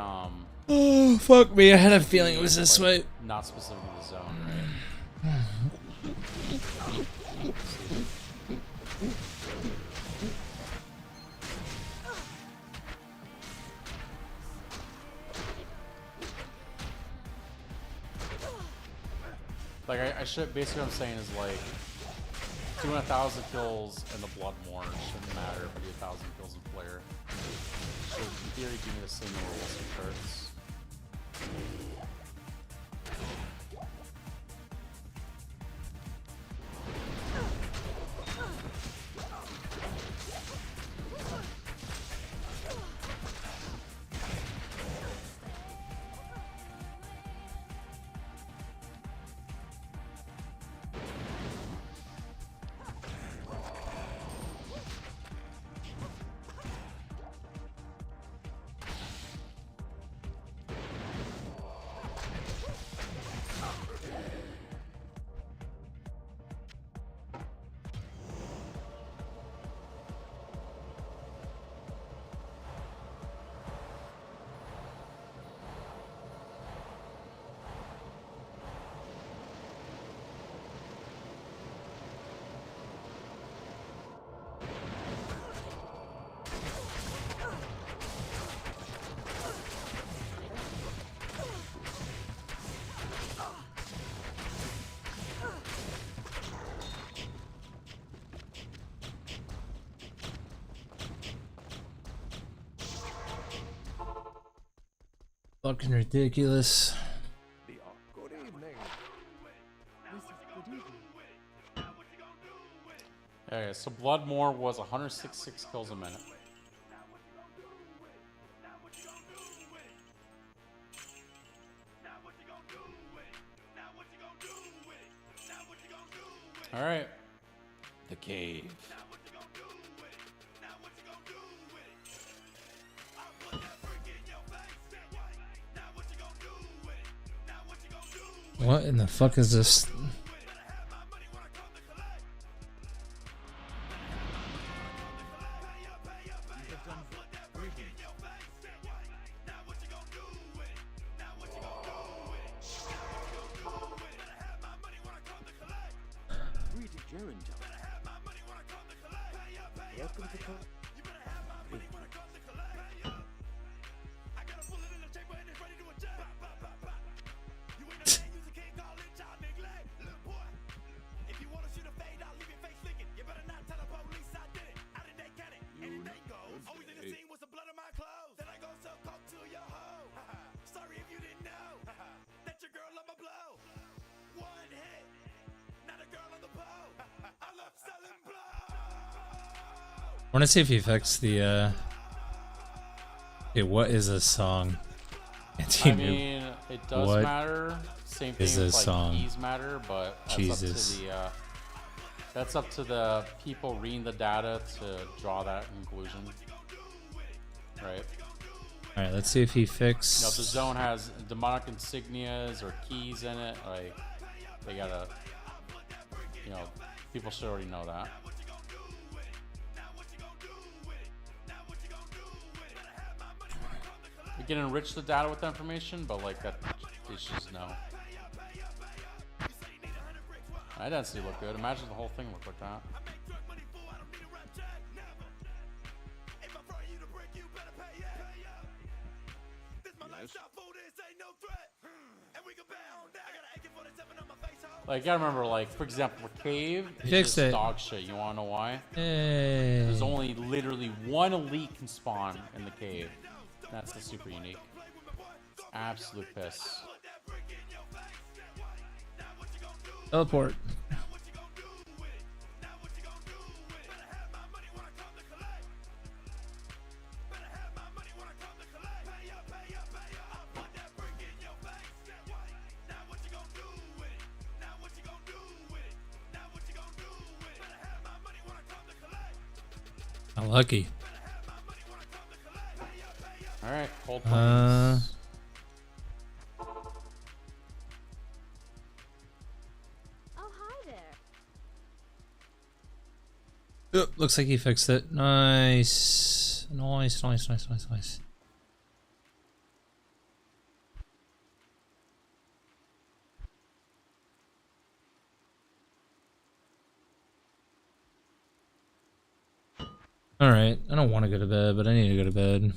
Oh, fuck me. I had a feeling it was this way. Not specific to the zone, right? Like, I should, basically what I'm saying is like, doing 1,000 kills in the Bloodmore shouldn't matter if I do 1,000 kills in Flare. Should, in theory, give me the same number of Wilson shards. Fucking ridiculous. Good evening. This is good evening. Okay, so Bloodmore was 166 kills a minute. Alright. The cave. What in the fuck is this? I want to see if he fixed the, okay, what is this song? I mean, it does matter. Same thing is with this like song? keys matter, but that's Jesus. up That's up to the people reading the data to draw that conclusion. Right? Alright, let's see if he fixed... You know, if the zone has demonic insignias or keys in it, like, they gotta... You know, people should already know that. We can enrich the data with information, but like that is just no. That density look good. Imagine the whole thing looked like that. Like, you gotta remember, like, for example, for Cave, it's Fixed just it. dog shit. You wanna know why? Hey. There's only literally one elite can spawn in the cave. That's the super unique. Absolute piss. Teleport. Lucky. All right, cold planes. Oh, hi there. Looks like he fixed it. Nice. Nice, nice, nice, nice, nice. Alright, I don't want to go to bed, but I need to go to bed.